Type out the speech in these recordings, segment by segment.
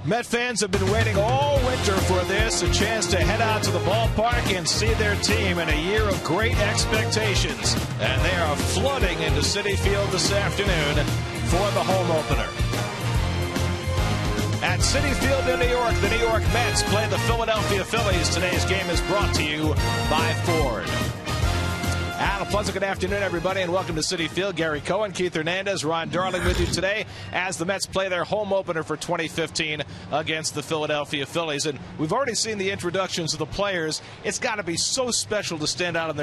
Met fans have been waiting all winter for this, a chance to head out to the ballpark and see their team in a year of great expectations. And they are flooding into Citi Field this afternoon for the home opener. At Citi Field in New York, the New York Mets play the Philadelphia Phillies. Today's game is brought to you by Ford. And a pleasant good afternoon, everybody, and welcome to Citi Field. Gary Cohen, Keith Hernandez, Ron Darling with you today as the Mets play their home opener for 2015 against the Philadelphia Phillies. And we've already seen the introductions of the players. It's got to be so special to stand out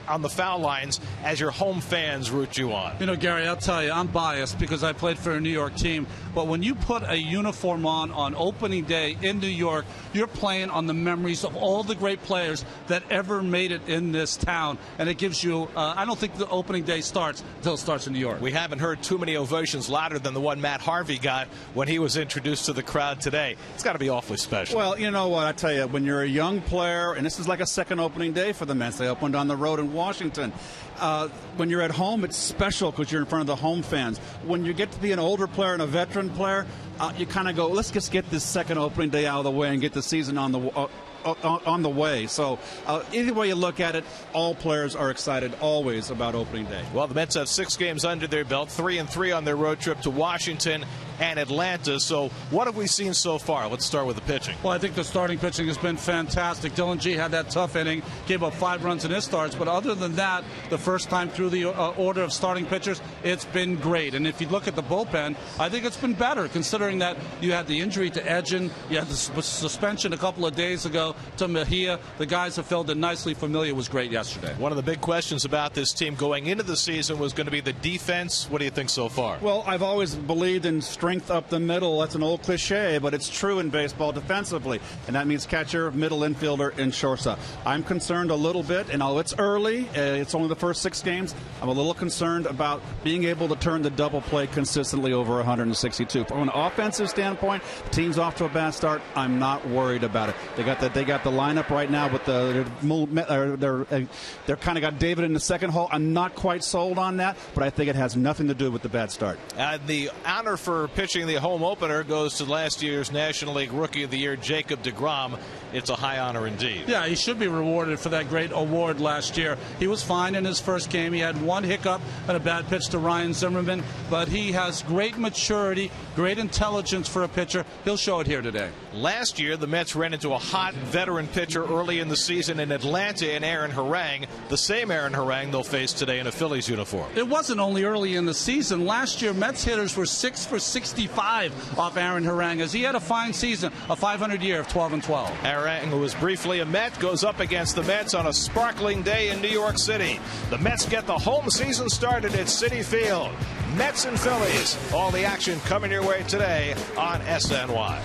on the foul lines as your home fans root you on. You know, Gary, I'll tell you, I'm biased because I played for a New York team. But when you put a uniform on opening day in New York, you're playing on the memories of all the great players that ever made it in this town. And it gives you, I don't think the opening day starts until it starts in New York. We haven't heard too many ovations louder than the one Matt Harvey got when he was introduced to the crowd today. It's got to be awfully special. Well, you know what, I tell you, when you're a young player, and this is like a second opening day for the Mets. They opened on the road in Washington. When you're at home, it's special because you're in front of the home fans. When you get to be an older player and a veteran player, you kind of go, let's just get this second opening day out of the way and get the season on the way. So either way you look at it, all players are excited always about opening day. Well, the Mets have 6 games under their belt, 3-3 on their road trip to Washington and Atlanta. So what have we seen so far? Let's start with the pitching. Well, I think the starting pitching has been fantastic. Dylan G had that tough inning, gave up 5 runs in his starts. But other than that, the first time through the order of starting pitchers, it's been great. And if you look at the bullpen, I think it's been better considering that you had the injury to Edgin, you had the suspension a couple of days ago to Mejia. The guys have filled in nicely. Familia was great yesterday. One of the big questions about this team going into the season was going to be the defense. What do you think so far? Well, I've always believed in strength up the middle. That's an old cliche, but it's true in baseball defensively. And that means catcher, middle infielder, and shortstop. I'm concerned a little bit, and it's early. It's only the first 6 games. I'm a little concerned about being able to turn the double play consistently over 162. From an offensive standpoint, the team's off to a bad start. I'm not worried about it. They got the lineup right now, but they're kind of got David in the second hole. I'm not quite sold on that, but I think it has nothing to do with the bad start. The honor for pitching the home opener goes to last year's National League Rookie of the Year, Jacob deGrom. It's a high honor indeed. Yeah, he should be rewarded for that great award last year. He was fine in his first game. He had 1 hiccup and a bad pitch to Ryan Zimmerman, but he has great maturity, great intelligence for a pitcher. He'll show it here today. Last year, the Mets ran into a hot veteran pitcher early in the season in Atlanta in Aaron Harang, the same Aaron Harang they'll face today in a Phillies uniform. It wasn't only early in the season. Last year, Mets hitters were 6 for 65 off Aaron Harang, as he had a fine season, a 500 year of 12-12. Harang, who was briefly a Met, goes up against the Mets on a sparkling day in New York City. The Mets get the home season started at Citi Field. Mets and Phillies, all the action coming your way today on SNY.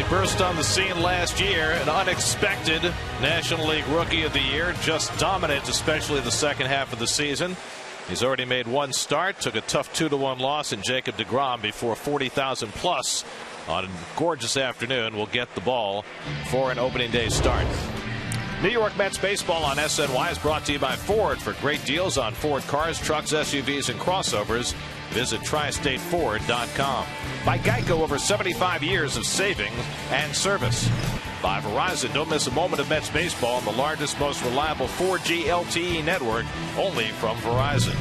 burst on the scene last year, an unexpected National League Rookie of the Year, just dominant, especially the second half of the season. He's already made one start, took a tough 2-1 loss in Jacob deGrom before 40,000 plus on a gorgeous afternoon. Will get the ball for an opening day start. New York Mets baseball on SNY is brought to you by Ford. For great deals on Ford cars, trucks, SUVs, and crossovers, visit tristateford.com. By Geico, over 75 years of savings and service. By Verizon, don't miss a moment of Mets baseball on the largest, most reliable 4G LTE network, only from Verizon.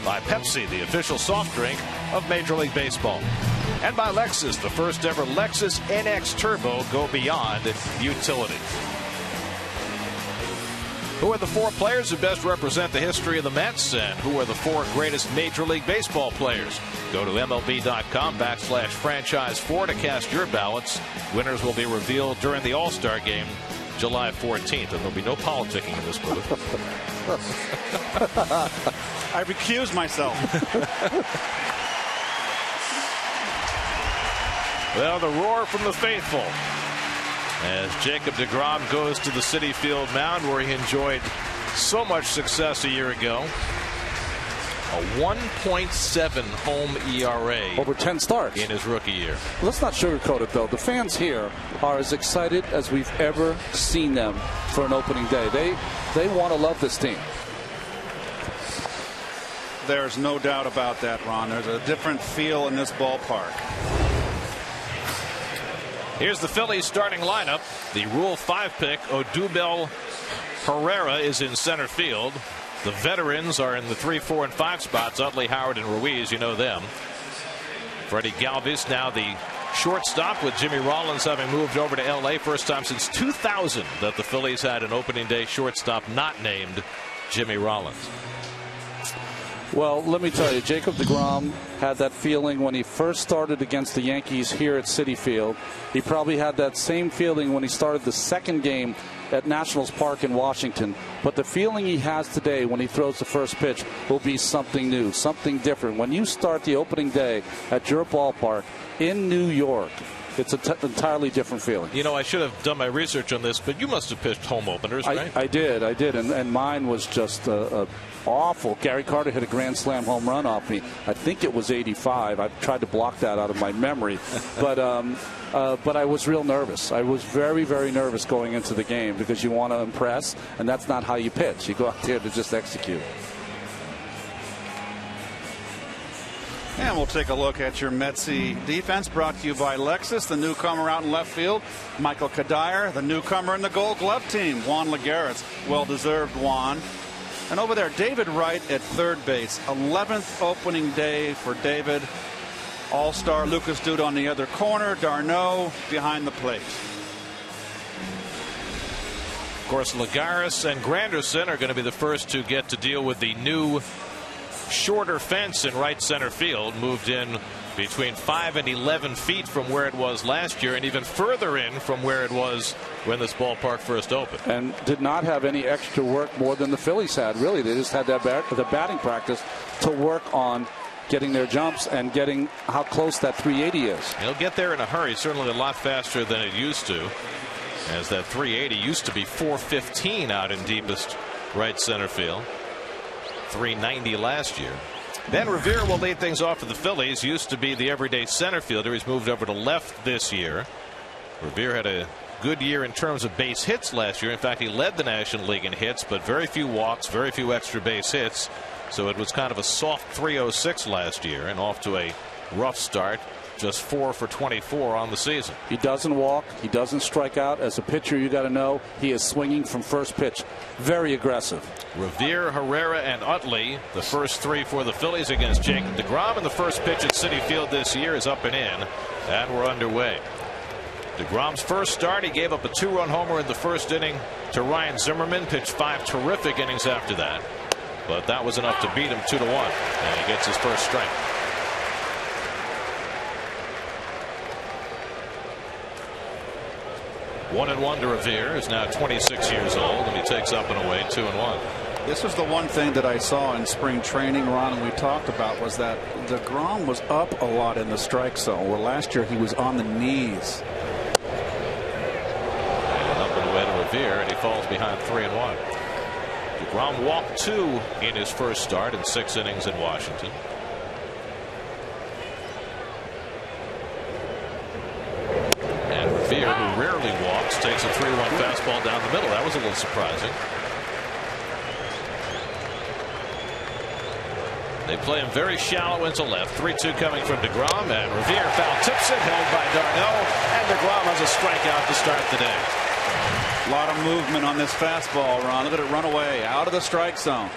By Pepsi, the official soft drink of Major League Baseball. And by Lexus, the first ever Lexus NX Turbo Go Beyond utility. Who are the 4 players who best represent the history of the Mets, and who are the 4 greatest Major League Baseball players? Go to MLB.com/franchise4 to cast your ballots. Winners will be revealed during the All-Star Game, July 14th, and there'll be no politicking in this booth. I recuse myself. Well, the roar from the faithful as Jacob deGrom goes to the Citi Field mound, where he enjoyed so much success a year ago. A 1.7 home ERA over 10 starts in his rookie year. Let's not sugarcoat it, though. The fans here are as excited as we've ever seen them for an opening day. They want to love this team. There's no doubt about that, Ron. There's a different feel in this ballpark. Here's the Phillies starting lineup. The Rule 5 pick, Odubel Herrera, is in center field. The veterans are in the 3, 4, and 5 spots. Utley, Howard, and Ruiz, you know them. Freddie Galvis now the shortstop, with Jimmy Rollins having moved over to L.A. First time since 2000 that the Phillies had an opening day shortstop not named Jimmy Rollins. Well, let me tell you, Jacob deGrom had that feeling when he first started against the Yankees here at Citi Field. He probably had that same feeling when he started the second game at Nationals Park in Washington. But the feeling he has today when he throws the first pitch will be something new, something different. When you start the opening day at your ballpark in New York, it's an entirely different feeling. You know, I should have done my research on this, but you must have pitched home openers, right? I did. And mine was just awful. Gary Carter hit a grand slam home run off me. I think it was 85. I tried to block that out of my memory. But I was real nervous. I was very, very nervous going into the game because you want to impress, and that's not how you pitch. You go out there to just execute. And we'll take a look at your Metsy defense, brought to you by Lexus, the newcomer out in left field. Michael Kadire, the newcomer in the Gold Glove team. Juan Lagares, well-deserved Juan. And over there, David Wright at third base. 11th opening day for David. All-star Lucas Duda on the other corner. Darno behind the plate. Of course, Lagares and Granderson are going to be the first to get to deal with the new shorter fence in right center field, moved in between 5 and 11 feet from where it was last year, and even further in from where it was when this ballpark first opened. And did not have any extra work more than the Phillies had, really. They just had the batting practice to work on getting their jumps and getting how close that 380 is. He'll get there in a hurry, certainly a lot faster than it used to, as that 380 used to be 415 out in deepest right center field. 390 last year. Ben Revere will lead things off for the Phillies. Used to be the everyday center fielder. He's moved over to left this year. Revere had a good year in terms of base hits last year. In fact, he led the National League in hits, but very few walks, very few extra base hits. So it was kind of a soft 306 last year, and off to a rough start. Just 4 for 24 on the season. He doesn't walk. He doesn't strike out. As a pitcher, you got to know he is swinging from first pitch. Very aggressive. Revere, Herrera, and Utley, the first 3 for the Phillies against Jacob deGrom. And the first pitch at Citi Field this year is up and in, and we're underway. deGrom's first start, he gave up a 2-run homer in the first inning to Ryan Zimmerman. Pitched 5 terrific innings after that, but that was enough to beat him 2-1, and he gets his first strike. 1-1 to Revere, who's now 26 years old, and he takes up and away 2-1. This was the one thing that I saw in spring training, Ron, and we talked about, was that deGrom was up a lot in the strike zone, where last year he was on the knees. Revere, and he falls behind 3-1. DeGrom walked 2 in his first start in 6 innings in Washington. And Revere, who rarely walks, takes a 3-1 fastball down the middle. That was a little surprising. They play him very shallow into left. 3-2 coming from DeGrom, and Revere foul tips it, held by Darno, and DeGrom has a strikeout to start the day. A lot of movement on this fastball, Ron. Look at it run away out of the strike zone.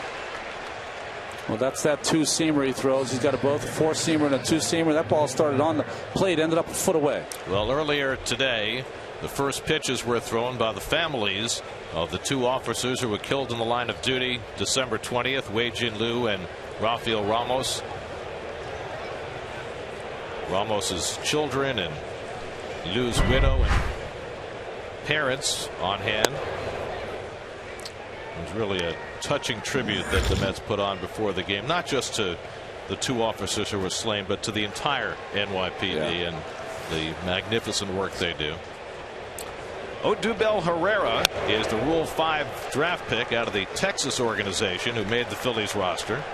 Well, that's that 2-seamer he throws. He's got both a 4-seamer and a 2-seamer. That ball started on the plate, ended up a foot away. Well, earlier today, the first pitches were thrown by the families of the 2 officers who were killed in the line of duty December 20th, Wei Jin Liu and Rafael Ramos. Ramos's children and Liu's widow and parents on hand. It was really a touching tribute that the Mets put on before the game, not just to the 2 officers who were slain, but to the entire NYPD and the magnificent work they do. Odubel Herrera is the Rule 5 draft pick out of the Texas organization who made the Phillies roster.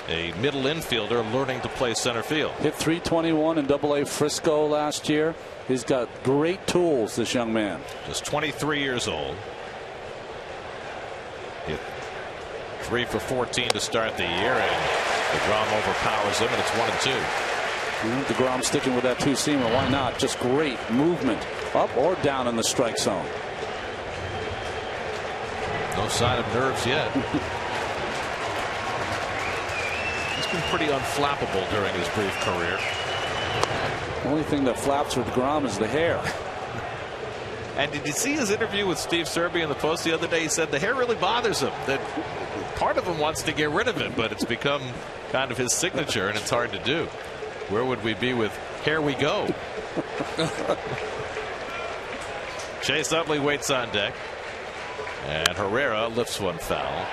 A middle infielder learning to play center field. Hit .321 in AA Frisco last year. He's got great tools, this young man. Just 23 years old. Hit 3 for 14 to start the year, and DeGrom overpowers him, and it's 1-2. DeGrom sticking with that 2-seamer. Why not? Just great movement up or down in the strike zone. No sign of nerves yet. He's been pretty unflappable during his brief career. The only thing that flaps with DeGrom is the hair. And did you see his interview with Steve Serby in the Post the other day? He said the hair really bothers him. That part of him wants to get rid of it, but it's become kind of his signature, and it's hard to do. Where would we be with "Here we go"? Chase Utley waits on deck, and Herrera lifts one foul.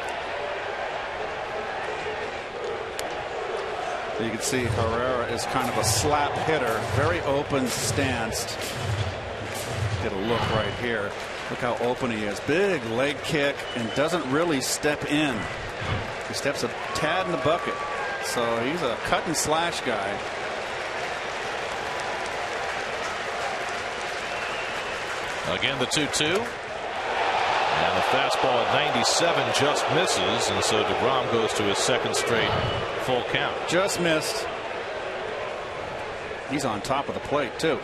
You can see Herrera is kind of a slap hitter, very open stance. Get a look right here. Look how open he is. Big leg kick and doesn't really step in. He steps a tad in the bucket. So he's a cut and slash guy. Again, the 2-2. And the fastball at 97 just misses, and so DeGrom goes to his second straight full count. Just missed. He's on top of the plate, too.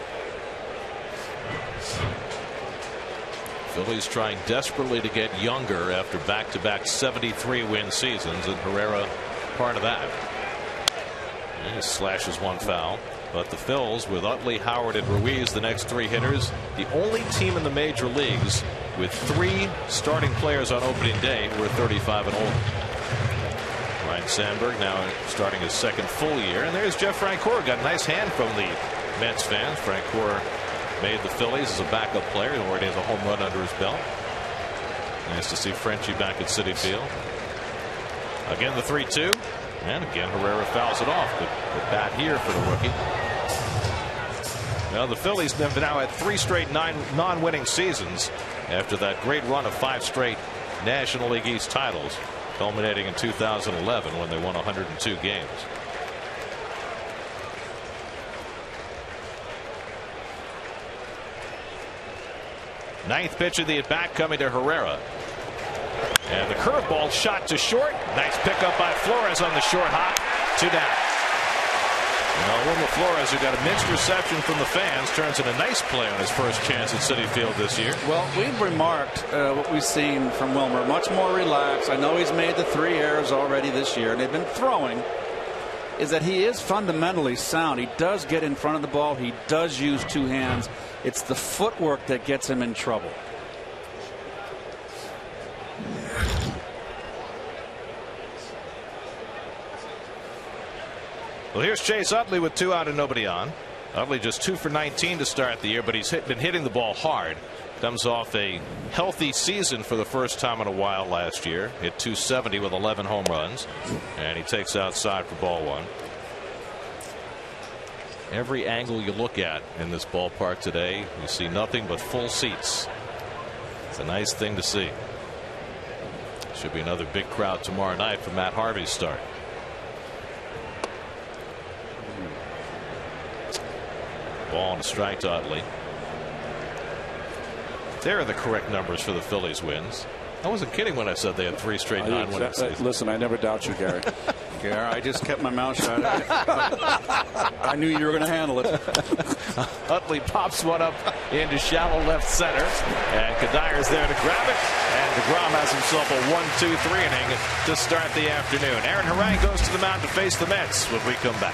Phillies trying desperately to get younger after back-to-back 73-win seasons, and Herrera part of that. And he slashes one foul. But the Phils, with Utley, Howard, and Ruiz, the next 3 hitters, the only team in the major leagues with 3 starting players on opening day who are 35 and older. Ryan Sandberg now starting his second full year. And there's Jeff Francoeur. Got a nice hand from the Mets fans. Francoeur made the Phillies as a backup player. He already has a home run under his belt. Nice to see Frenchie back at Citi Field. Again, the 3-2. And again, Herrera fouls it off. Good bat here for the rookie. Now the Phillies have now had 3 straight non-winning seasons after that great run of 5 straight National League East titles, culminating in 2011 when they won 102 games. Ninth pitch of the at-bat coming to Herrera. And the curveball shot to short. Nice pickup by Flores on the short hop. 2 down. Wilmer Flores, who got a mixed reception from the fans, turns in a nice play on his first chance at Citi Field this year. Well, we've remarked what we've seen from Wilmer. Much more relaxed. I know he's made the 3 errors already this year, and they've been throwing. Is that he is fundamentally sound. He does get in front of the ball. He does use 2 hands. It's the footwork that gets him in trouble. Well, here's Chase Utley with 2 out and nobody on. Utley just 2 for 19 to start the year, but he's been hitting the ball hard. Comes off a healthy season for the first time in a while last year. Hit .270 with 11 home runs, and he takes outside for ball 1. Every angle you look at in this ballpark today, you see nothing but full seats. a nice thing to see. Should be another big crowd tomorrow night for Matt Harvey's start. Ball and a strike to Utley. There are the correct numbers for the Phillies wins. I wasn't kidding when I said they had 3 straight non-winning seasons. Listen, I never doubt you, Gary. Gary, I just kept my mouth shut. I knew you were going to handle it. Utley pops one up into shallow left center, and Kadyr's there to grab it, and DeGrom has himself a 1-2-3 inning to start the afternoon. Aaron Harang goes to the mound to face the Mets when we come back.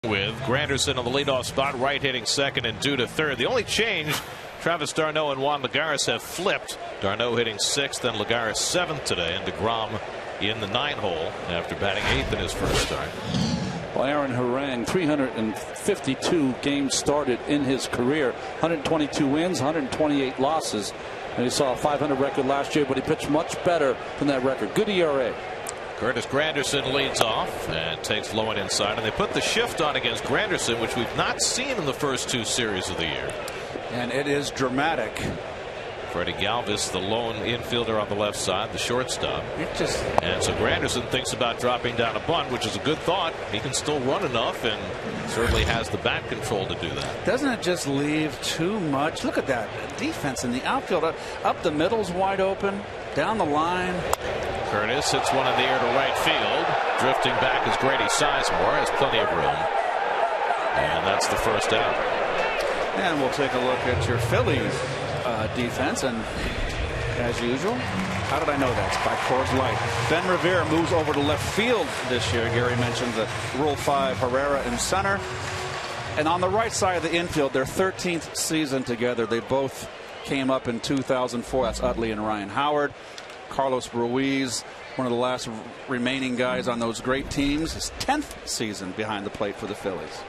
With Granderson on the leadoff spot, right hitting second and due to third. The only change, Travis d'Arnaud and Juan Lagares have flipped. d'Arnaud hitting 6th and Lagares 7th today, and DeGrom in the 9 hole after batting 8th in his first start. Well, Aaron Harang, 352 games started in his career, 122 wins, 128 losses, and he saw a 500 record last year, but he pitched much better than that record. Good ERA. Curtis Granderson leads off and takes low and inside, and they put the shift on against Granderson, which we've not seen in the first 2 series of the year. And it is dramatic. Freddie Galvis, the lone infielder on the left side, the shortstop. And so Granderson thinks about dropping down a bunt, which is a good thought. He can still run enough and certainly has the bat control to do that. Doesn't it just leave too much? Look at that defense in the outfield. Up the middle's wide open, down the line. Curtis hits one in the air to right field. Drifting back is Grady Sizemore, has plenty of room. And that's the first out. And we'll take a look at your Phillies defense, and as usual, how did I know that? It's by Coors Light. Ben Revere moves over to left field this year. Gary mentioned the Rule 5 Herrera in center. And on the right side of the infield, their 13th season together. They both came up in 2004. That's Utley and Ryan Howard. Carlos Ruiz, one of the last remaining guys on those great teams, his 10th season behind the plate for the Phillies.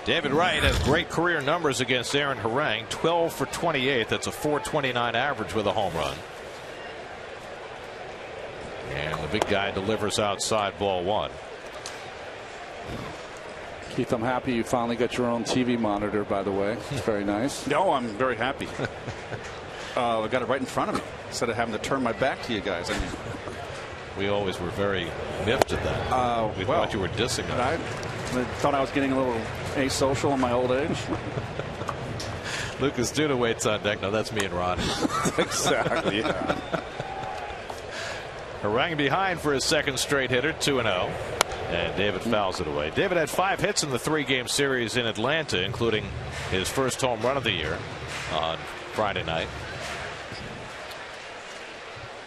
David Wright has great career numbers against Aaron Harang, 12 for 28. That's a .429 average with a home run. And the big guy delivers outside, ball 1. Keith, I'm happy you finally got your own TV monitor, by the way. It's very nice. No, I'm very happy. I got it right in front of me instead of having to turn my back to you guys. I mean, we always were very miffed at that. We thought you were dissing us. I thought I was getting a little asocial in my old age. Lucas Duda waits on deck. No, that's me and Ron. Exactly. Yeah. Harang behind for his second straight hitter, 2-0. And David fouls it away. David had 5 hits in the 3-game series in Atlanta, including his first home run of the year on Friday night.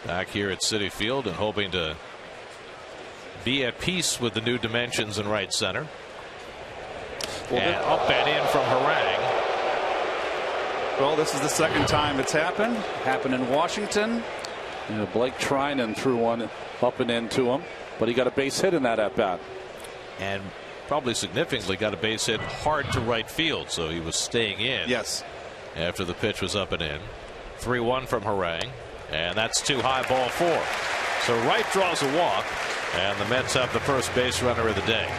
Back here at Citi Field and hoping to be at peace with the new dimensions in right center. And up and in from Harang. Well, this is the second time it's happened. Happened in Washington. Blake Trinan threw one up and in to him, but he got a base hit in that at bat. And probably significantly got a base hit hard to right field, so he was staying in. Yes. After the pitch was up and in. 3-1 from Harang, and that's too high, ball 4. So Wright draws a walk, and the Mets have the first base runner of the day.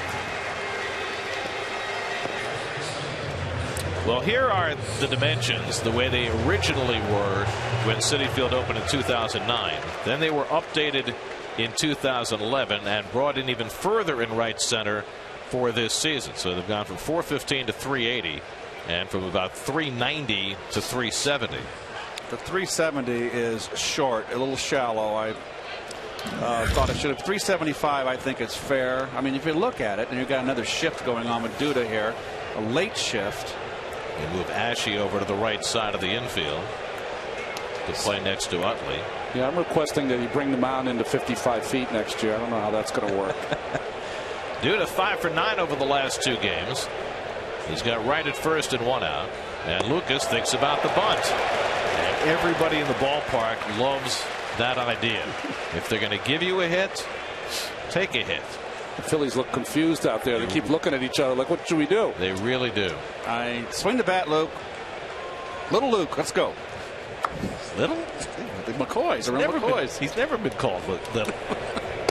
Well, here are the dimensions the way they originally were when Citi Field opened in 2009. Then they were updated in 2011 and brought in even further in right center for this season. So they've gone from 415 to 380 and from about 390 to 370. The 370 is short, a little shallow. I thought it should have 375. I think it's fair. I mean, if you look at it, and you've got another shift going on with Duda here, a late shift. You move Ashe over to the right side of the infield to play next to Utley. Yeah, I'm requesting that he bring the mound into 55 feet next year. I don't know how that's going to work. Duda 5 for 9 over the last 2 games. He's got right at first and 1 out. And Lucas thinks about the bunt. And everybody in the ballpark loves that idea. If they're going to give you a hit, take a hit. The Phillies look confused out there. They keep looking at each other like, what should we do? They really do. I swing the bat, Luke. Little Luke, let's go. Little? The McCoys. He's never been called little.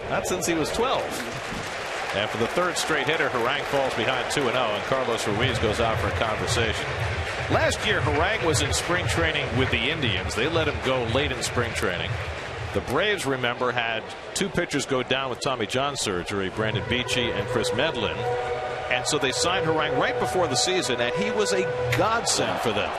Not since he was 12. And for the third straight hitter, Harang falls behind 2-0, and Carlos Ruiz goes out for a conversation. Last year, Harang was in spring training with the Indians. They let him go late in spring training. The Braves, remember, had 2 pitchers go down with Tommy John surgery, Brandon Beachy and Chris Medlin. And so they signed Harang right before the season, and he was a godsend for them.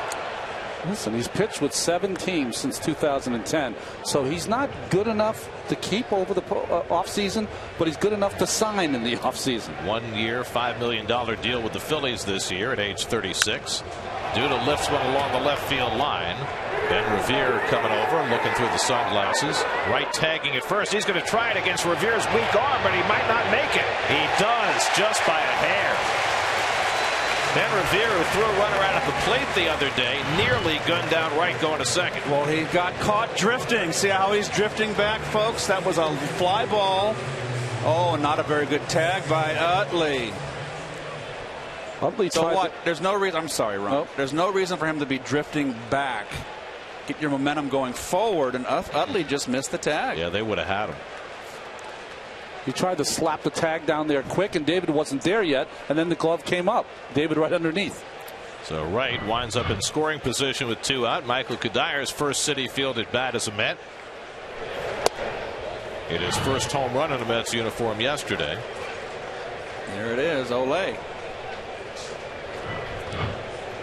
Listen, he's pitched with 7 teams since 2010, so he's not good enough to keep over the offseason, but he's good enough to sign in the offseason. 1 year, $5 million deal with the Phillies this year at age 36. Duda lifts one along the left field line. Ben Revere coming over and looking through the sunglasses. Wright tagging at first. He's going to try it against Revere's weak arm, but he might not make it. He does, just by a hair. Ben Revere, who threw a runner out at the plate the other day, nearly gunned down Wright going to second. Well, he got caught drifting. See how he's drifting back, folks? That was a fly ball. Oh, not a very good tag by Utley. So what? There's no reason. I'm sorry, Ron. Nope. There's no reason for him to be drifting back. Get your momentum going forward, and Utley just missed the tag. Yeah, they would have had him. He tried to slap the tag down there quick, and David wasn't there yet, and then the glove came up. David right underneath. So Wright winds up in scoring position with 2 out. Michael Kadyr's first Citi Field at bat as a Met. It is first home run in a Mets uniform yesterday. There it is, Ole.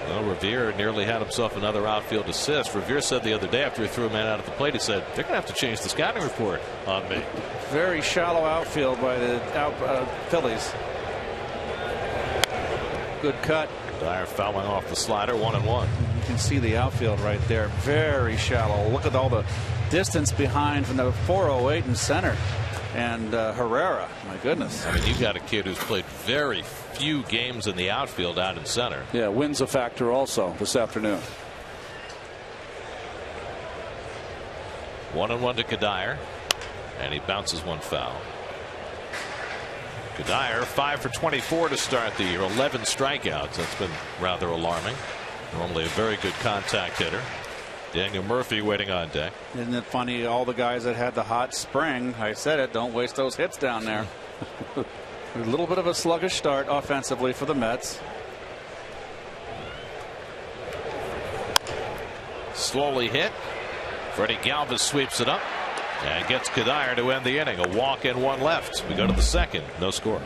Well, Revere nearly had himself another outfield assist. Revere said the other day after he threw a man out at the plate, he said, they're going to have to change the scouting report on me. Very shallow outfield by the Phillies. Good cut. Dyer fouling off the slider, 1-1. You can see the outfield right there. Very shallow. Look at all the distance behind from the 408 in center. And Herrera, my goodness. I mean, you've got a kid who's played very few games in the outfield out in center. Yeah, wind's a factor also this afternoon. 1-1 to Kadyer, and he bounces one foul. Kadyer 5 for 24 to start the year, 11 strikeouts. That's been rather alarming. Normally a very good contact hitter. Daniel Murphy waiting on deck. Isn't it funny, all the guys that had the hot spring, I said it, don't waste those hits down there. A little bit of a sluggish start offensively for the Mets. Slowly hit. Freddie Galvis sweeps it up and gets Kadyer to end the inning. A walk and 1 left. We go to the second. No score.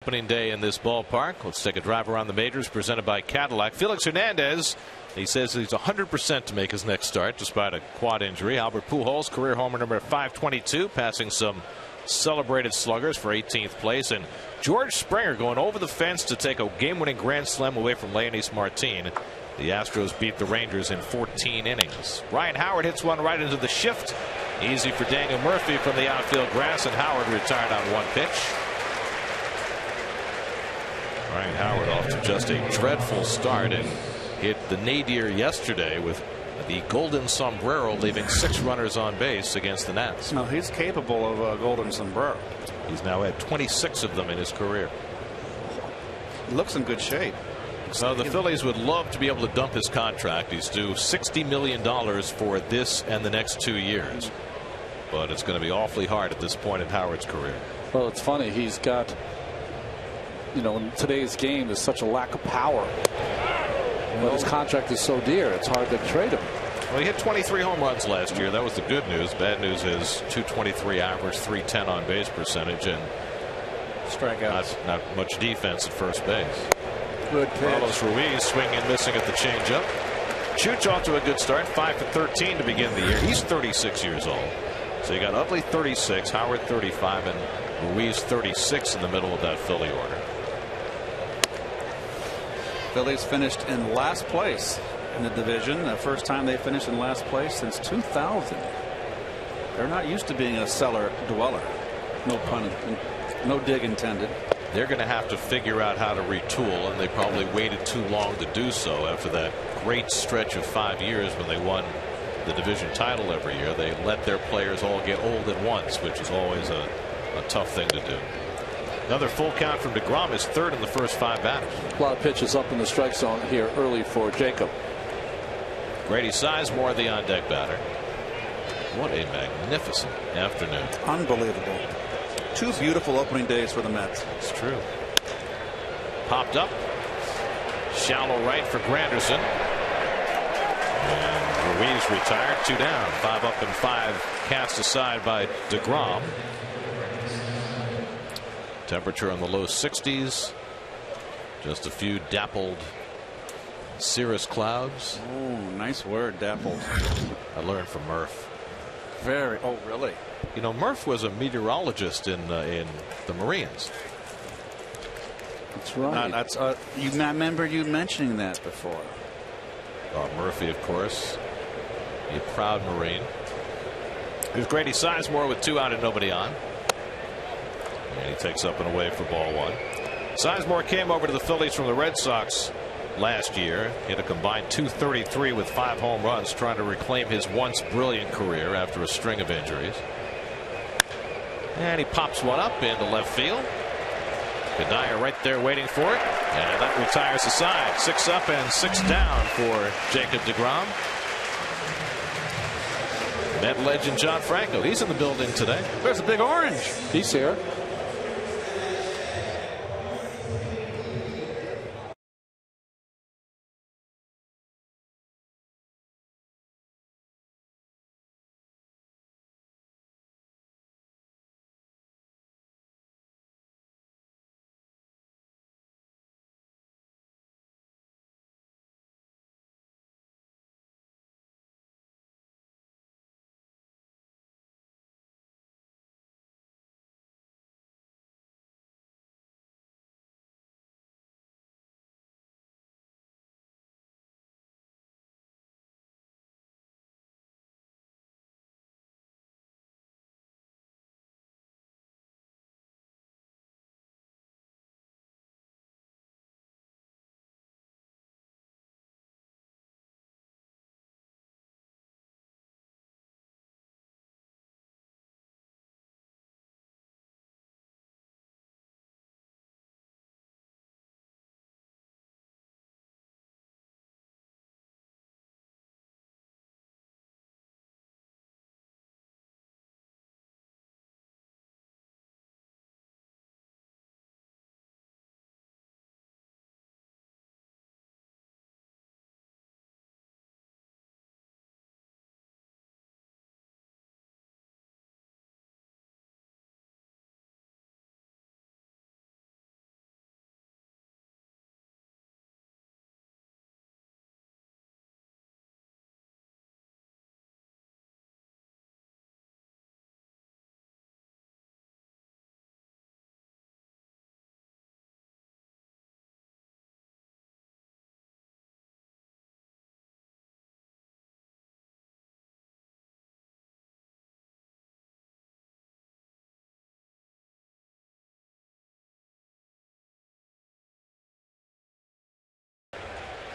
opening day in this ballpark. Let's take a drive around the majors presented by Cadillac. Felix Hernandez, he says he's 100% to make his next start despite a quad injury. Albert Pujols, career homer number 522, passing some celebrated sluggers for 18th place. And George Springer going over the fence to take a game-winning grand slam away from Leonys Martin. The Astros beat the Rangers in 14 innings. Ryan Howard hits one right into the shift. Easy for Daniel Murphy from the outfield grass, and Howard retired on one pitch. Ryan Howard off to just a dreadful start and hit the nadir yesterday with the golden sombrero, leaving 6 runners on base against the Nats. No, he's capable of a golden sombrero. He's now had 26 of them in his career. He looks in good shape. So the Phillies would love to be able to dump his contract. He's due $60 million for this and the next 2 years. But it's going to be awfully hard at this point in Howard's career. Well, it's funny. He's got, in today's game, there's such a lack of power. But his contract is so dear, it's hard to trade him. Well, he hit 23 home runs last year. That was the good news. Bad news is 223 average, 310 on base percentage, and strikeouts. Not much defense at first base. Good pitch. Carlos Ruiz swinging and missing at the changeup. Chooch off to a good start, 5 for 13 to begin the year. He's 36 years old. So you got Utley 36, Howard 35, and Ruiz 36 in the middle of that Philly order. Phillies finished in last place in the division. The first time they finished in last place since 2000. They're not used to being a cellar dweller. No pun, no dig intended. They're going to have to figure out how to retool, and they probably waited too long to do so after that great stretch of 5 years when they won the division title every year. They let their players all get old at once, which is always a tough thing to do. Another full count from DeGrom is third in the first 5 batters. A lot of pitches up in the strike zone here early for Jacob. Grady Sizemore, the on deck batter. What a magnificent afternoon. Unbelievable. 2 beautiful opening days for the Mets. It's true. Popped up. Shallow right for Granderson. And Ruiz retired. 2 down. 5 up and 5 cast aside by DeGrom. Temperature in the low 60s. Just a few dappled cirrus clouds. Oh, nice word, dappled. I learned from Murph. Very. Oh, really? Murph was a meteorologist in the Marines. That's right. You remember you mentioning that before. Murphy, of course, a proud Marine. Here's Grady Sizemore with 2 out and nobody on. And he takes up and away for ball 1. Sizemore came over to the Phillies from the Red Sox last year. Hit a combined 233 with 5 home runs, trying to reclaim his once brilliant career after a string of injuries. And he pops one up into left field. Kadire right there waiting for it. And that retires the side. 6 up and 6 down for Jacob DeGrom. Met legend John Franco. He's in the building today. There's a big orange. He's here.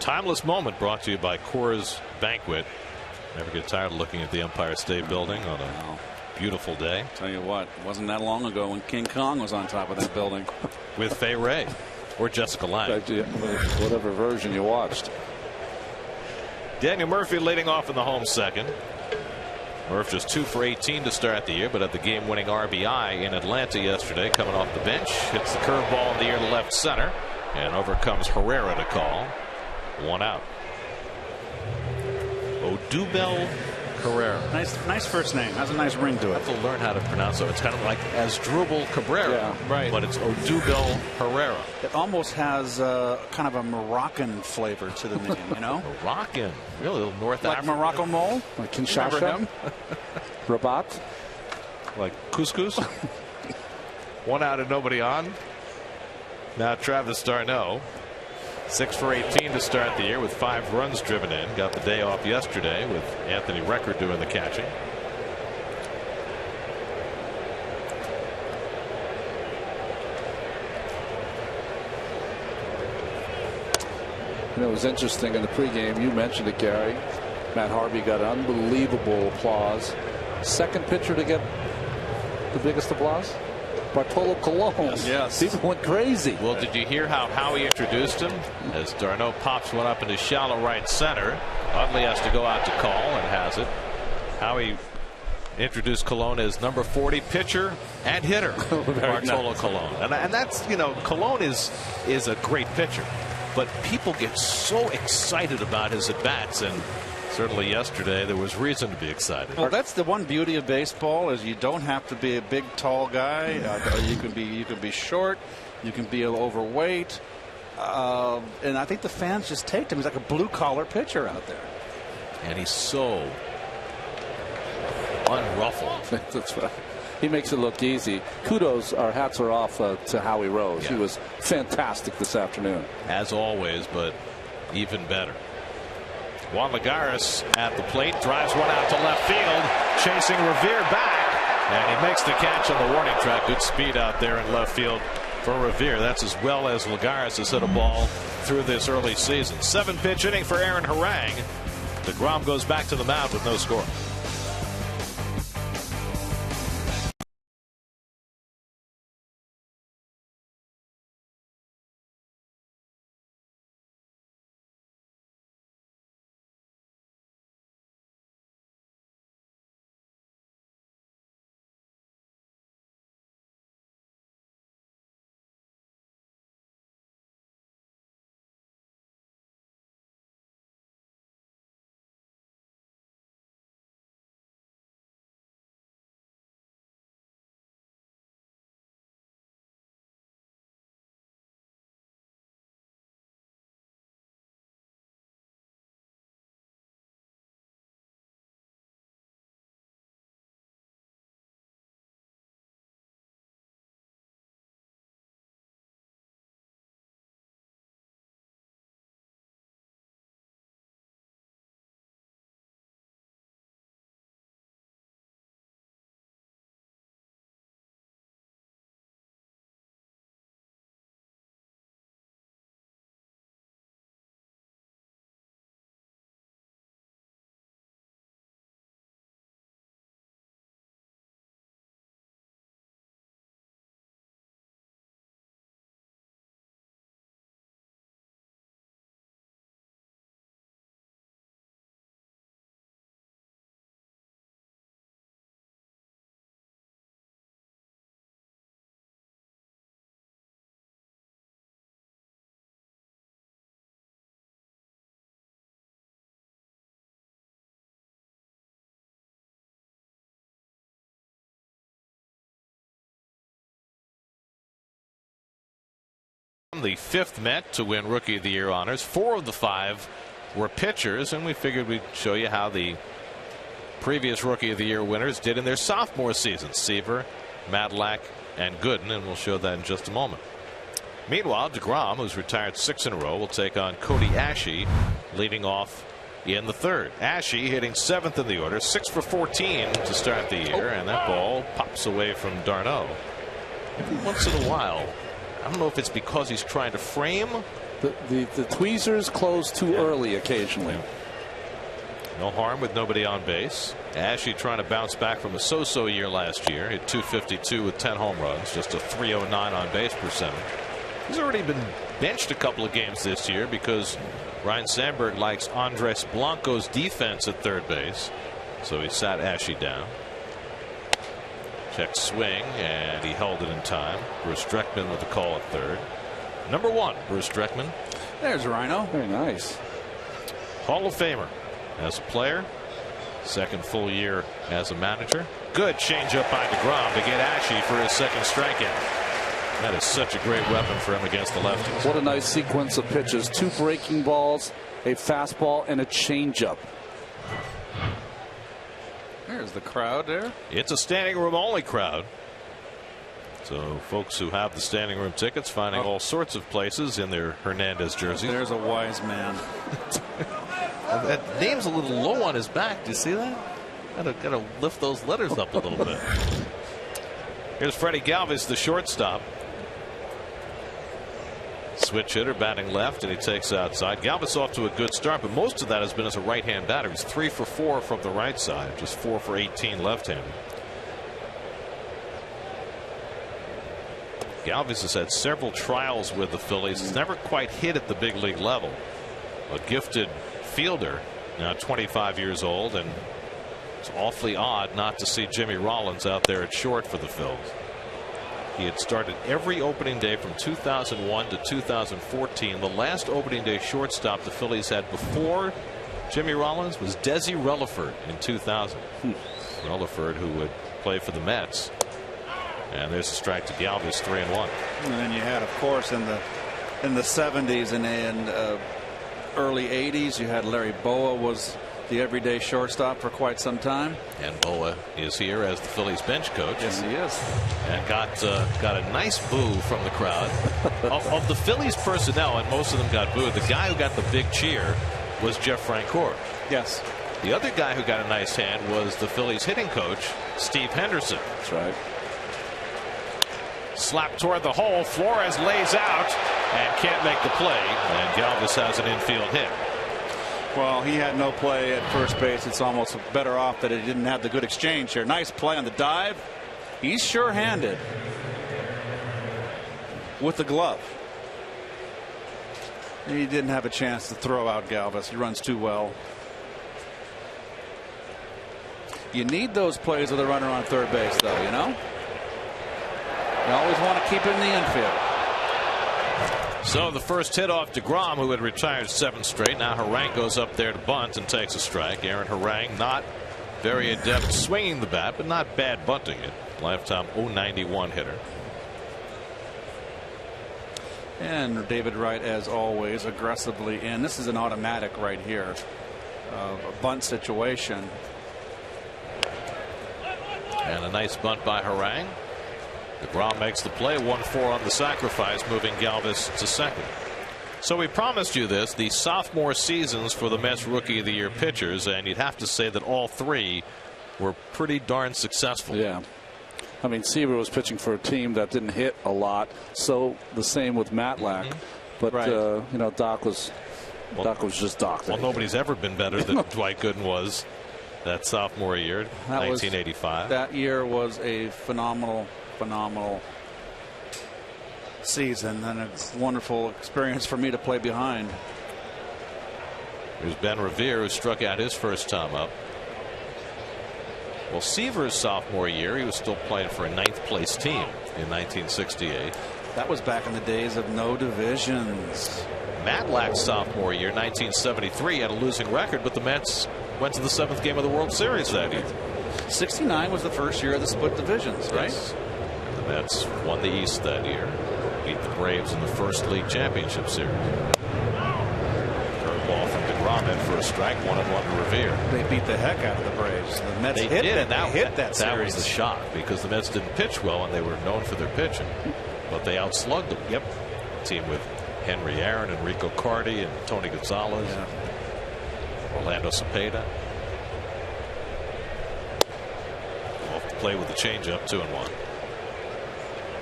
Timeless moment brought to you by Coors Banquet. Never get tired of looking at the Empire State Building on a beautiful day. Tell you what, it wasn't that long ago when King Kong was on top of that building. With Fay Ray or Jessica Lange. Whatever version you watched. Daniel Murphy leading off in the home second. Murph just 2 for 18 to start the year, but had the game-winning RBI in Atlanta yesterday, coming off the bench. Hits the curveball in the air to left center, and overcomes Herrera to call. 1 out. Odubel Herrera. Nice first name. Has a nice ring to it. I have to learn how to pronounce it. It's kind of like Asdrubal Cabrera, yeah, right? But it's Odubel Herrera. It almost has kind of a Moroccan flavor to the name, you know? Moroccan, really, a little North like African. Morocco mole, like Kinshasa, Rabat, like couscous. 1 out and nobody on. Now Travis d'Arnaud. 6 for 18 to start the year with 5 runs driven in. Got the day off yesterday with Anthony Recker doing the catching. You know, it was interesting in the pregame. You mentioned it, Gary. Matt Harvey got unbelievable applause. Second pitcher to get the biggest applause? Bartolo Colon. Yes. People went crazy. Well, did you hear how Howie introduced him? As d'Arnaud pops one up into shallow right center. Utley has to go out to call and has it. Howie introduced Colon as number 40 pitcher and hitter. Bartolo nice. Colon. And that's, you know, Colon is a great pitcher. But people get so excited about his at-bats, and certainly yesterday there was reason to be excited. Well, that's the one beauty of baseball, is you don't have to be a big, tall guy. You can be short. You can be overweight. And I think the fans just take him. He's like a blue-collar pitcher out there. And he's so unruffled. That's right. He makes it look easy. Kudos, our hats are off to Howie Rose. Yeah. He was fantastic this afternoon. As always, but even better. Juan Lagares at the plate, drives one out to left field, chasing Revere back, and he makes the catch on the warning track. Good speed out there in left field for Revere. That's as well as Lagares has hit a ball through this early season. 7-pitch inning for Aaron Harang. DeGrom goes back to the mound with no score. The 5th Met to win Rookie of the Year honors. 4 of the 5 were pitchers, and we figured we'd show you how the previous Rookie of the Year winners did in their sophomore seasons. Seaver, Madlack, and Gooden, and we'll show that in just a moment. Meanwhile, DeGrom, who's retired 6 in a row, will take on Cody Ashe, leading off in the 3rd. Ashe hitting 7th in the order, 6 for 14 to start the year, and that ball pops away from d'Arnaud. Every once in a while, I don't know if it's because he's trying to frame The tweezers close too early occasionally. No harm with nobody on base. Ashe trying to bounce back from a so-so year last year. Hit .252 with 10 home runs. Just a .309 on base percentage. He's already been benched a couple of games this year because Ryan Sandberg likes Andres Blanco's defense at third base. So he sat Ashe down. Check swing, and he held it in time. Bruce Dreckman with the call at third. Number 1, Bruce Dreckman. There's Rhino. Very nice. Hall of Famer as a player. Second full year as a manager. Good changeup by DeGrom to get Ashe for his second strikeout. That is such a great weapon for him against the lefties. What a nice sequence of pitches. 2 breaking balls, a fastball, and a changeup. There's the crowd there. It's a standing room only crowd. So folks who have the standing room tickets finding all sorts of places in their Hernandez jerseys. There's a wise man. That name's a little low on his back. Do you see that? Gotta lift those letters up a little bit. Here's Freddie Galvis, the shortstop. Switch hitter batting left, and he takes outside. Galvis off to a good start, but most of that has been as a right-hand batter. He's 3 for 4 from the right side, just 4 for 18 left-handed. Galvis has had several trials with the Phillies. He's never quite hit at the big league level. A gifted fielder, now 25 years old, and it's awfully odd not to see Jimmy Rollins out there at short for the Phillies. He had started every opening day from 2001 to 2014. The last opening day shortstop the Phillies had before Jimmy Rollins was Desi Relaford in 2000. Relaford, who would play for the Mets. And there's a strike to Galvis, 3-1. And then you had, of course, in the 70s and early 80s, you had Larry Boa was the everyday shortstop for quite some time. And Boa is here as the Phillies bench coach. Yes, he is. And got a nice boo from the crowd. of the Phillies personnel, and most of them got booed, the guy who got the big cheer was Jeff Francoeur. Yes. The other guy who got a nice hand was the Phillies hitting coach, Steve Henderson. That's right. Slap toward the hole. Flores lays out and can't make the play. And Galvis has an infield hit. Well, he had no play at first base. It's almost better off that he didn't have the good exchange here. Nice play on the dive. He's sure-handed with the glove. He didn't have a chance to throw out Galvis. He runs too well. You need those plays with a runner on third base, though, you know? You always want to keep him in the infield. So the first hit off DeGrom, who had retired 7 straight. Now Harang goes up there to bunt and takes a strike. Aaron Harang, not very adept swinging the bat, but not bad bunting it. Lifetime .091 hitter. And David Wright, as always, aggressively in. This is an automatic right here. A bunt situation. And a nice bunt by Harang. DeGrom makes the play, 1-4 on the sacrifice, moving Galvis to second. So we promised you this, the sophomore seasons for the Mets Rookie of the Year pitchers, and you'd have to say that all 3 were pretty darn successful. Yeah. I mean, Seaver was pitching for a team that didn't hit a lot, so the same with Matlack. But right. you know, Doc was just Doc. Well, nobody's ever been better than Dwight Gooden was that sophomore year, 1985. That year was a phenomenal season and a wonderful experience for me to play behind. Here's Ben Revere, who struck out his first time up. Well, Seaver's sophomore year, he was still playing for a 9th place team in 1968. That was back in the days of no divisions. Matlack's sophomore year, 1973, had a losing record, but the Mets went to the 7th game of the World Series that year. 69 was the first year of the split divisions, right? Yes. The Mets won the East that year, beat the Braves in the first league championship series. Curveball from DeGrom in for a strike, 1-1 to Revere. They beat the heck out of the Braves. The Mets They hit did, and that series. That was the shock because the Mets didn't pitch well, and they were known for their pitching, but they outslugged them. Yep. Team with Henry Aaron, Enrico Cardi, and Tony Gonzalez, Orlando Cepeda. Off the play with the changeup, 2-1.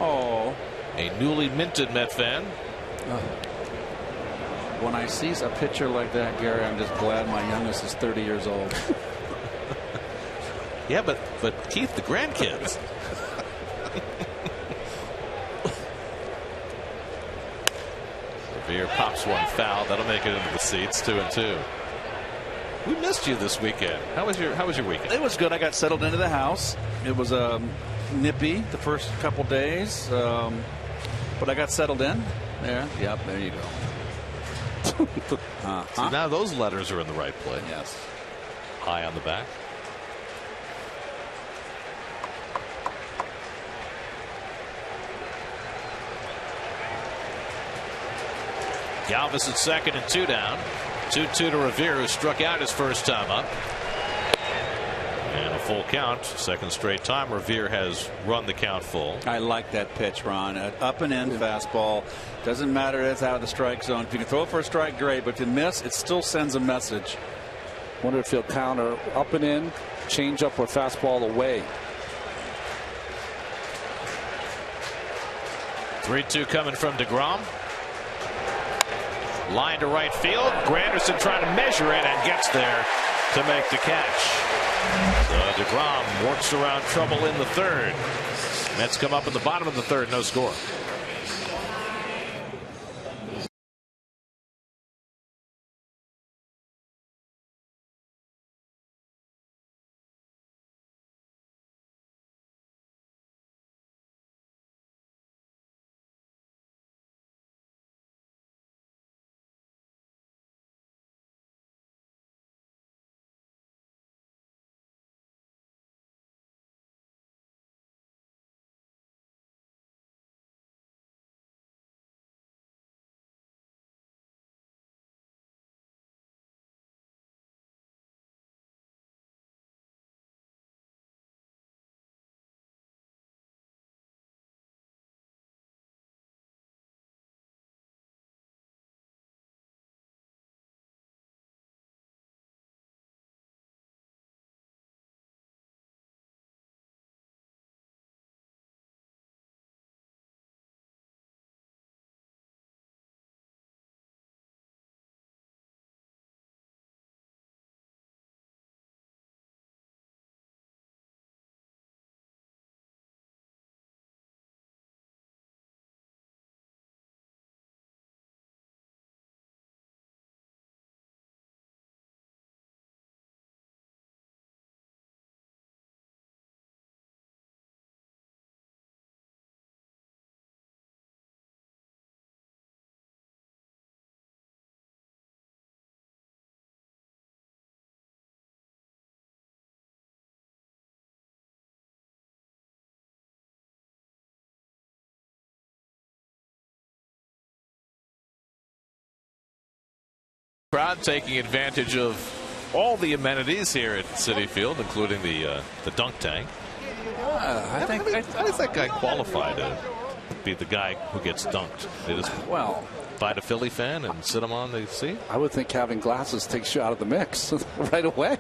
Oh. A newly minted Met fan. When I see a pitcher like that, Gary, I'm just glad my youngest is 30 years old. Yeah, but Keith, the grandkids. Revere pops one foul. That'll make it into the seats. 2-2. We missed you this weekend. How was your weekend? It was good. I got settled into the house. It was nippy the first couple days, but I got settled in. There. Yep. There you go. See, now those letters are in the right place. Yes. High on the back. Galvis at second and 2 down. 2-2 to Revere, who struck out his first time up. And a full count. Second straight time Revere has run the count full. I like that pitch, Ron. Up and in fastball. Doesn't matter if it's out of the strike zone. If you can throw it for a strike, great. But if you miss, it still sends a message. Wonder if he'll counter up and in, change up or fastball away. 3-2 coming from DeGrom. Line to right field. Granderson trying to measure it and gets there to make the catch. So DeGrom works around trouble in the third. Mets come up in the bottom of the third, no score. Crowd taking advantage of all the amenities here at Citi Field, including the dunk tank. I think how does that guy qualify to be the guy who gets dunked? They just find a Philly fan and sit him on the seat? I would think having glasses takes you out of the mix right away.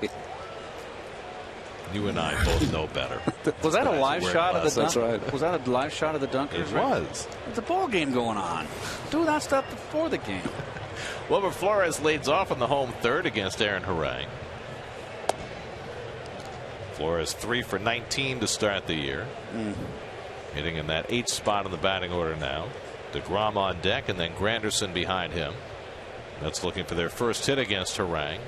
You and I both know better. Was that a live shot of the dunk? That's right. Was that a live shot of the dunkers? It was. There's a ball game going on. Do that stuff before the game. Wilmer Flores leads off in the home third against Aaron Harang. Flores 3 for 19 to start the year. Hitting in that 8th spot in the batting order now. DeGrom on deck and then Granderson behind him. That's looking for their first hit against Harang.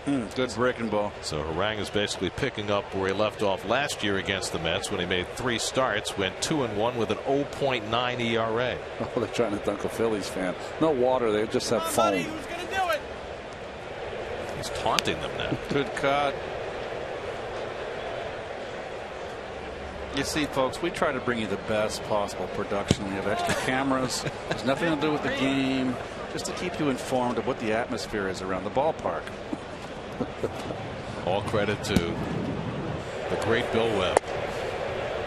Good breaking ball. So Harang is basically picking up where he left off last year against the Mets when he made 3 starts, went 2-1 with an 0.9 ERA. Oh, they're trying to dunk a Phillies fan. No water, they just have foam. Who's going to do it? He's taunting them now. Good cut. You see, folks, we try to bring you the best possible production. We have extra cameras. There's nothing to do with the game, just to keep you informed of what the atmosphere is around the ballpark. All credit to the great Bill Webb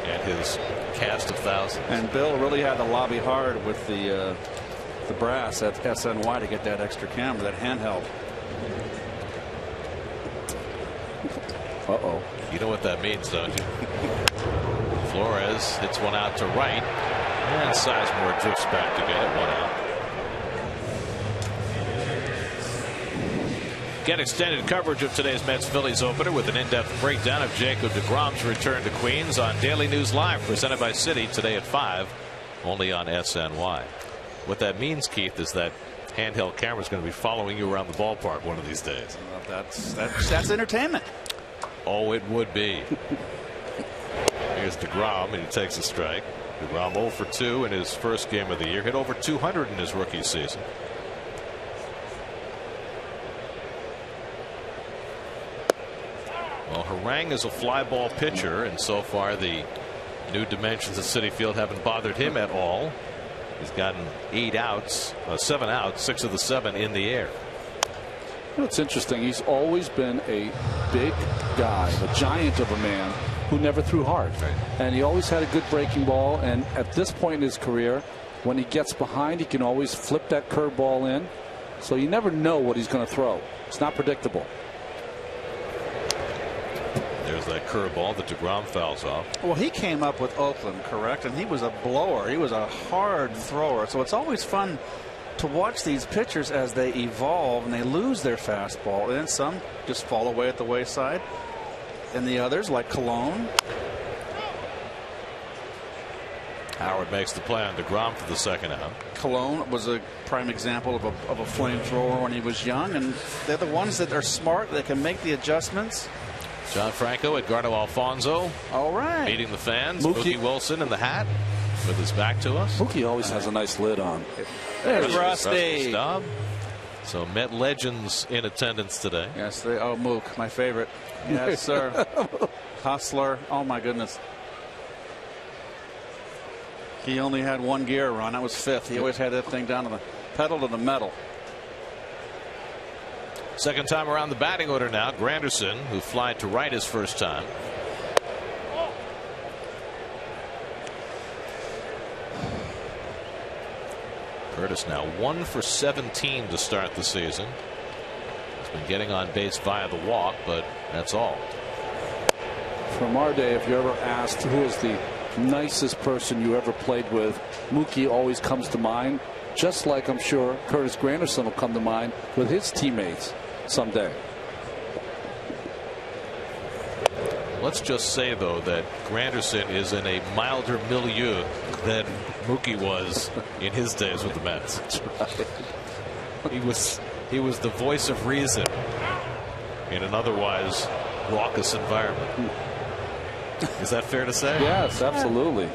and his cast of thousands. And Bill really had to lobby hard with the brass at SNY to get that extra camera, that handheld. Uh-oh. You know what that means, don't you? Flores hits one out to right, and Sizemore drifts back to get it, 1 out. Get extended coverage of today's Mets-Phillies opener with an in-depth breakdown of Jacob deGrom's return to Queens on Daily News Live, presented by Citi, today at 5, only on SNY. What that means, Keith, is that handheld camera is going to be following you around the ballpark one of these days. Well, that's entertainment. Oh, it would be. Here's deGrom, and he takes a strike. deGrom 0 for 2 in his first game of the year. Hit over 200 in his rookie season. Well, Harang is a fly ball pitcher, and so far the new dimensions of Citi Field haven't bothered him at all. He's gotten 7 outs, 6 of the 7 in the air. You know, it's interesting. He's always been a big guy, a giant of a man who never threw hard. Right. And he always had a good breaking ball. And at this point in his career, when he gets behind, he can always flip that curveball in. So you never know what he's going to throw. It's not predictable. There's that curveball that deGrom fouls off. Well, he came up with Oakland, correct? And he was a blower. He was a hard thrower. So it's always fun to watch these pitchers as they evolve and they lose their fastball. And some just fall away at the wayside. And the others, like Cologne. Howard makes the play on deGrom for the second out. Cologne was a prime example of a flamethrower when he was young. And they're the ones that are smart. They can make the adjustments. John Franco, Edgardo Alfonso. All right. Meeting the fans. Mookie Wilson in the hat with his back to us. Mookie always has a nice lid on. There's Rusty. So Met legends in attendance today. Yes, Mook, my favorite. Yes, sir. Hustler. Oh, my goodness. He only had one gear run. That was fifth. He always had that thing down to the pedal to the metal. Second time around the batting order now. Granderson, who flied to right his first time. Curtis now 1 for 17 to start the season. He's been getting on base via the walk, but that's all. From our day, if you're ever asked who is the nicest person you ever played with, Mookie always comes to mind, just like I'm sure Curtis Granderson will come to mind with his teammates someday. Let's just say, though, that Granderson is in a milder milieu than Mookie was in his days with the Mets. That's right. He was the voice of reason in an otherwise raucous environment. Is that fair to say? Yes, absolutely.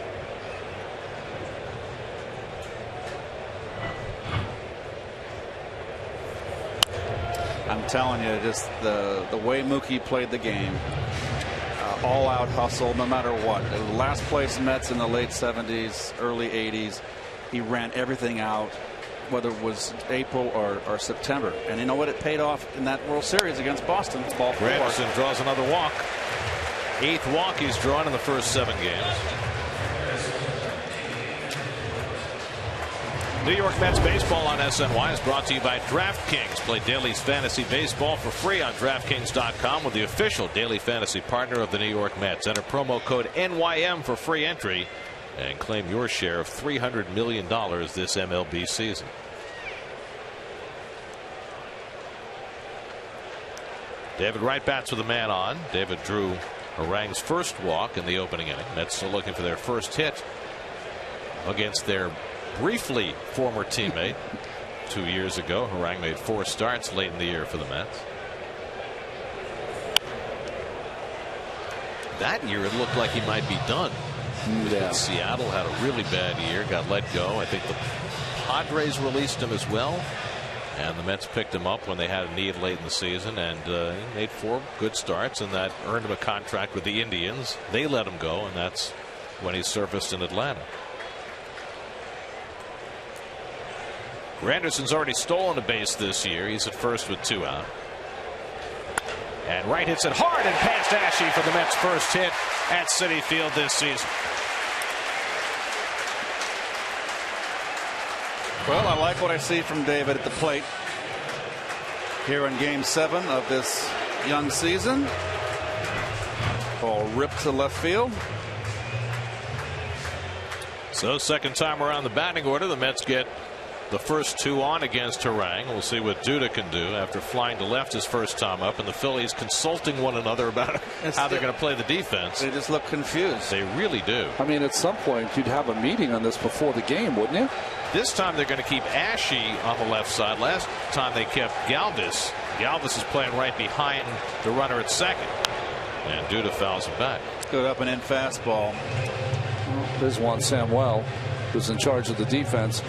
I'm telling you, just the way Mookie played the game, all out hustle, no matter what. Last place Mets in the late 70s, early 80s. He ran everything out, whether it was April or September. And you know what? It paid off in that World Series against Boston. Ball 4. Granderson draws another walk. 8th walk he's drawn in the first 7 games. New York Mets baseball on SNY is brought to you by DraftKings. Play daily fantasy baseball for free on DraftKings.com with the official daily fantasy partner of the New York Mets. Enter promo code NYM for free entry and claim your share of $300 million this MLB season. David Wright bats with a man on. David drew Harang's first walk in the opening inning. Mets still looking for their first hit against their briefly former teammate 2 years ago. Harang made 4 starts late in the year for the Mets. That year it looked like he might be done. Yeah. Seattle had a really bad year, got let go. I think the Padres released him as well, and the Mets picked him up when they had a need late in the season, and he made 4 good starts, and that earned him a contract with the Indians. They let him go, and that's when he surfaced in Atlanta. Granderson's already stolen a base this year. He's at first with 2 out. And Wright hits it hard and past Ashe for the Mets' first hit at Citi Field this season. Well, I like what I see from David at the plate here in Game 7 of this young season. Ball ripped to left field. So second time around the batting order, the Mets get the first 2 on against Harang. We'll see what Duda can do after flying to left his first time up, and the Phillies consulting one another about how they're going to play the defense. They just look confused. They really do. I mean, at some point you'd have a meeting on this before the game, wouldn't you? This time they're going to keep Ashe on the left side. Last time they kept Galvis. Galvis is playing right behind the runner at second, and Duda fouls him back. Good up and in fastball. There's Juan Samuel, who's in charge of the defense.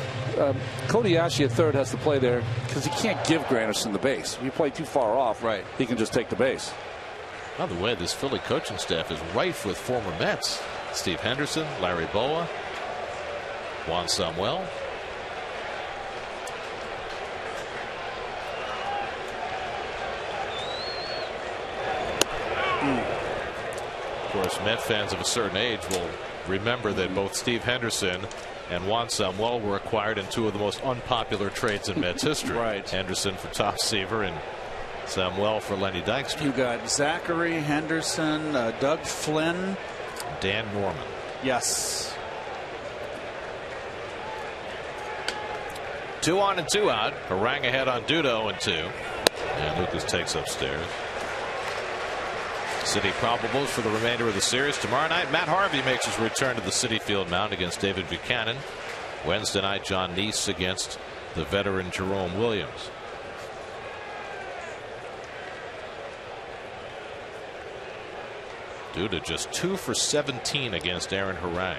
Cody Ashe at third has to play there because he can't give Granderson the base. If you play too far off, right, he can just take the base. By the way, this Philly coaching staff is rife with former Mets. Steve Henderson, Larry Bowa, Juan Samuel. Of course, Met fans of a certain age will remember that both Steve Henderson and Juan Samuel were acquired in 2 of the most unpopular trades in Mets history. Right. Henderson for Top Seaver and Samuel for Lenny Dykstra. You got Zachary, Henderson, Doug Flynn, Dan Norman. Yes. 2 on and 2 out. Harang ahead on Duda 0-2. And Lucas takes upstairs. City probables for the remainder of the series. Tomorrow night, Matt Harvey makes his return to the Citi Field mound against David Buchanan. Wednesday night, John Neese against the veteran Jerome Williams. Duda just 2 for 17 against Aaron Harang.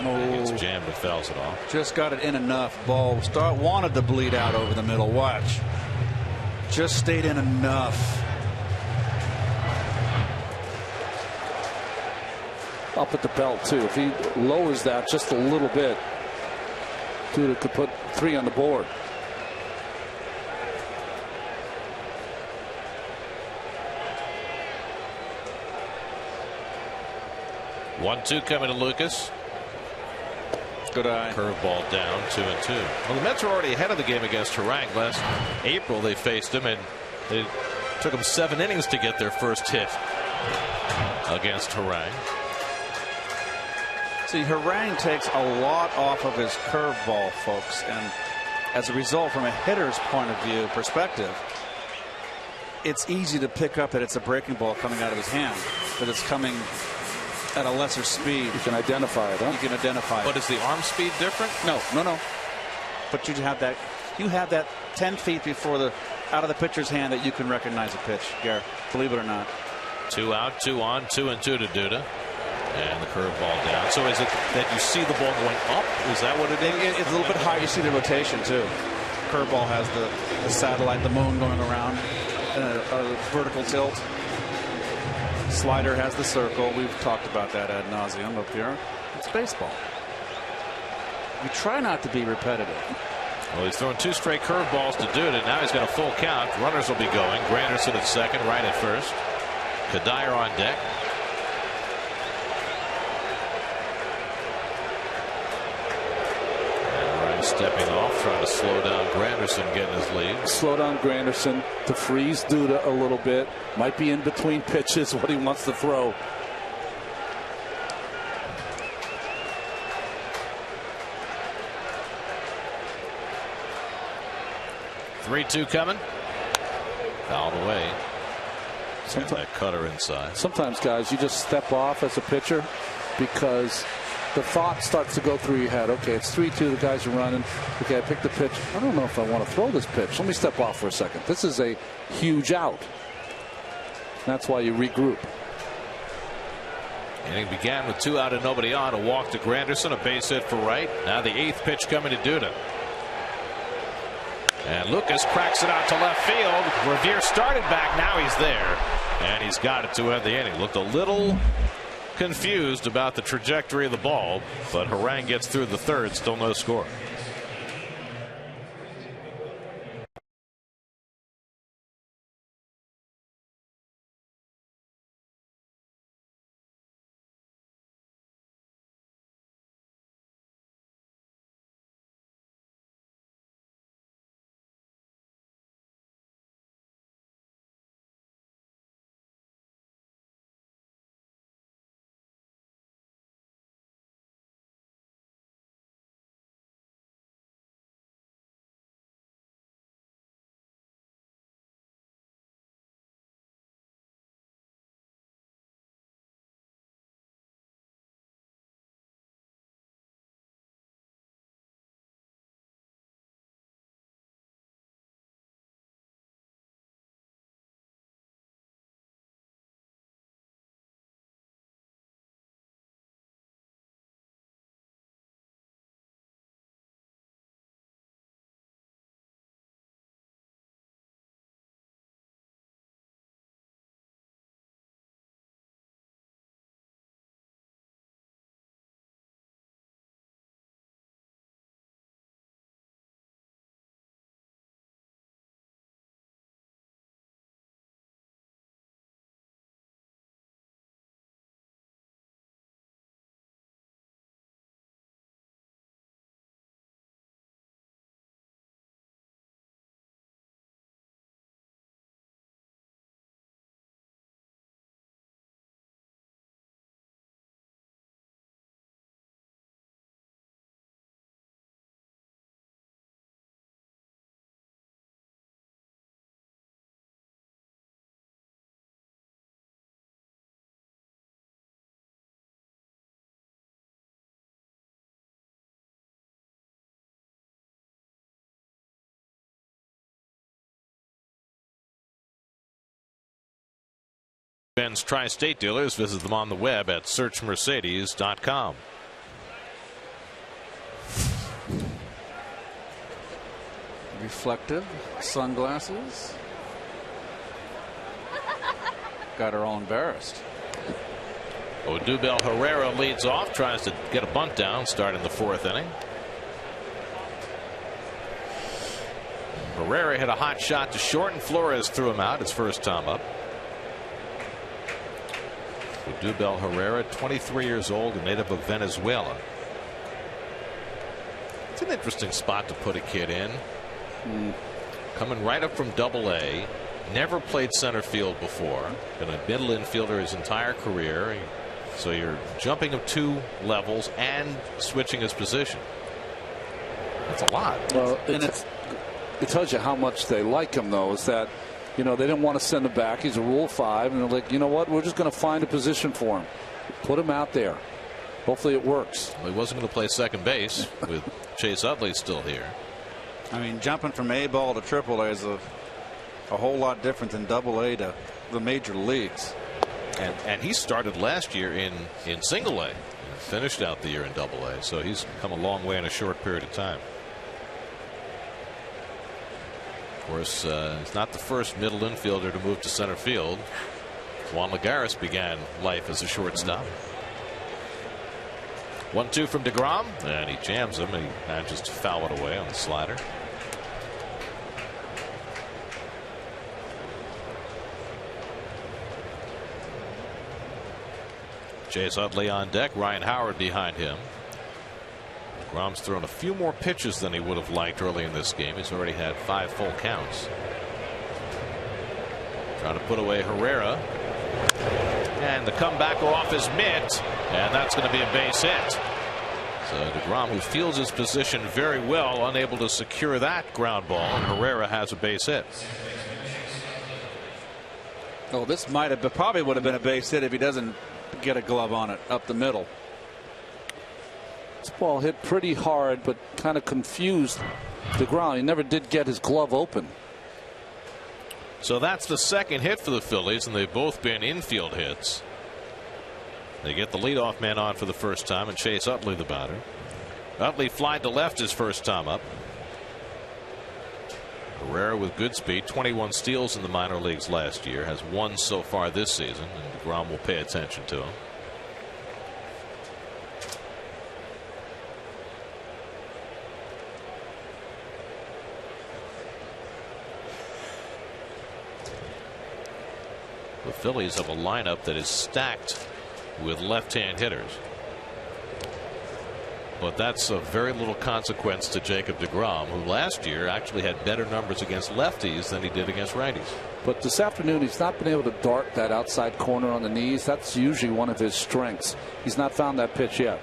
Gets jammed and fouls it off. Just got it in enough. Ball wanted to bleed out over the middle. Watch. Just stayed in enough. Up at the belt too. If he lowers that just a little bit, Duda could put 3 on the board. One-two coming to Lucas. Good eye. Curveball down, 2-2. Well, the Mets are already ahead of the game against Harang. Last April they faced him, and it took them 7 innings to get their first hit against Harang. See, Harang takes a lot off of his curveball, folks, and as a result, from a hitter's point of view perspective, it's easy to pick up that it's a breaking ball coming out of his hand, that it's coming at a lesser speed. You can identify it, huh? You can identify it. But is the arm speed different? No. But you have that 10 feet before out of the pitcher's hand that you can recognize a pitch, Garrett. Believe it or not. 2 out, 2 on, 2-2 to Duda. And the curveball down. So is it that you see the ball going up? Is that what it is? It's a little bit higher. You see the rotation too. Curveball has the satellite, the moon going around, and a vertical tilt. Slider has the circle. We've talked about that ad nauseum up here. It's baseball. You try not to be repetitive. Well, he's throwing 2 straight curveballs to Duda. Now he's got a full count. Runners will be going. Granderson at second, right at first. Kadire on deck. Stepping off, trying to slow down Granderson, getting his lead. Slow down Granderson to freeze Duda a little bit. Might be in between pitches what he wants to throw. Three-two coming. Fouled away. Got that cutter inside. Sometimes, guys, you just step off as a pitcher because the thought starts to go through your head. Okay, it's 3-2. The guys are running. Okay, I picked the pitch. I don't know if I want to throw this pitch. Let me step off for a second. This is a huge out. That's why you regroup. Inning began with 2 out and nobody on. A walk to Granderson, a base hit for right. Now the 8th pitch coming to Duda. And Lucas cracks it out to left field. Revere started back. Now he's there. And he's got it to end the inning. Looked a little confused about the trajectory of the ball, but Harang gets through the third, still no score. Mercedes-Benz Tri-State dealers. Visit them on the web at searchmercedes.com. Reflective sunglasses. Got her all embarrassed. Odubel Herrera leads off, tries to get a bunt down, starting the 4th inning. Herrera hit a hot shot to short, and Flores threw him out his first time up. Odubel Herrera, 23 years old and native of Venezuela. It's an interesting spot to put a kid in. Coming right up from Double-A, never played center field before, been a middle infielder his entire career. So you're jumping of 2 levels and switching his position. That's a lot. Well, it tells you how much they like him, though, is that, they didn't want to send him back. He's a Rule 5, and they're like, you know what, we're just going to find a position for him. Put him out there. Hopefully it works. Well, he wasn't going to play second base with Chase Utley still here. I mean, jumping from A ball to Triple-A is a whole lot different than Double-A to the major leagues. And he started last year in Single-A and finished out the year in Double-A, so he's come a long way in a short period of time. Of course, he's not the first middle infielder to move to center field. Juan Lagares began life as a shortstop. 1-2 from DeGrom, and he jams him. He manages to foul it away on the slider. Chase Utley on deck, Ryan Howard behind him. DeGrom's thrown a few more pitches than he would have liked early in this game. He's already had 5 full counts. Trying to put away Herrera. And the comeback off his mitt, and that's going to be a base hit. So DeGrom, who feels his position very well, unable to secure that ground ball, and Herrera has a base hit. Oh, this probably would have been a base hit if he doesn't get a glove on it up the middle. This ball hit pretty hard, but kind of confused DeGrom. He never did get his glove open. So that's the second hit for the Phillies, and they've both been infield hits. They get the leadoff man on for the first time, and Chase Utley the batter. Utley flied to left his first time up. Herrera with good speed, 21 steals in the minor leagues last year, has 1 so far this season, and DeGrom will pay attention to him. The Phillies have a lineup that is stacked with left-hand hitters. But that's of very little consequence to Jacob DeGrom, who last year actually had better numbers against lefties than he did against righties. But this afternoon, he's not been able to dart that outside corner on the knees. That's usually one of his strengths. He's not found that pitch yet.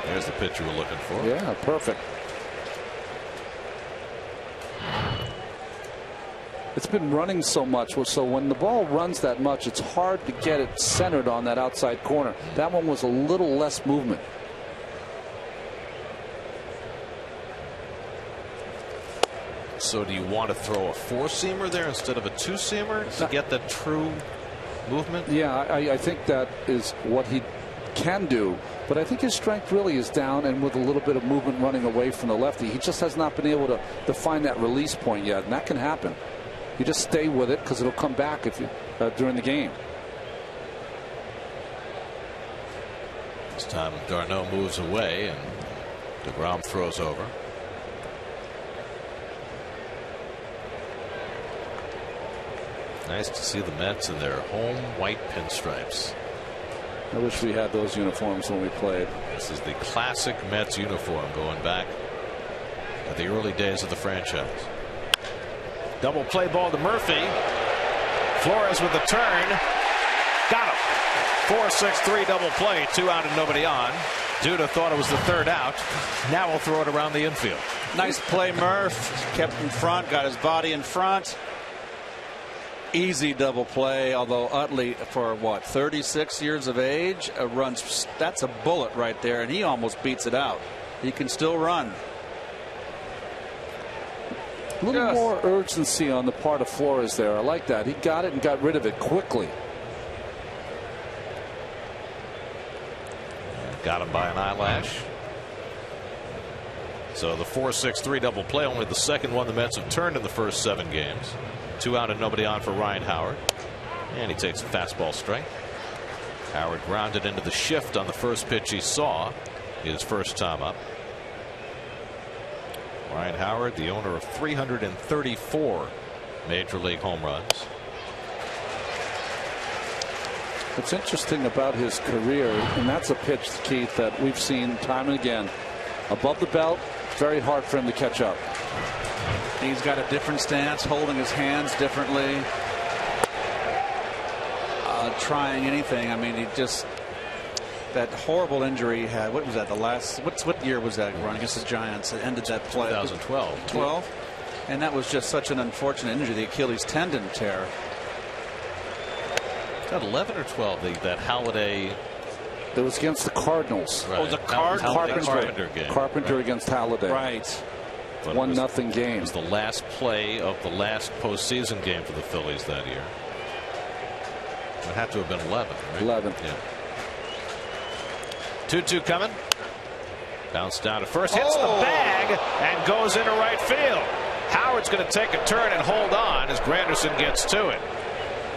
There's the pitch you were looking for. Yeah, perfect. It's been running so much, so when the ball runs that much, it's hard to get it centered on that outside corner. That one was a little less movement. So do you want to throw a 4-seamer there instead of a 2-seamer to get the true movement? Yeah, I think that is what he can do. But I think his strength really is down and with a little bit of movement running away from the lefty. He just has not been able to find that release point yet, and that can happen. You just stay with it because it'll come back if you during the game. This time Darno moves away and DeGrom throws over. Nice to see the Mets in their home white pinstripes. I wish we had those uniforms when we played. This is the classic Mets uniform going back to the early days of the franchise. Double play ball to Murphy. Flores with the turn. Got him. 4-6-3 double play. 2 out and nobody on. Duda thought it was the 3rd out. Now we'll throw it around the infield. Nice play, Murph. Kept in front. Got his body in front. Easy double play. Although Utley, for what, 36 years of age, runs. That's a bullet right there, and he almost beats it out. He can still run. A little more urgency on the part of Flores there. I like that. He got it and got rid of it quickly. Got him by an eyelash. So the 4-6-3 double play, only the second one the Mets have turned in the first 7 games. 2 out and nobody on for Ryan Howard. And he takes a fastball strike. Howard grounded into the shift on the first pitch he saw, his first time up. Ryan Howard, the owner of 334 major league home runs. What's interesting about his career, and that's a pitch, Keith, that we've seen time and again. Above the belt, very hard for him to catch up. He's got a different stance, holding his hands differently. Trying anything. I mean, he just, that horrible injury he had. What was that? The last, what year was that run against the Giants? It ended that play. 2012. 12? And that was just such an unfortunate injury, the Achilles tendon tear. Got 11 or 12, that Halladay. It was against the Cardinals. Right. Oh, the Carpenter game. Carpenter against Halladay. Right. 1-0 game. It was the last play of the last postseason game for the Phillies that year. It had to have been 11, right? 11. Yeah. 2-2 coming. Bounce down to first, hits the bag, and goes into right field. Howard's going to take a turn and hold on as Granderson gets to it.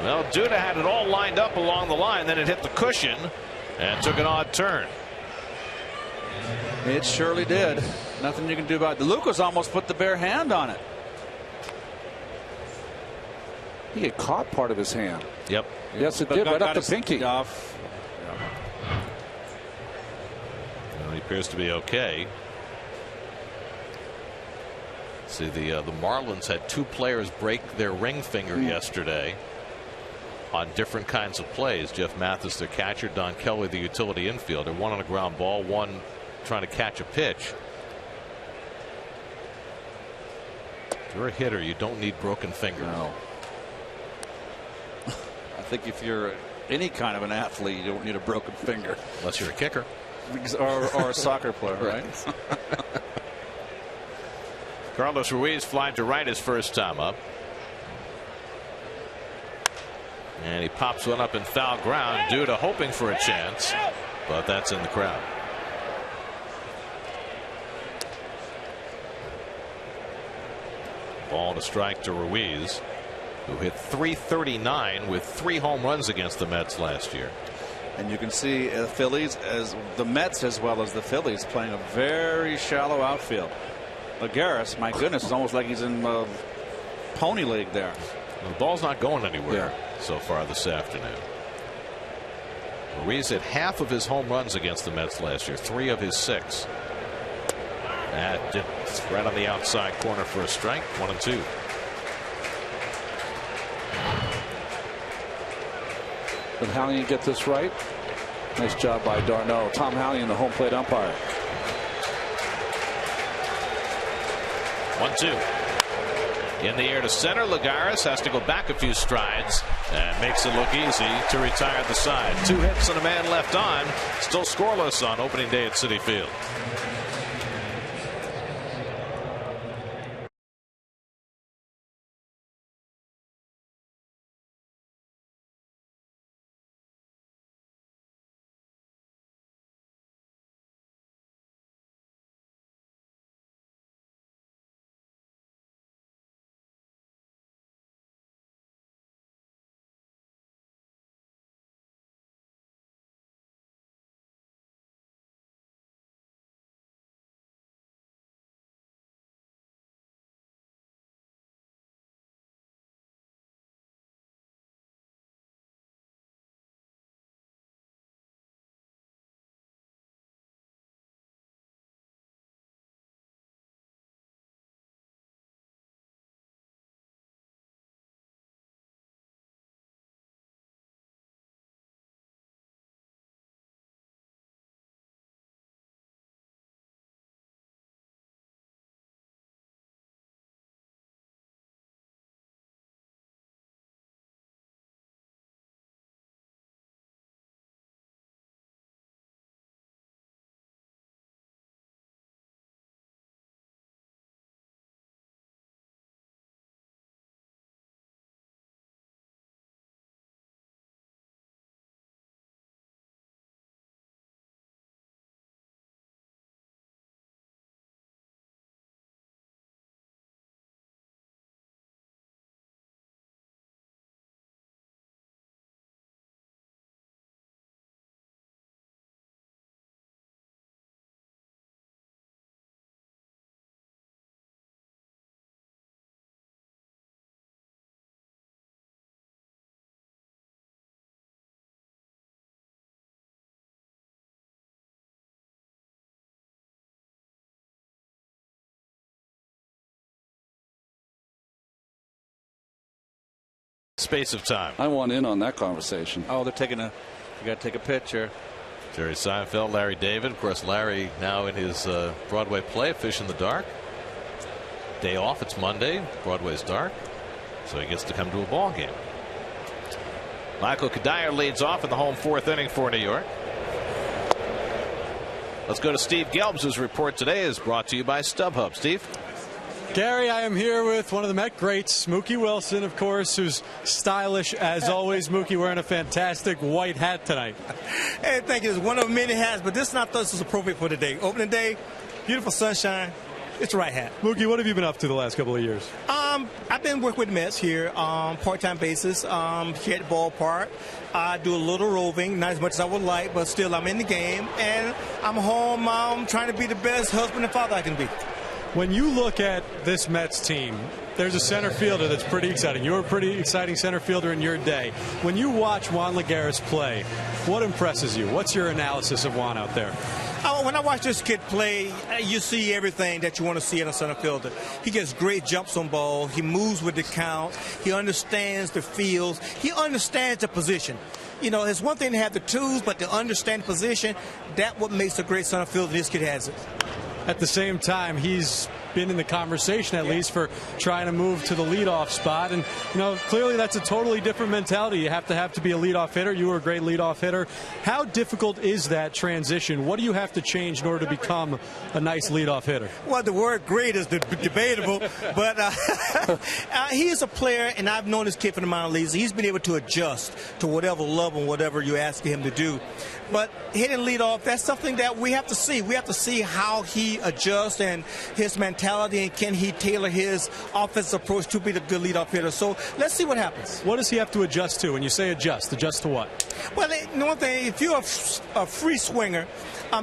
Well, Duda had it all lined up along the line, then it hit the cushion and took an odd turn. It surely did. Nothing you can do about it. Lucas almost put the bare hand on it. He had caught part of his hand. Yep. Yes, it did. Right up the pinky. Off. Well, he appears to be okay. See, the Marlins had 2 players break their ring finger yesterday on different kinds of plays. Jeff Mathis, their catcher, Don Kelly, the utility infielder. One on a ground ball, one trying to catch a pitch. If you're a hitter, you don't need broken fingers. No. I think if you're any kind of an athlete, you don't need a broken finger. Unless you're a kicker. Or a soccer player, right? Carlos Ruiz flying to right his first time up. And he pops one up in foul ground. Duda hoping for a chance, but that's in the crowd. Ball and a strike to Ruiz, who hit .339 with 3 home runs against the Mets last year. And you can see the Phillies, as the Mets as well as the Phillies, playing a very shallow outfield. Lagares, my goodness, it's almost like he's in Pony League there. Well, the ball's not going anywhere so far this afternoon. Ruiz hit half of his home runs against the Mets last year, 3 of his 6. That did right on the outside corner for a strike. 1-2. Did Hallion get this right? Nice job by Darno. Tom Hallion, the home plate umpire. 1-2. In the air to center. Lagares has to go back a few strides and makes it look easy to retire the side. 2 hits and a man left on. Still scoreless on opening day at Citi Field. space of time. I want in on that conversation. Oh, they're taking you got to take a picture. Jerry Seinfeld, Larry David. Of course, Larry now in his Broadway play, Fish in the Dark. Day off. It's Monday. Broadway's dark. So he gets to come to a ball game. Michael Kadire leads off in the home fourth inning for New York. Let's go to Steve Gelbs, whose report today is brought to you by StubHub. Steve? Gary, I am here with one of the Met greats, Mookie Wilson, of course, who's stylish as always. Mookie wearing a fantastic white hat tonight. Hey, thank you. It's one of many hats, but this is appropriate for today. Opening day, beautiful sunshine. It's the right hat. Mookie, what have you been up to the last couple of years? I've been working with the Mets here on part-time basis here at the ballpark. I do a little roving, not as much as I would like, but still I'm in the game, and I'm home. I'm trying to be the best husband and father I can be. When you look at this Mets team, there's a center fielder that's pretty exciting. You're a pretty exciting center fielder in your day. When you watch Juan Lagares play, what impresses you? What's your analysis of Juan out there? When I watch this kid play, you see everything that you want to see in a center fielder. He gets great jumps on ball. He moves with the count. He understands the fields. He understands the position. You know, it's one thing to have the tools, but to understand position, that's what makes a great center fielder. This kid has it. At the same time, he's been in the conversation, at least, for trying to move to the leadoff spot. And, you know, clearly that's a totally different mentality. You have to be a leadoff hitter. You were a great leadoff hitter. How difficult is that transition? What do you have to change in order to become a nice leadoff hitter? Well, the word great is debatable, but he is a player, and I've known this kid from the minor leagues. He's been able to adjust to whatever level, whatever you ask him to do. But hitting leadoff, that's something that we have to see. We have to see how he adjusts and his mentality, and can he tailor his offensive approach to be the good leadoff hitter. So let's see what happens. What does he have to adjust to? When you say adjust to what? Well, one thing, if you're a free swinger,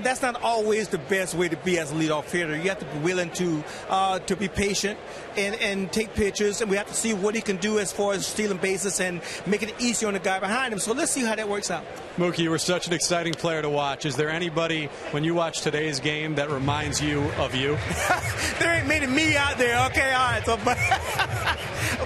that's not always the best way to be as a leadoff hitter. You have to be willing to be patient and take pitches, and we have to see what he can do as far as stealing bases and making it easier on the guy behind him. So let's see how that works out. Mookie, you were such an exciting player to watch. Is there anybody, when you watch today's game, that reminds you of you? There ain't many me out there. Okay, all right. So,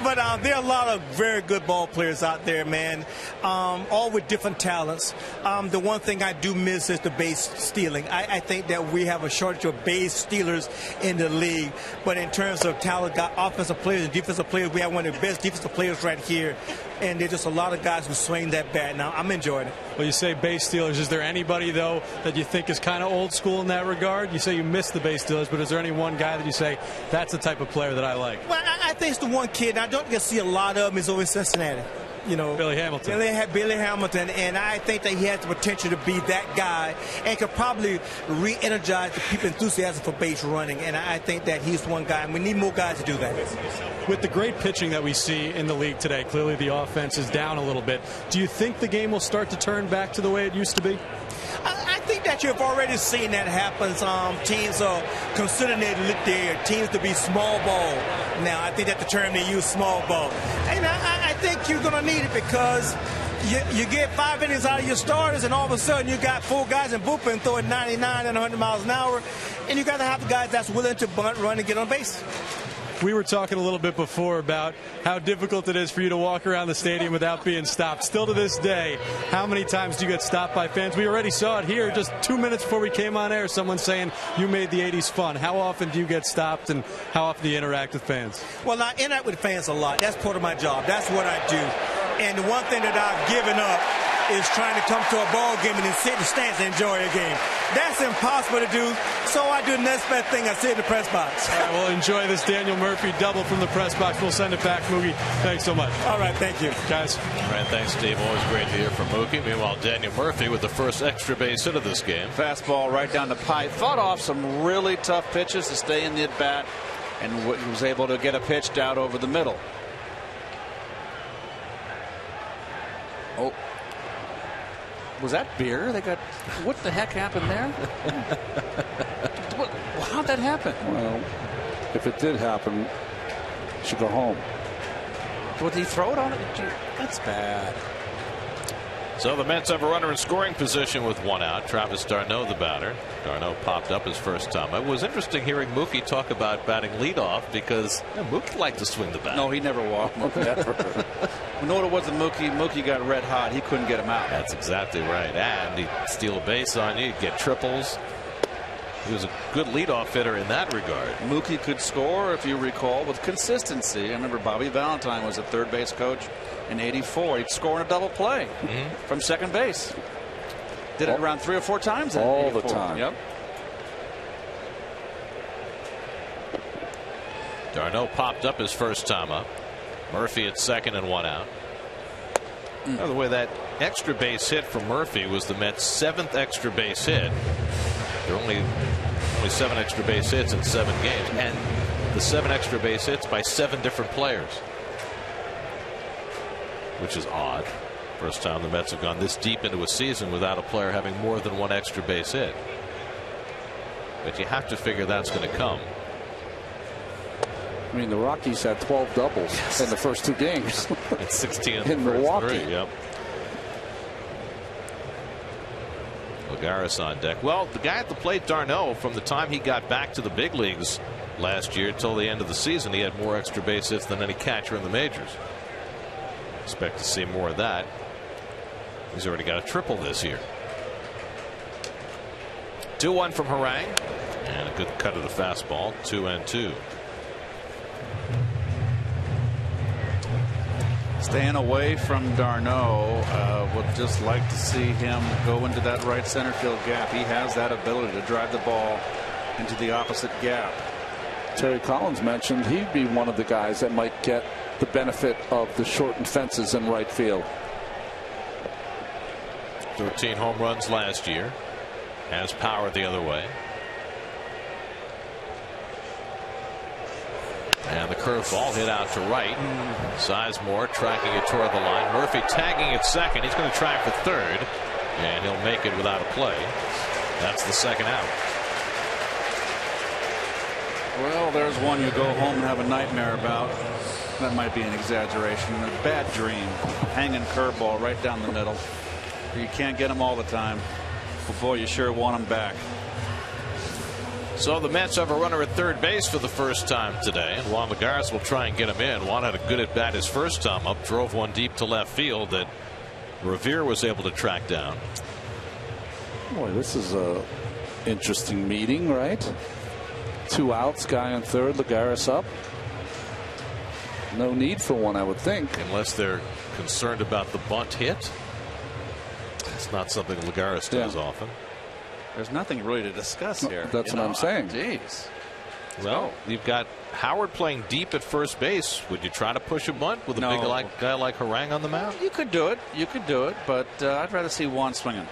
but there are a lot of very good ball players out there, man, all with different talents. The one thing I do miss is the base stealing. I think that we have a shortage of base stealers in the league. But in terms of talent, offensive players and defensive players, we have one of the best defensive players right here. And there's just a lot of guys who swing that bat now. I'm enjoying it. Well, you say base stealers. Is there anybody, though, that you think is kind of old school in that regard? You say you miss the base stealers, but is there any one guy that you say, that's the type of player that I like? Well, I think it's the one kid. I don't get to see a lot of him. Is over in Cincinnati. You know, Billy Hamilton. Billy Hamilton, and I think that he has the potential to be that guy and could probably re-energize the people's enthusiasm for base running. And I think that he's one guy, and we need more guys to do that. With the great pitching that we see in the league today, clearly the offense is down a little bit. Do you think the game will start to turn back to the way it used to be? I think that you've already seen that happen. Teams are considering their teams to be small ball. Now, I think that's the term they use, small ball. And I think you're going to need it because you get 5 innings out of your starters, and all of a sudden you got 4 guys in bullpen throwing 99 and 100 miles an hour, and you got to have the guys that's willing to bunt, run, and get on base. We were talking a little bit before about how difficult it is for you to walk around the stadium without being stopped. Still to this day, how many times do you get stopped by fans? We already saw it here just 2 minutes before we came on air. Someone saying you made the 80s fun. How often do you get stopped, and how often do you interact with fans? Well, I interact with fans a lot. That's part of my job. That's what I do. And the one thing that I've given up is trying to come to a ball game and then sit in the stands and enjoy a game. That's impossible to do, so I do the next best thing. I sit in the press box. All right, we'll enjoy this Daniel Murphy double from the press box. We'll send it back, Mookie. Thanks so much. All right, thank you. Guys. All right, thanks, Steve. Always great to hear from Mookie. Meanwhile, Daniel Murphy with the first extra base hit of this game. Fastball right down the pipe. Fought off some really tough pitches to stay in the at-bat, and was able to get a pitch down over the middle. Oh. Was that beer? They got. What the heck happened there? How'd that happen? Well, if it did happen, you should go home. Would he throw it on it? That's bad. So the Mets have a runner in scoring position with 1 out. Travis d'Arnaud, the batter. d'Arnaud popped up his first time. It was interesting hearing Mookie talk about batting leadoff because Mookie liked to swing the bat. No, he never walked Mookie ever. You know what it was with Mookie? Mookie got red hot. He couldn't get him out. That's exactly right. And he'd steal a base on you. He'd get triples. He was a good leadoff hitter in that regard. Mookie could score, if you recall, with consistency. I remember Bobby Valentine was a third base coach in '84. He'd score in a double play from second base. Did it around 3 or 4 times. All the time. Yep. d'Arnaud popped up his first time up. Murphy at second and 1 out. By the way, that extra base hit from Murphy was the Mets' 7th extra base hit. There are only 7 extra base hits in 7 games, and the 7 extra base hits by 7 different players, which is odd. First time the Mets have gone this deep into a season without a player having more than 1 extra base hit. But you have to figure that's going to come. I mean, the Rockies had 12 doubles in the first 2 games. It's 16 in Milwaukee. 3, yep. Lagares on deck. Well, the guy at the plate, d'Arnaud, from the time he got back to the big leagues last year till the end of the season, he had more extra base hits than any catcher in the majors. Expect to see more of that. He's already got a triple this year. 2-1 from Harang, and a good cut of the fastball. 2-2. Staying away from d'Arnaud. Would just like to see him go into that right center field gap. He has that ability to drive the ball into the opposite gap. Terry Collins mentioned he'd be one of the guys that might get the benefit of the shortened fences in right field. 13 home runs last year. Has power the other way. And the curveball hit out to right. Sizemore tracking it toward the line. Murphy tagging at second. He's going to try for third, and he'll make it without a play. That's the second out. Well, there's one you go home and have a nightmare about. That might be an exaggeration. A bad dream. Hanging curveball right down the middle. You can't get them all the time. But boy, you sure want them back. So the Mets have a runner at third base for the first time today, and Juan Lagares will try and get him in. Juan had a good at bat his first time up, drove one deep to left field that Revere was able to track down. Boy, this is a interesting meeting, right? 2 outs, guy on third, Lagares up. No need for one, I would think, unless they're concerned about the bunt hit. It's not something Lagares does often. There's nothing really to discuss here. That's what I'm saying. Jeez. Well, you've got Howard playing deep at first base. Would you try to push a bunt with a big guy like Harang on the mound? You could do it. You could do it. But I'd rather see Juan swinging.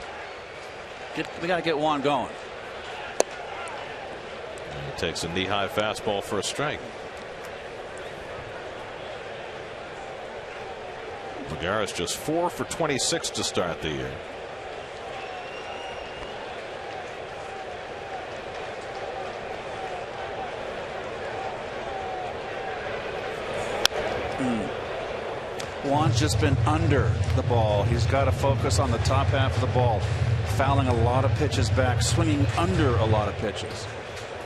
We got to get Juan going. And he takes a knee-high fastball for a strike. Lagares just 4 for 26 to start the year. Juan's just been under the ball. He's got to focus on the top half of the ball, fouling a lot of pitches back, swinging under a lot of pitches.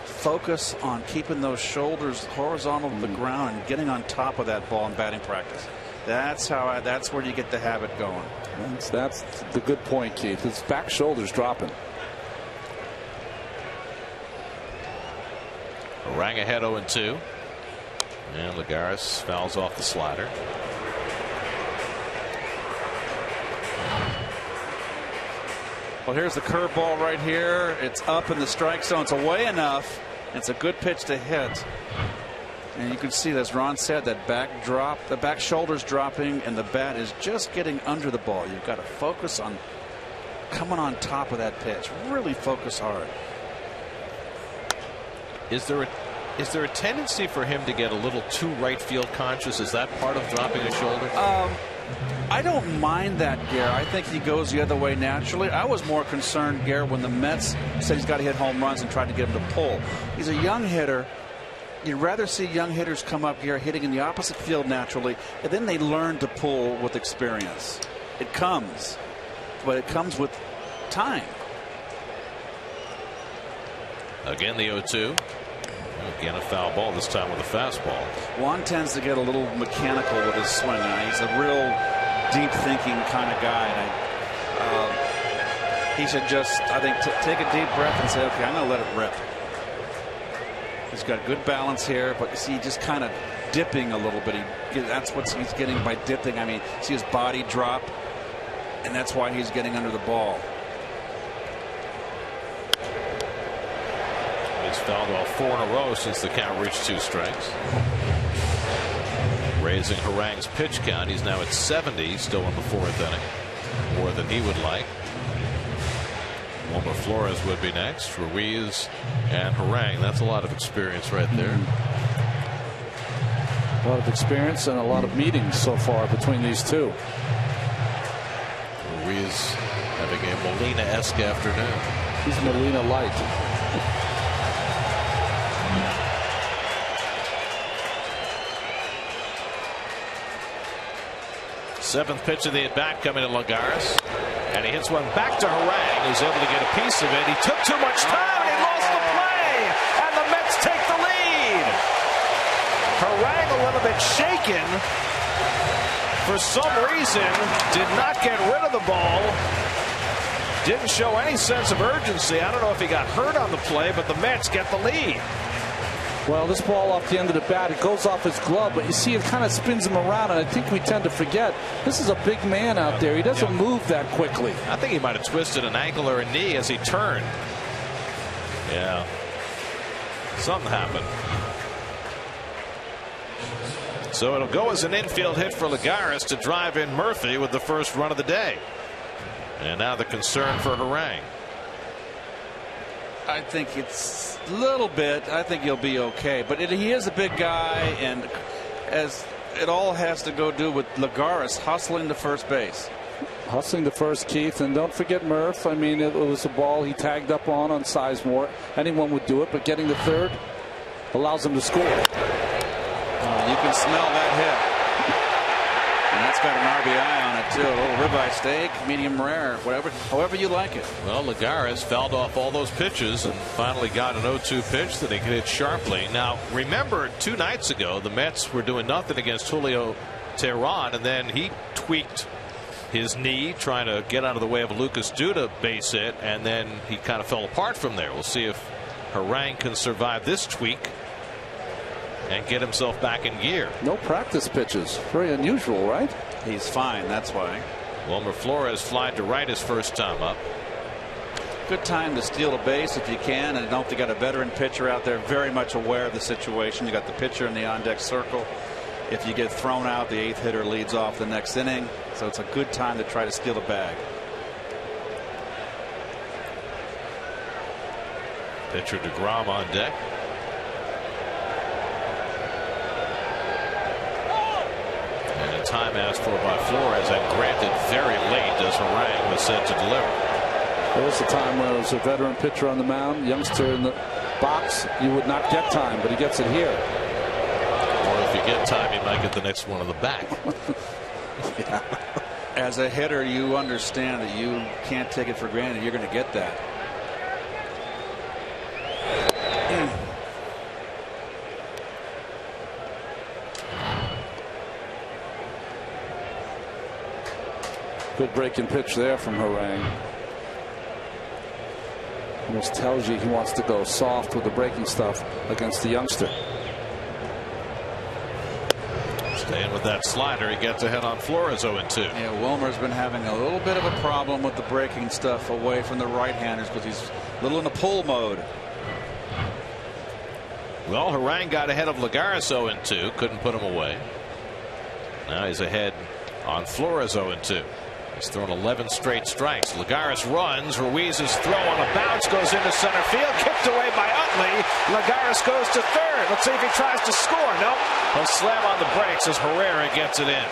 Focus on keeping those shoulders horizontal to the ground and getting on top of that ball in batting practice. That's where you get the habit going. That's the good point, Keith. His back shoulder's dropping. Harang ahead 0-2. And Lagares fouls off the slider. Well, here's the curveball right here. It's up in the strike zone. It's away enough. It's a good pitch to hit. And you can see, as Ron said, that back drop, the back shoulder's dropping, and the bat is just getting under the ball. You've got to focus on coming on top of that pitch. Really focus hard. Is there a tendency for him to get a little too right field conscious? Is that part of dropping a shoulder? I don't mind that, Gare. I think he goes the other way naturally. I was more concerned, Gare, when the Mets said he's got to hit home runs and tried to get him to pull. He's a young hitter. You'd rather see young hitters come up here hitting in the opposite field naturally, and then they learn to pull with experience. It comes. but it comes with time. Again, the 0-2. Again, a foul ball, this time with a fastball. Juan tends to get a little mechanical with his swing. He's a real deep thinking kind of guy. And he should just, I think, take a deep breath and say, okay, I'm going to let it rip. He's got good balance here, but you see, just kind of dipping a little bit. That's what he's getting by dipping. I mean, see his body drop, and that's why he's getting under the ball. He's fouled off 4 in a row since the count reached 2 strikes. Raising Harang's pitch count. He's now at 70, still in the 4th inning. More than he would like. Wilmer Flores would be next. Ruiz and Harang. That's a lot of experience right there. A lot of experience and a lot of meetings so far between these two. Ruiz having a Molina-esque afternoon. He's Molina light. 7th pitch of the at-bat coming to Lagares. And he hits one back to Harang, who's able to get a piece of it. He took too much time and he lost the play. And the Mets take the lead. Harang a little bit shaken. For some reason, did not get rid of the ball. Didn't show any sense of urgency. I don't know if he got hurt on the play, but the Mets get the lead. Well, this ball off the end of the bat, it goes off his glove, but you see it kind of spins him around, and I think we tend to forget this is a big man out there. He doesn't move that quickly. I think he might have twisted an ankle or a knee as he turned. Yeah. Something happened. So it'll go as an infield hit for Lagares to drive in Murphy with the first run of the day. And now the concern for Harang. I think it's a little bit. I think he'll be okay. But he is a big guy, and as it all has to go do with Lagares hustling to first base. Hustling to first, Keith, and don't forget Murph. I mean, it was a ball he tagged up on Sizemore. Anyone would do it, but getting the third allows him to score. You can smell that hit. And that's got an RBI on it, too. A little ribeye steak, medium rare, whatever, however you like it. Well, Lagares fouled off all those pitches and finally got an 0-2 pitch that he could hit sharply. Now, remember, 2 nights ago, the Mets were doing nothing against Julio Teheran, and then he tweaked his knee trying to get out of the way of Lucas Duda base hit, and then he kind of fell apart from there. We'll see if Harang can survive this tweak and get himself back in gear. No practice pitches. Very unusual, right? He's fine, that's why. Wilmer Flores flied to right his first time up. Good time to steal a base if you can, and don't you got a veteran pitcher out there very much aware of the situation. You got the pitcher in the on-deck circle. If you get thrown out, the 8th hitter leads off the next inning, so it's a good time to try to steal a bag. Pitcher DeGrom on deck. And a time asked for by Flores and granted very late as Harang was set to deliver. There was a time when there was a veteran pitcher on the mound, youngster in the box. You would not get time, but he gets it here. Or if you get time, you might get the next one on the back. Yeah. As a hitter, you understand that you can't take it for granted. You're going to get that. Good breaking pitch there from Harang. Almost tells you he wants to go soft with the breaking stuff against the youngster. Staying with that slider, he gets ahead on Flores 0-2. Yeah, Wilmer's been having a little bit of a problem with the breaking stuff away from the right-handers because he's a little in a pull mode. Well, Harang got ahead of Lagares 0-2, couldn't put him away. Now he's ahead on Flores 0-2. He's thrown 11 straight strikes. Lagares runs. Ruiz's throw on a bounce goes into center field. Kicked away by Utley. Lagares goes to third. Let's see if he tries to score. Nope. He'll slam on the brakes as Herrera gets it in.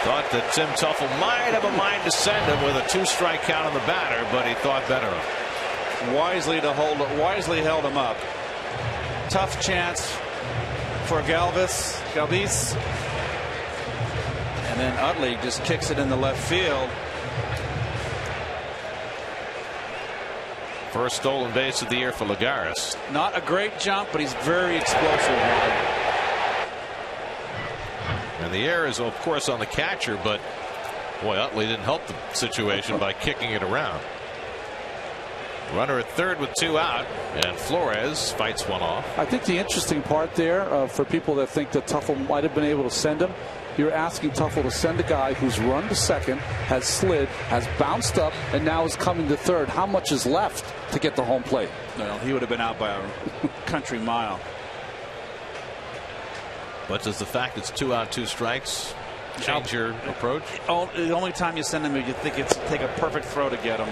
Thought that Tim Tuffle might have a mind to send him with a 2-strike count on the batter, but he thought better of it. Wisely held him up. Tough chance for Galvis. And then Utley just kicks it in the left field. First stolen base of the year for Lagares. Not a great jump, but he's very explosive. And the error is, of course, on the catcher, but boy, Utley didn't help the situation by kicking it around. Runner at third with 2 out, and Flores fights one off. I think the interesting part there for people that think that Tuffle might have been able to send him, you're asking Tuffle to send a guy who's run to second, has slid, has bounced up, and now is coming to third. How much is left to get the home plate? No, he would have been out by a country mile. But does the fact it's 2 out, 2 strikes change your approach? The only time you send him, you think it's take a perfect throw to get him.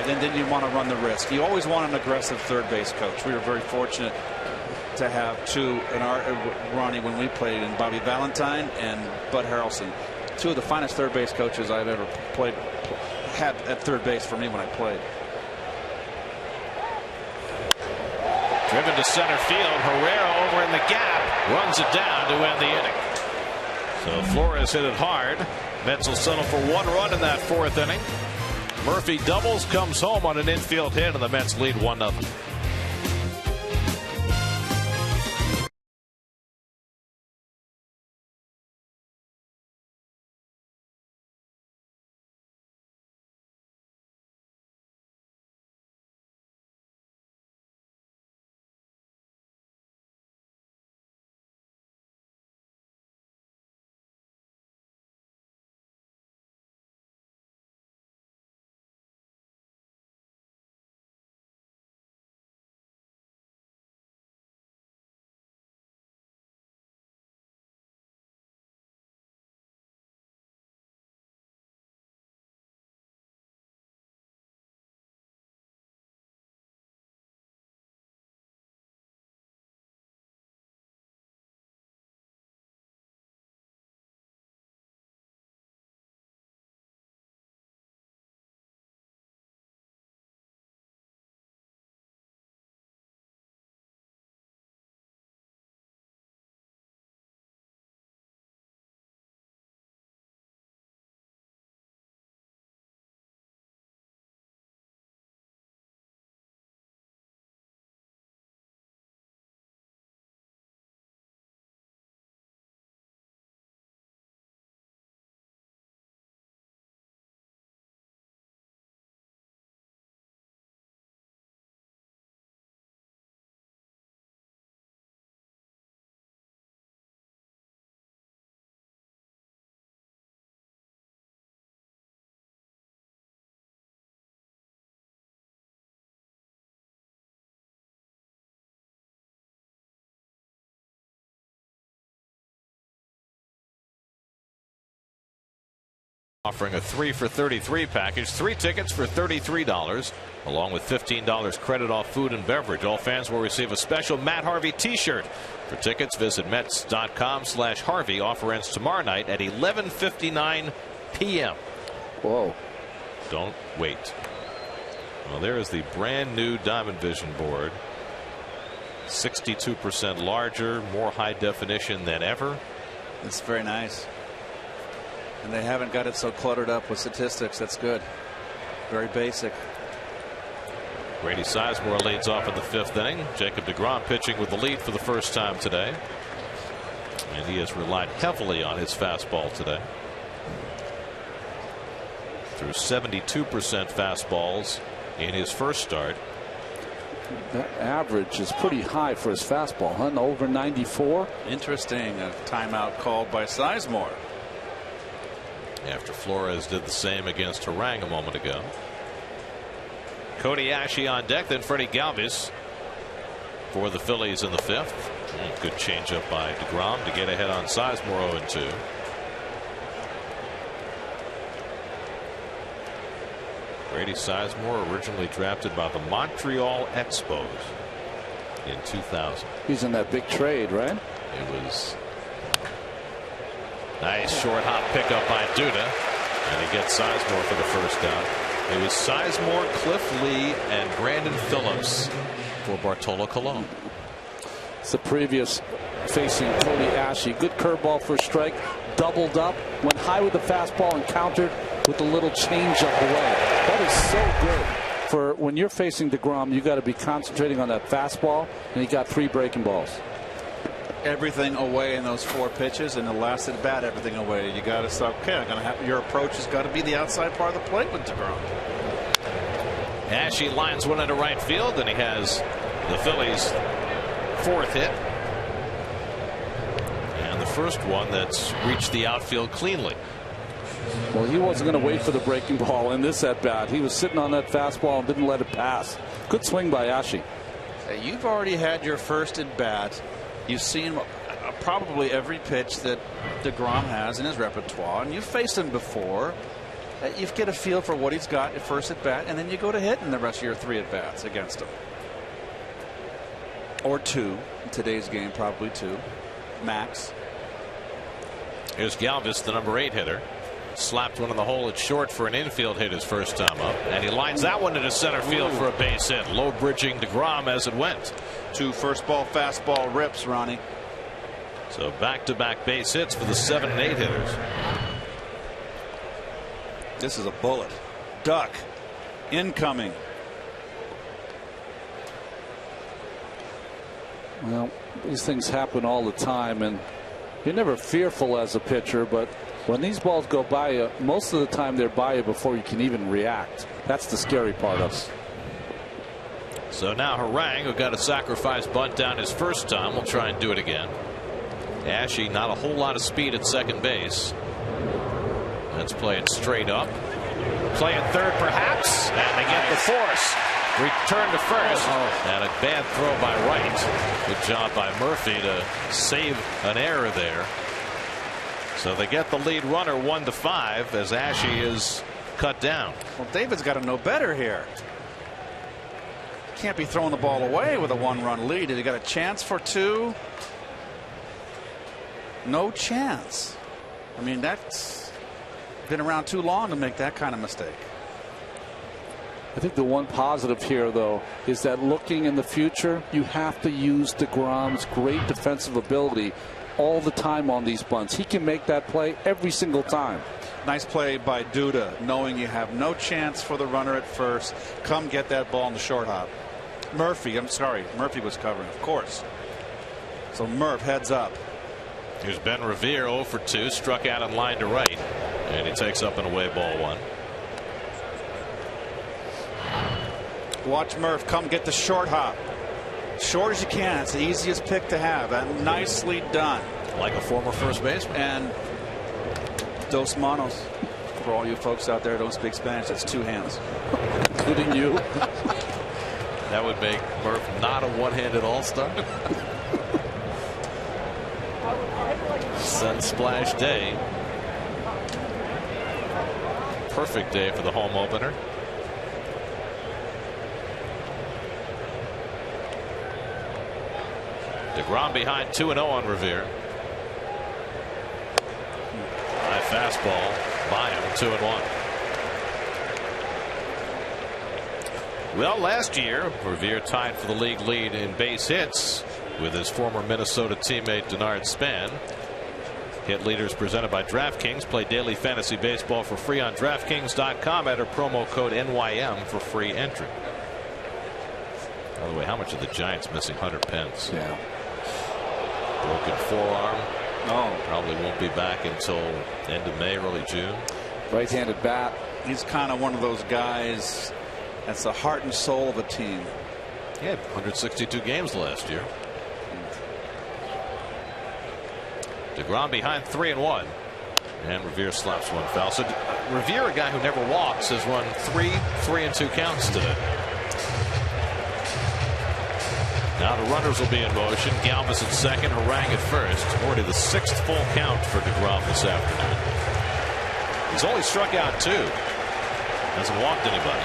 Then you want to run the risk. You always want an aggressive third base coach. We were very fortunate to have 2 in our Ronnie when we played, in Bobby Valentine and Bud Harrelson, 2 of the finest third base coaches I've ever had at third base for me when I played. Driven to center field. Herrera over in the gap runs it down to end the inning. So Flores hit it hard. Mets will settle for 1 run in that 4th inning. Murphy doubles, comes home on an infield hit, and the Mets lead 1-0. Offering a 3 for $33 package, 3 tickets for $33, along with $15 credit off food and beverage. All fans will receive a special Matt Harvey t-shirt. For tickets, visit Mets.com/Harvey. Offer ends tomorrow night at 11:59 p.m. Whoa. Don't wait. Well, there is the brand new Diamond Vision board. 62% larger, more high definition than ever. It's very nice. And they haven't got it so cluttered up with statistics. That's good. Very basic. Grady Sizemore leads off in the 5th inning. Jacob deGrom pitching with the lead for the first time today. And he has relied heavily on his fastball today. Threw 72% fastballs in his first start. That average is pretty high for his fastball, huh? Over 94. Interesting. A timeout called by Sizemore. After Flores did the same against Harang a moment ago. Cody Ashe on deck, then Freddie Galvis for the Phillies in the 5th. Good changeup by deGrom to get ahead on Sizemore 0-2. Grady Sizemore, originally drafted by the Montreal Expos in 2000. He's in that big trade, right? It was nice short hop pickup by Duda, and he gets Sizemore for the first down. It was Sizemore, Cliff Lee, and Brandon Phillips for Bartolo Colon. It's the previous facing Cody Ashe. Good curveball for a strike. Doubled up, went high with the fastball and countered with a little changeup away. That is so good. for when you're facing DeGrom, you got to be concentrating on that fastball, and he got 3 breaking balls. Everything away in those 4 pitches, and the last at bat, everything away. You got to say, okay, your approach has got to be the outside part of the plate with DeGrom. Ashe lines one into right field, and he has the Phillies' 4th hit. And the first one that's reached the outfield cleanly. Well, he wasn't going to wait for the breaking ball in this at bat. He was sitting on that fastball and didn't let it pass. Good swing by Ashe. You've already had your first at bat. You've seen probably every pitch that DeGrom has in his repertoire, and you've faced him before. You get a feel for what he's got at first at bat, and then you go to hitting the rest of your 3 at bats against him. Or 2 in today's game, probably 2 max. Here's Galvis, the number 8 hitter. Slapped one in the hole at short for an infield hit his first time up, and he lines that one into center field for a base hit. Low bridging DeGrom as it went. 2 first ball fastball rips, Ronnie. So back-to-back base hits for the 7 and 8 hitters. This is a bullet. Duck incoming. Well, these things happen all the time, and you're never fearful as a pitcher, but when these balls go by you, most of the time they're by you before you can even react. That's the scary part of it. So now Harang, who got a sacrifice bunt down his first time, will try and do it again. Ashe, not a whole lot of speed at second base. Let's play it straight up. Playing third, perhaps, and they get the force. Return to first, and a bad throw by Wright. Good job by Murphy to save an error there. So they get the lead runner 1-5 as Ashe is cut down. Well, David's got to know better here. Can't be throwing the ball away with a 1-run lead. He got a chance for 2. No chance. I mean, that's been around too long to make that kind of mistake. I think the one positive here, though, is that looking in the future, you have to use DeGrom's great defensive ability all the time on these bunts. He can make that play every single time. Nice play by Duda, knowing you have no chance for the runner at first. Come get that ball in the short hop. Murphy was covering, of course. So Murph heads up. Here's Ben Revere, 0 for 2, struck out in line to right, and he takes up an away ball 1. Watch Murph come get the short hop. Short as you can. It's the easiest pick to have. And nicely done. Like a former first baseman. And dos manos. For all you folks out there who don't speak Spanish, that's 2 hands. Including you. That would make Murph not a one-handed all-star. Sun splash day. Perfect day for the home opener. DeGrom behind 2-0 on Revere. High fastball by him, 2-1. Well, last year Revere tied for the league lead in base hits with his former Minnesota teammate Denard Span. Hit leaders presented by DraftKings. Play daily fantasy baseball for free on DraftKings.com. Enter promo code NYM for free entry. By the way, how much are the Giants missing Hunter Pence? Yeah. Broken forearm. No. Probably won't be back until end of May, early June. Right-handed bat. He's kind of one of those guys that's the heart and soul of a team. He had 162 games last year. DeGrom behind 3-1. And Revere slaps one foul. So Revere, a guy who never walks, has run 3-2 counts today. Now the runners will be in motion. Galvis at second, Harang at first. Already the 6th full count for DeGrom this afternoon. He's only struck out 2. Hasn't walked anybody.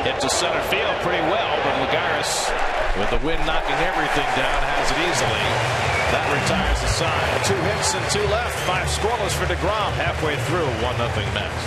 Hit to center field pretty well, but Lagares, with the wind knocking everything down, has it easily. That retires the side. 2 hits and 2 left. 5 scoreless for DeGrom halfway through. 1-0 Mets.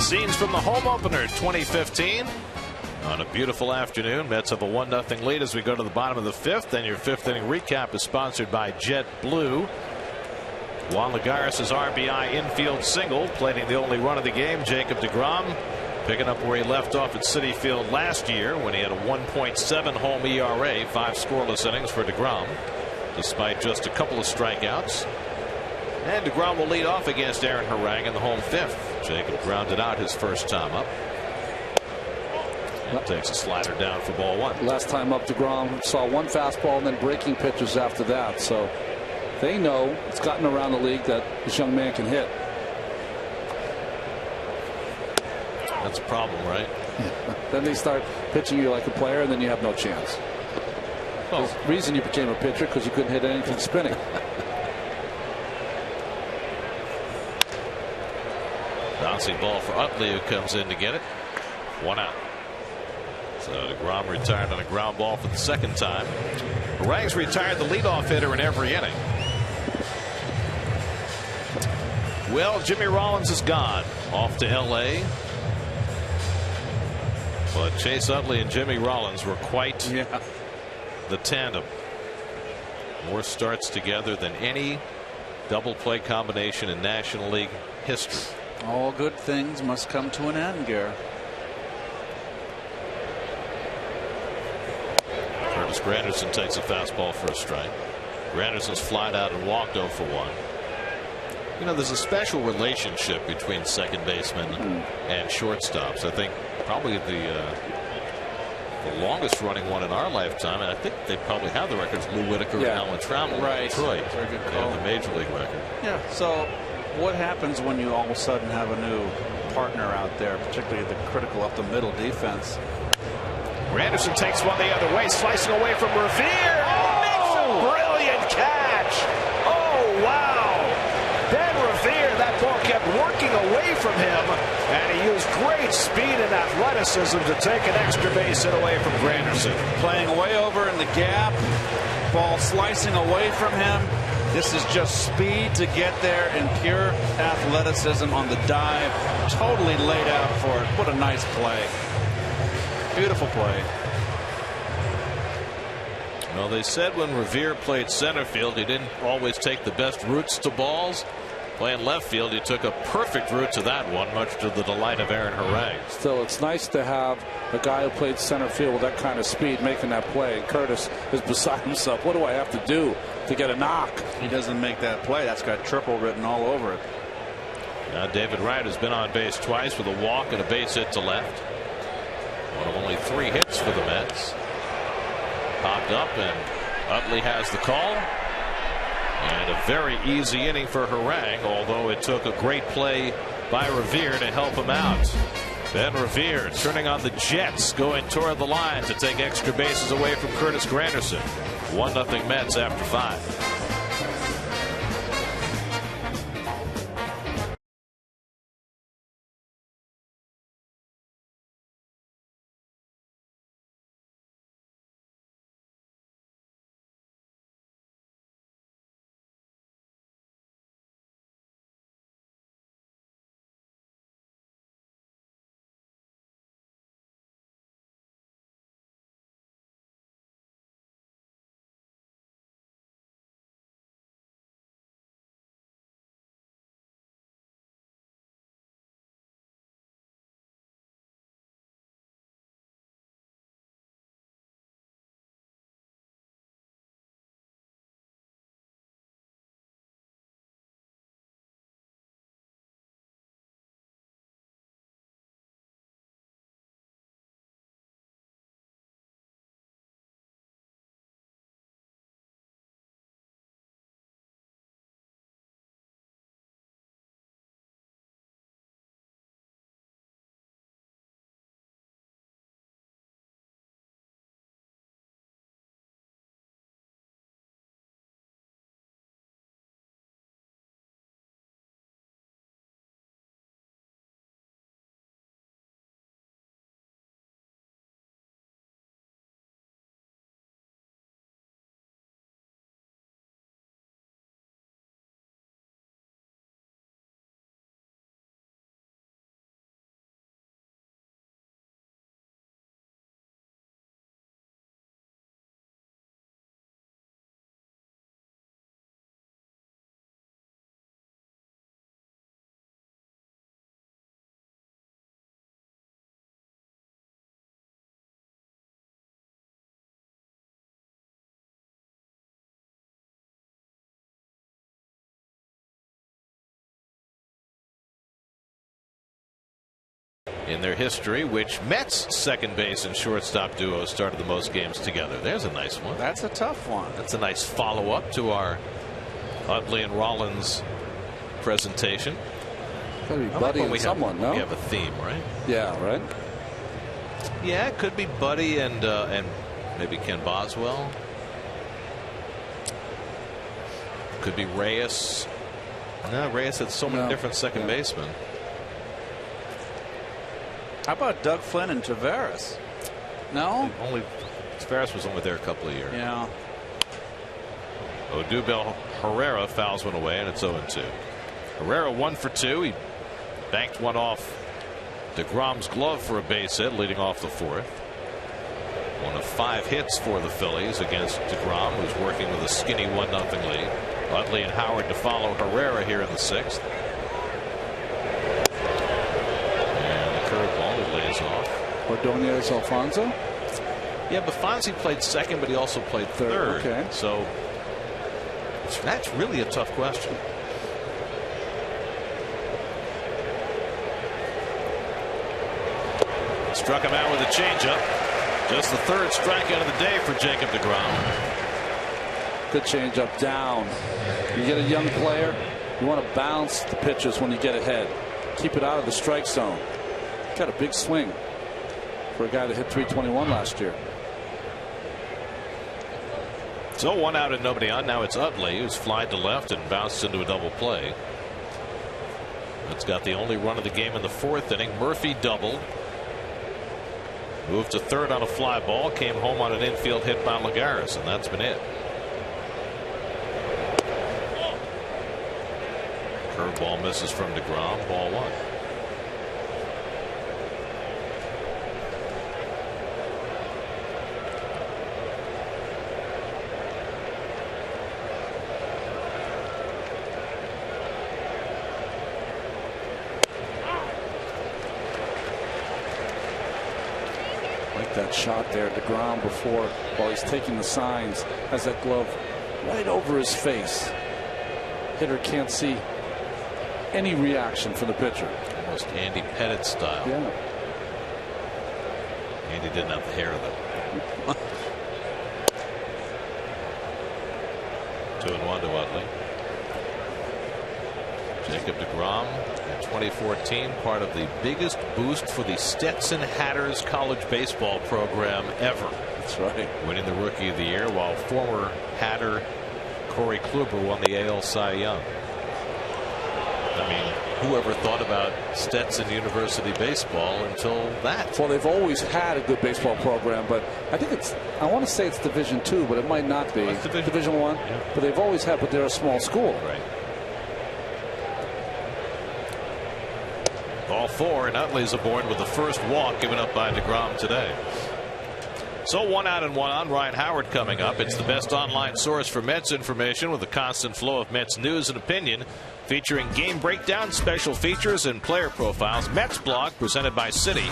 Scenes from the home opener 2015. On a beautiful afternoon, Mets have a 1-0 lead as we go to the bottom of the 5th. And your 5th inning recap is sponsored by JetBlue. Juan Lagares' RBI infield single, plating the only run of the game. Jacob deGrom picking up where he left off at Citi Field last year when he had a 1.7 home ERA, 5 scoreless innings for deGrom, despite just a couple of strikeouts. And deGrom will lead off against Aaron Harang in the home 5th. Jacob grounded out his first time up. And takes a slider down for ball 1. Last time up, deGrom saw one fastball and then breaking pitches after that. So they know it's gotten around the league that this young man can hit. That's a problem, right? Then they start pitching you like a player, and then you have no chance. Oh. The reason you became a pitcher because you couldn't hit anything spinning. Bouncing ball for Utley, who comes in to get it. 1 out. So deGrom retired on a ground ball for the second time. Harang's retired the leadoff hitter in every inning. Well, Jimmy Rollins is gone. Off to L.A. But Chase Utley and Jimmy Rollins were quite the tandem. More starts together than any double play combination in National League history. All good things must come to an end, Gary. Curtis Granderson takes a fastball for a strike. Granderson's flied out and walked 0 for 1. You know, there's a special relationship between second basemen and shortstops. I think probably the longest running one in our lifetime, and I think they probably have the records, Lou Whitaker and Alan Trammell in Detroit. Very good They call. have the major league record. Yeah. So what happens when you all of a sudden have a new partner out there, particularly the critical up the middle defense? Granderson takes one the other way, slicing away from Revere. Oh, makes a brilliant catch. Oh, wow. Ben Revere, that ball kept working away from him, and he used great speed and athleticism to take an extra base hit away from Granderson. Playing way over in the gap, ball slicing away from him. This is just speed to get there and pure athleticism on the dive. Totally laid out for it. What a nice play. Beautiful play. Well, they said when Revere played center field, he didn't always take the best routes to balls. Playing left field, he took a perfect route to that one, much to the delight of Aaron Harang. Still, it's nice to have a guy who played center field with that kind of speed making that play. And Curtis is beside himself. What do I have to do to get a knock? He doesn't make that play. That's got triple written all over it. Now David Wright has been on base twice with a walk and a base hit to left. One of only 3 hits for the Mets. Popped up, and Utley has the call. And a very easy inning for Harang, although it took a great play by Revere to help him out. Ben Revere turning on the Jets, going toward the line to take extra bases away from Curtis Granderson. 1-0 Mets after 5. in their history, which Mets second base and shortstop duo started the most games together. There's a nice one. That's a tough one. That's a nice follow-up to our Utley and Rollins presentation. Gotta be Buddy and someone, no? We have a theme, right? Yeah, right. Yeah, it could be Buddy and maybe Ken Boswell. Could be Reyes. No, Reyes had so many different second basemen. How about Doug Flynn and Tavares? No? Tavares was only there a couple of years. Yeah. Odubel Herrera fouls one away, and it's 0-2. Herrera 1 for 2. He banked one off DeGrom's glove for a base hit, leading off the fourth. One of 5 hits for the Phillies against DeGrom, who's working with a skinny 1-0 lead. Utley and Howard to follow Herrera here in the 6th. And the curveball lays off. Ordonez Alfonso? Yeah, but Fonzie played second, but he also played third. Okay. So that's really a tough question. Struck him out with a changeup. Just the 3rd strikeout of the day for Jacob deGrom. Good changeup down. You get a young player, you want to bounce the pitches when you get ahead. Keep it out of the strike zone. Got a big swing for a guy that hit 321 last year. So 1 out and nobody on. Now it's Utley, who's flied to left and bounced into a double play. That's got the only run of the game in the 4th inning. Murphy doubled. Moved to 3rd on a fly ball. Came home on an infield hit by Lagares, and that's been it. Curveball misses from deGrom. Ball 1. That shot there, deGrom before, while he's taking the signs, has that glove right over his face. Hitter can't see any reaction from the pitcher. Almost Andy Pettitte style. Yeah. Andy didn't have the hair though. 2-1 to Utley. Jacob deGrom in 2014, part of the biggest boost for the Stetson Hatters college baseball program ever. That's right. Winning the Rookie of the Year, while former Hatter Corey Kluber won the AL Cy Young. I mean, whoever thought about Stetson University baseball until that? Well, they've always had a good baseball program, but I think I want to say it's Division II, but it might not be. Division I. Yeah. But they've always had, but they're a small school. Right. Ball 4, and Utley's aboard with the first walk given up by deGrom today. So 1 out and 1 on. Ryan Howard coming up. It's the best online source for Mets information with a constant flow of Mets news and opinion, featuring game breakdowns, special features, and player profiles. Mets blog presented by Citi,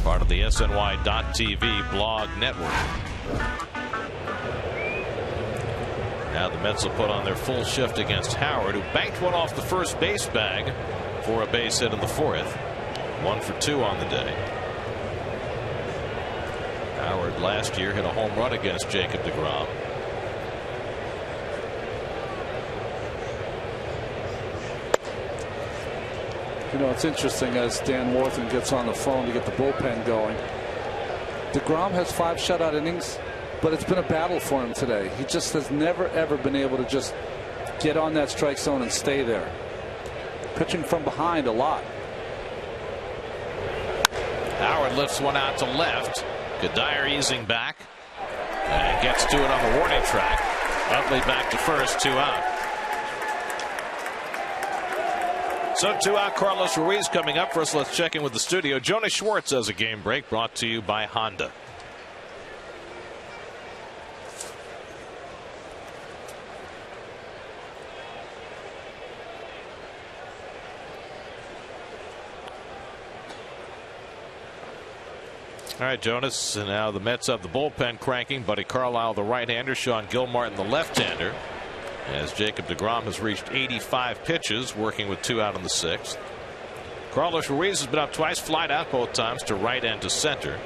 part of the SNY.TV blog network. Now the Mets will put on their full shift against Howard, who banked one off the first base bag for a base hit in the 4th. 1 for 2 on the day. Howard last year hit a home run against Jacob deGrom. You know, it's interesting as Dan Warthen gets on the phone to get the bullpen going. deGrom has 5 shutout innings, but it's been a battle for him today. He just has never, ever been able to just get on that strike zone and stay there. Pitching from behind a lot. Howard lifts one out to left. Gadire easing back and gets to it on the warning track. Utley back to first, 2 out. So 2 out. Carlos Ruiz coming up. First, let's check in with the studio. Jonas Schwartz has a game break brought to you by Honda. All right, Jonas, and now the Mets have the bullpen cranking. Buddy Carlisle, the right-hander, Sean Gilmartin, the left-hander, as Jacob deGrom has reached 85 pitches, working with 2 out in the 6th. Carlos Ruiz has been up twice, flied out both times to right and to center.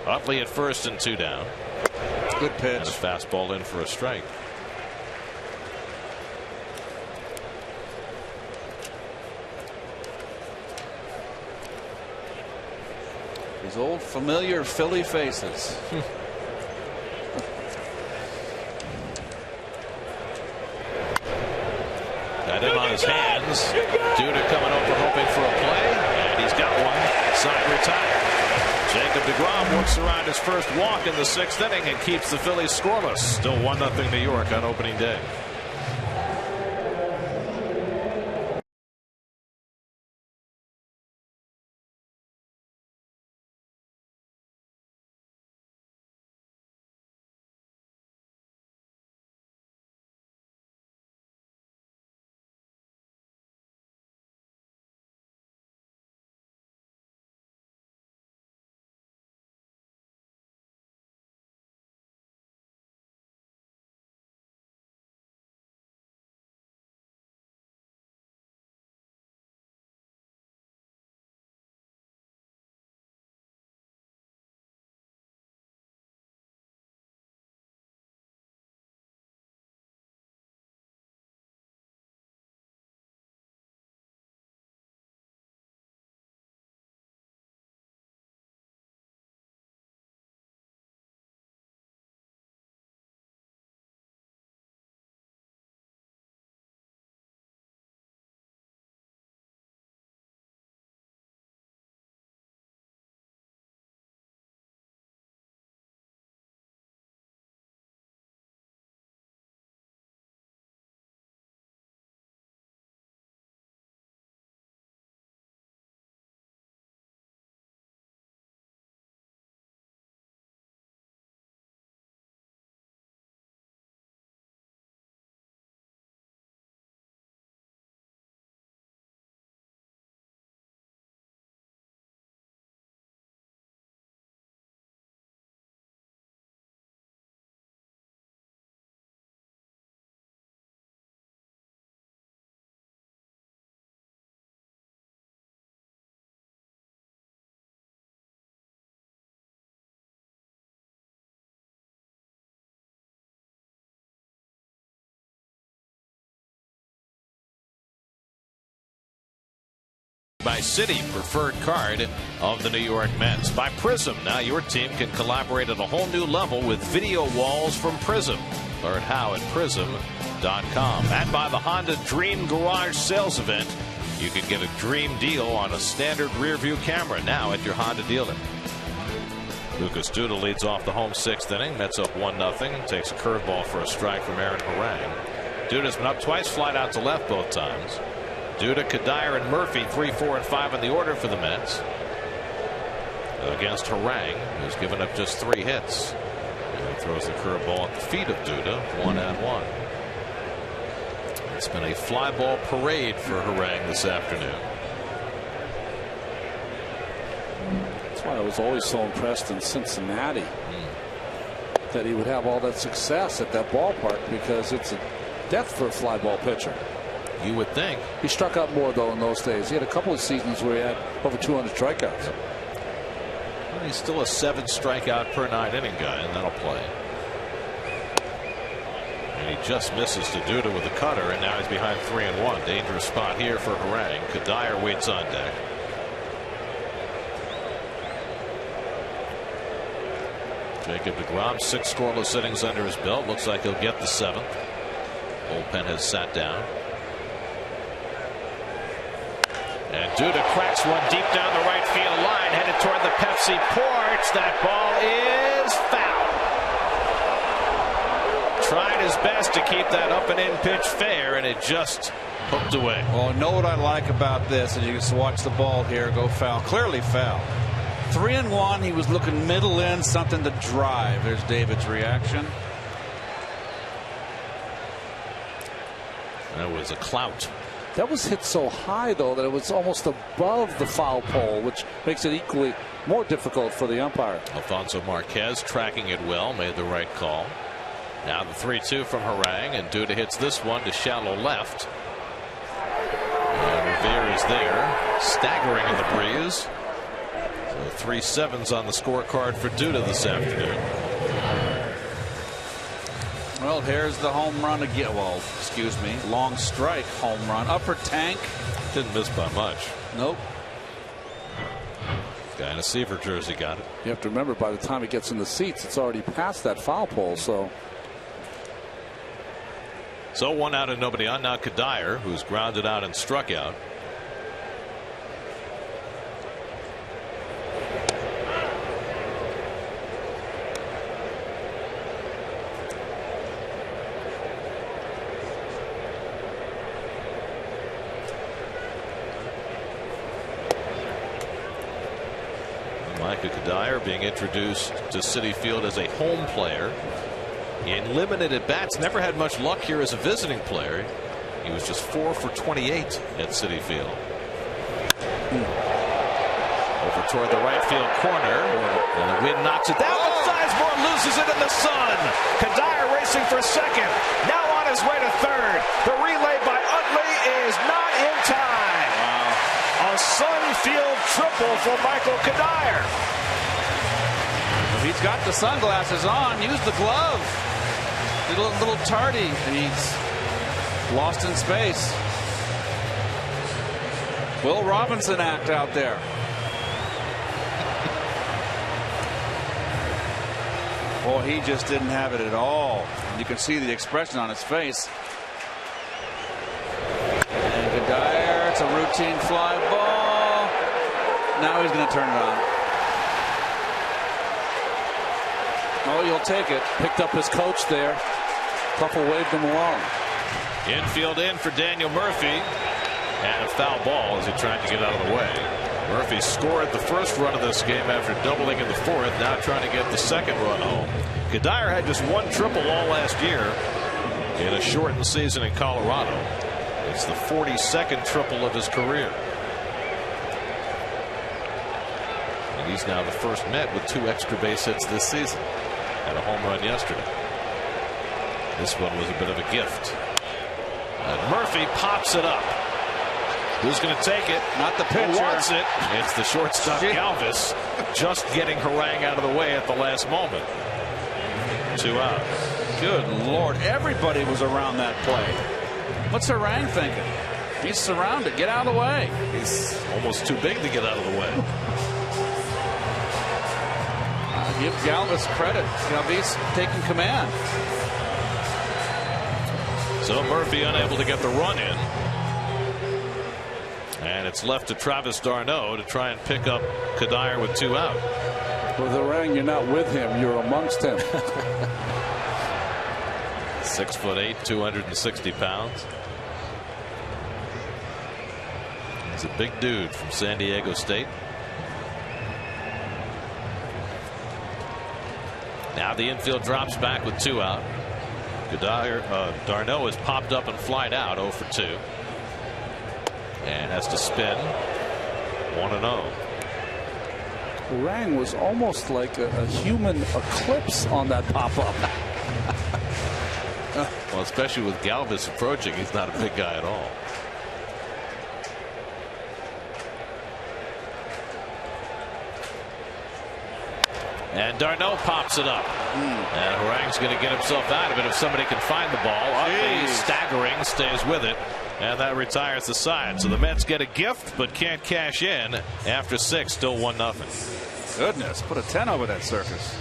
Utley at first and 2 down. Good pitch. And a fastball in for a strike. These old familiar Philly faces. Got him on his hands. Duda coming over hoping for a play, and he's got one. Side retired. Jacob deGrom works around his first walk in the 6th inning and keeps the Phillies scoreless. Still 1-0 New York on opening day. By Citi, preferred card of the New York Mets. By Prism, now your team can collaborate at a whole new level with video walls from Prism. Learn how at prism.com. And by the Honda Dream Garage Sales Event, you can get a dream deal on a standard rear view camera now at your Honda dealer. Lucas Duda leads off the home 6th inning. Mets up 1-0. Takes a curveball for a strike from Aaron Harang. Duda's been up twice, flied out to left both times. Duda, Kadire, and Murphy 3, 4, and 5 in the order for the Mets. Against Harang, who's given up just 3 hits. And he throws the curveball at the feet of Duda, 1-1. It's been a fly ball parade for Harang this afternoon. That's why I was always so impressed in Cincinnati that he would have all that success at that ballpark, because it's a death for a fly ball pitcher. You would think. He struck out more, though, in those days. He had a couple of seasons where he had over 200 strikeouts. Well, he's still a 7 strikeout per 9 inning guy, and that'll play. And he just misses to Duda with a cutter, and now he's behind 3-1. Dangerous spot here for Harang. Kadire waits on deck. Jacob deGrom, 6 scoreless innings under his belt. Looks like he'll get the 7th. Bullpen has sat down. And Duda cracks one deep down the right field line, headed toward the Pepsi porch. That ball is foul. Tried his best to keep that up and in pitch fair, and it just hooked away. Well, know what I like about this, and you just watch the ball here go foul. Clearly foul. 3-1. He was looking middle in, something to drive. There's David's reaction. That was a clout. That was hit so high, though, that it was almost above the foul pole, which makes it equally more difficult for the umpire. Alfonso Marquez tracking it well, made the right call. Now the 3-2 from Harang, and Duda hits this one to shallow left. And Fair is there, staggering in the breeze. So 3 sevens on the scorecard for Duda this afternoon. Well, here's the home run again. Well, excuse me, long strike home run. Upper tank. Didn't miss by much. Nope. Guy in a Seaver jersey got it. You have to remember, by the time he gets in the seats, it's already past that foul pole. So 1 out and nobody on. Now Kadire, who's grounded out and struck out. Micah Kadire being introduced to Citi Field as a home player in limited at bats. Never had much luck here as a visiting player. He was just 4 for 28 at Citi Field. Over toward the right field corner, and the wind knocks it down, but Sizemore loses it in the sun. Kadire racing for second, now on his way to third. The relay by Utley is not in time. A Sun Field triple for Michael Kadire. He's got the sunglasses on. Use the glove. A little tardy. He's lost in space. Will Robinson act out there? Boy, he just didn't have it at all. You can see the expression on his face. And Kadire, it's a routine fly ball. Now he's going to turn it on. oh, you'll take it. Picked up his coach there. Couple waved him along. Infield in for Daniel Murphy, and a foul ball as he tried to get out of the way. Murphy scored the first run of this game after doubling in the fourth, now trying to get the second run home. Kadire had just 1 triple all last year in a shortened season in Colorado. It's the 42nd triple of his career. And he's now the first Met with 2 extra base hits this season. Had a home run yesterday. This one was a bit of a gift. And Murphy pops it up. Who's going to take it? Not the pitcher. Who wants it? It's the shortstop Galvis, just getting Harang out of the way at the last moment. 2 out. Good Lord, everybody was around that play. What's Harang thinking? He's surrounded. Get out of the way. He's almost too big to get out of the way. Give Galvis credit. Galvis taking command. So Murphy unable to get the run in. And it's left to Travis d'Arnaud to try and pick up Kadire with 2 out. With Harang, you're not with him, you're amongst him. 6'8", 260 pounds. He's a big dude from San Diego State. Now the infield drops back with 2 out. d'Arnaud has popped up and flied out 0 for 2. And has to spin 1-0. Harang was almost like a human eclipse on that pop-up. Well, especially with Galvis approaching, he's not a big guy at all. And d'Arnaud pops it up. And Harang's going to get himself out of it if somebody can find the ball. Utley, staggering, stays with it. And that retires the side. So the Mets get a gift, but can't cash in after 6, still 1-0. Goodness, put a 10 over that circus.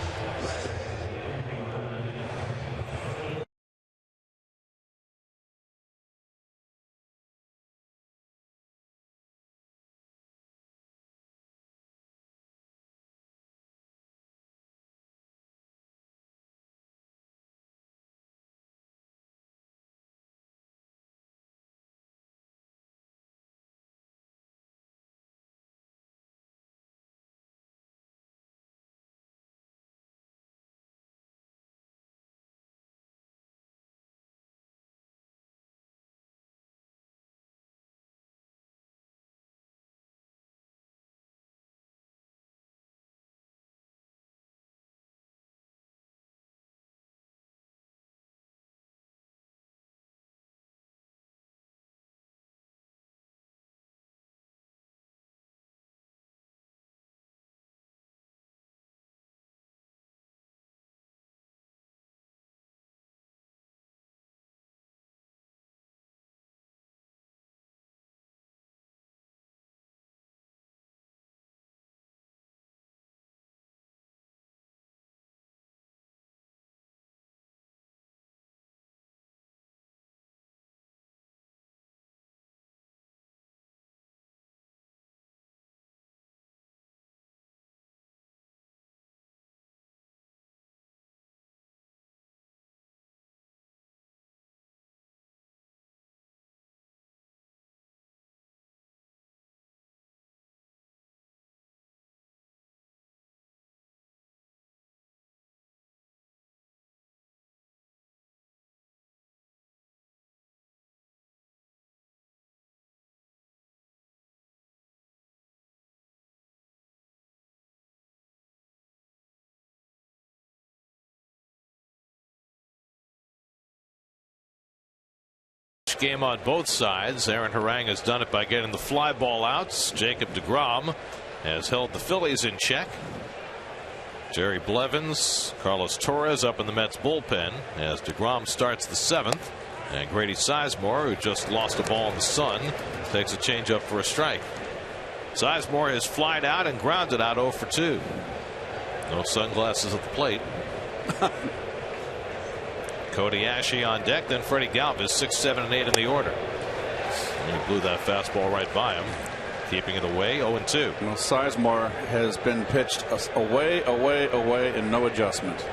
pitch game on both sides. Aaron Harang has done it by getting the fly ball outs. Jacob deGrom has held the Phillies in check. Jerry Blevins, Carlos Torres up in the Mets bullpen as deGrom starts the 7th. And Grady Sizemore, who just lost a ball in the sun, takes a changeup for a strike. Sizemore has flied out and grounded out 0 for 2. No sunglasses at the plate. Cody Asche on deck, then Freddie Galvis, 6, 7, and 8 in the order. And he blew that fastball right by him, keeping it away, 0-2. Well, Sizemore has been pitched away, and no adjustment.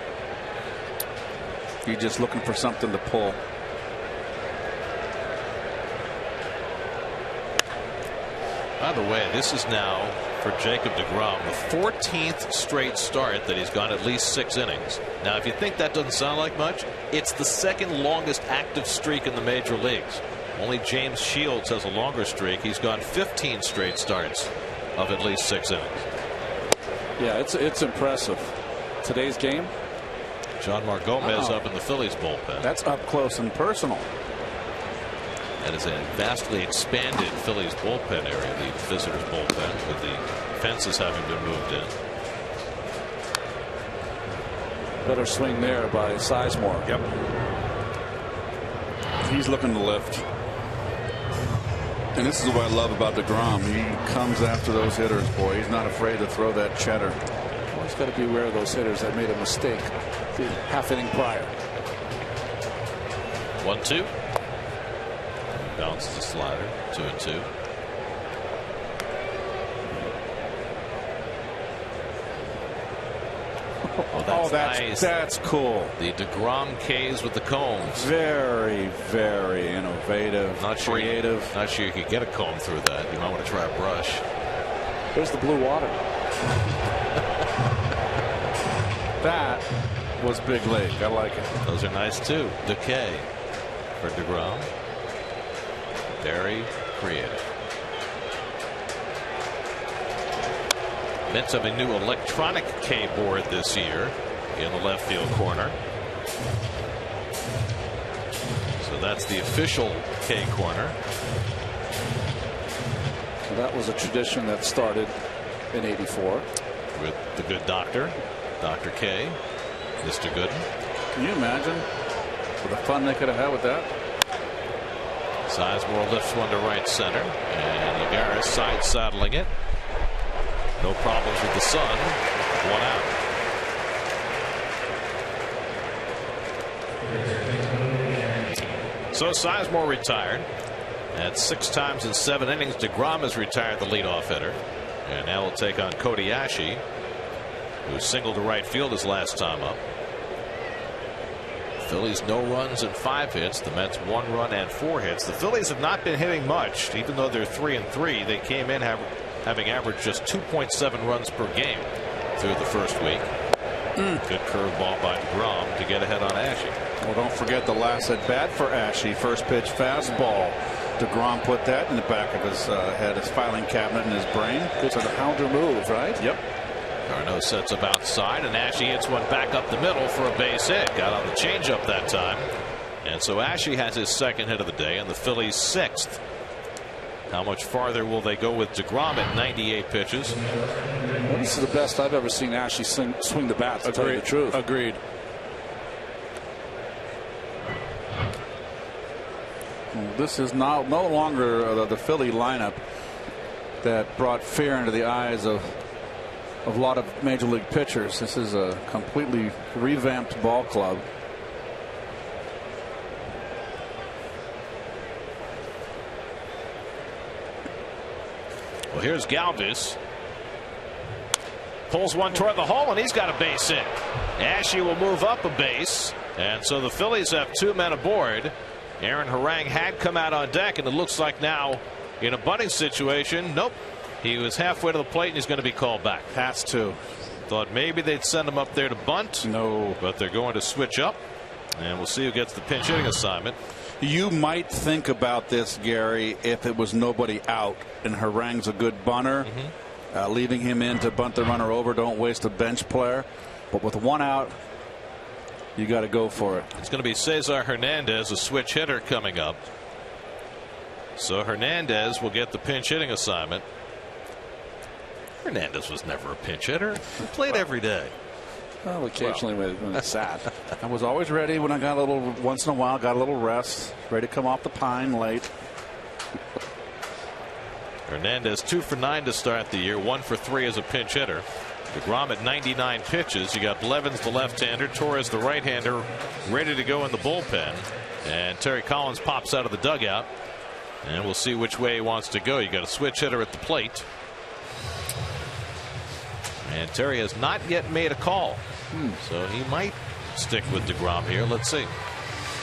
He's just looking for something to pull. By the way, this is now, for Jacob deGrom, the 14th straight start that he's gone at least 6 innings. Now, if you think that doesn't sound like much, it's the second longest active streak in the major leagues. Only James Shields has a longer streak. He's gone 15 straight starts of at least 6 innings. Yeah, it's impressive. Today's game, John Margomez up in the Phillies bullpen. That's up close and personal. That is a vastly expanded Phillies bullpen area, the visitors bullpen, with the fences having been moved in. Better swing there by Sizemore. Yep. He's looking to lift. And this is what I love about deGrom. He comes after those hitters, boy. He's not afraid to throw that cheddar. Well, he's got to be aware of those hitters that made a mistake the half inning prior. 1-2. Bounces the slider. 2-2. Oh, that's nice. That's cool. The deGrom K's with the combs. Very, very innovative. Not sure creative. Not sure you could get a comb through that. You might want to try a brush. There's the blue water. That was big league. I like it. Those are nice too. Decay for deGrom. Very creative. Mets have a new electronic K board this year in the left field corner. So that's the official K corner. That was a tradition that started in '84 with the good doctor, Dr. K, Mr. Gooden. Can you imagine the fun they could have had with that? Sizemore lifts one to right center, and Lagares side saddling it. No problems with the sun. 1 out. So Sizemore retired. At 6 times in 7 innings, deGrom has retired the leadoff hitter. And now we'll take on Cody Asche, who singled to right field his last time up. Phillies no runs and 5 hits. The Mets 1 run and 4 hits. The Phillies have not been hitting much, even though they're 3-3. They came in having averaged just 2.7 runs per game through the first week. Good curveball by deGrom to get ahead on Asche. Well, don't forget the last at bat for Asche. First pitch fastball. deGrom put that in the back of his head, his filing cabinet in his brain. It's a counter move, right? Yep. Carno sets up outside, and Asche hits one back up the middle for a base hit. Got on the changeup that time. And so Asche has his 2nd hit of the day, and the Phillies 6th. How much farther will they go with deGrom at 98 pitches? Well, this is the best I've ever seen Asche swing the bat, to tell you the truth. Agreed. Well, this is no longer the Philly lineup that brought fear into the eyes of a lot of major league pitchers. This is a completely revamped ball club. Well, here's Galvis. Pulls one toward the hole, and he's got a base hit. Asche will move up a base, and so the Phillies have 2 men aboard. Aaron Harang had come out on deck, and it looks like now in a bunting situation. Nope. He was halfway to the plate, and he's going to be called back. Has to. Thought maybe they'd send him up there to bunt. No. But they're going to switch up, and we'll see who gets the pinch hitting assignment. You might think about this, Gary, if it was nobody out and Harang's a good bunter. Leaving him in to bunt the runner over. Don't waste a bench player. But with 1 out, you got to go for it. It's going to be Cesar Hernandez, a switch hitter, coming up. So Hernandez will get the pinch hitting assignment. Hernandez was never a pinch hitter. He played every day. Well, occasionally when it's sad. I was always ready when I got a little, once in a while, got a little rest, ready to come off the pine late. Hernandez 2 for 9 to start the year, 1 for 3 as a pinch hitter. DeGrom at 99 pitches. You got Blevins, the left-hander, Torres, the right-hander, ready to go in the bullpen. And Terry Collins pops out of the dugout. And we'll see which way he wants to go. You got a switch hitter at the plate. And Terry has not yet made a call. So he might stick with DeGrom here. Let's see.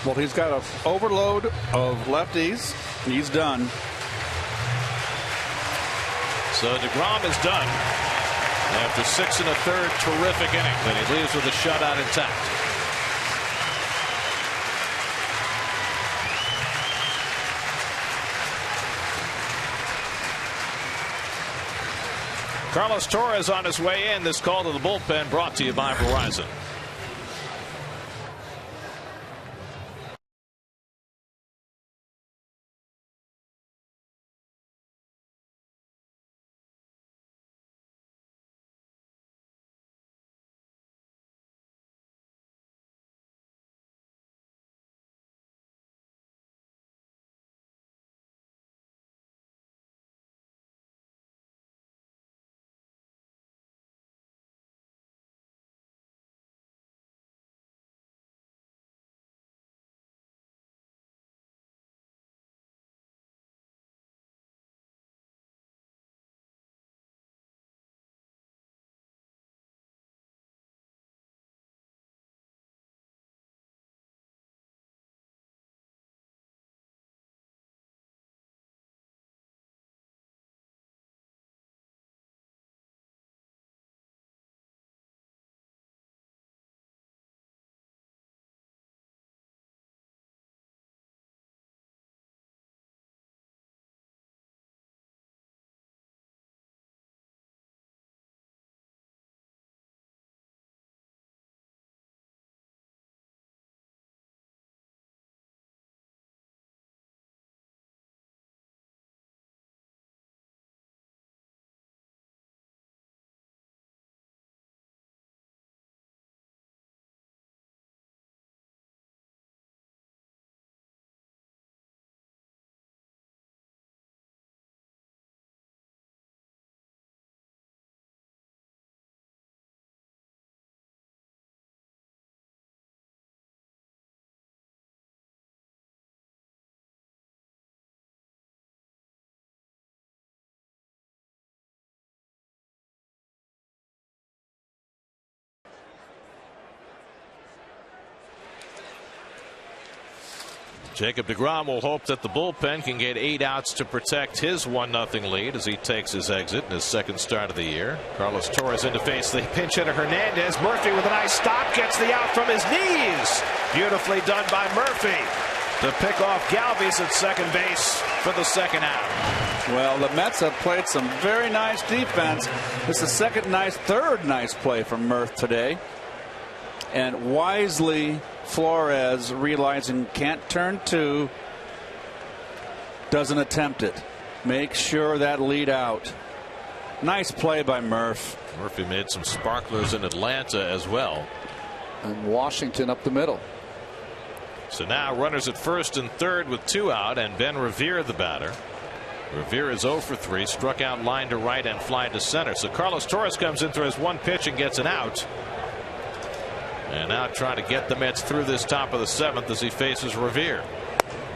Well, he's got an overload of lefties. He's done. So DeGrom is done after 6 1/3 terrific innings, and he leaves with a shutout intact. Carlos Torres on his way in. This call to the bullpen brought to you by Verizon. Jacob deGrom will hope that the bullpen can get 8 outs to protect his 1-0 lead as he takes his exit in his second start of the year. Carlos Torres in to face the pinch hitter Hernandez. Murphy with a nice stop gets the out from his knees. Beautifully done by Murphy to pick off Galvis at second base for the second out. Well, the Mets have played some very nice defense. This is the third nice play from Murph today. And wisely, Flores, realizing can't turn 2, doesn't attempt it. Make sure that lead out. Nice play by Murph. Murphy made some sparklers in Atlanta as well. And Washington up the middle. So now runners at first and third with 2 out, and Ben Revere the batter. Revere is 0 for 3, struck out line to right and fly to center. So Carlos Torres comes in, throws 1 pitch and gets an out. And now trying to get the Mets through this top of the 7th as he faces Revere,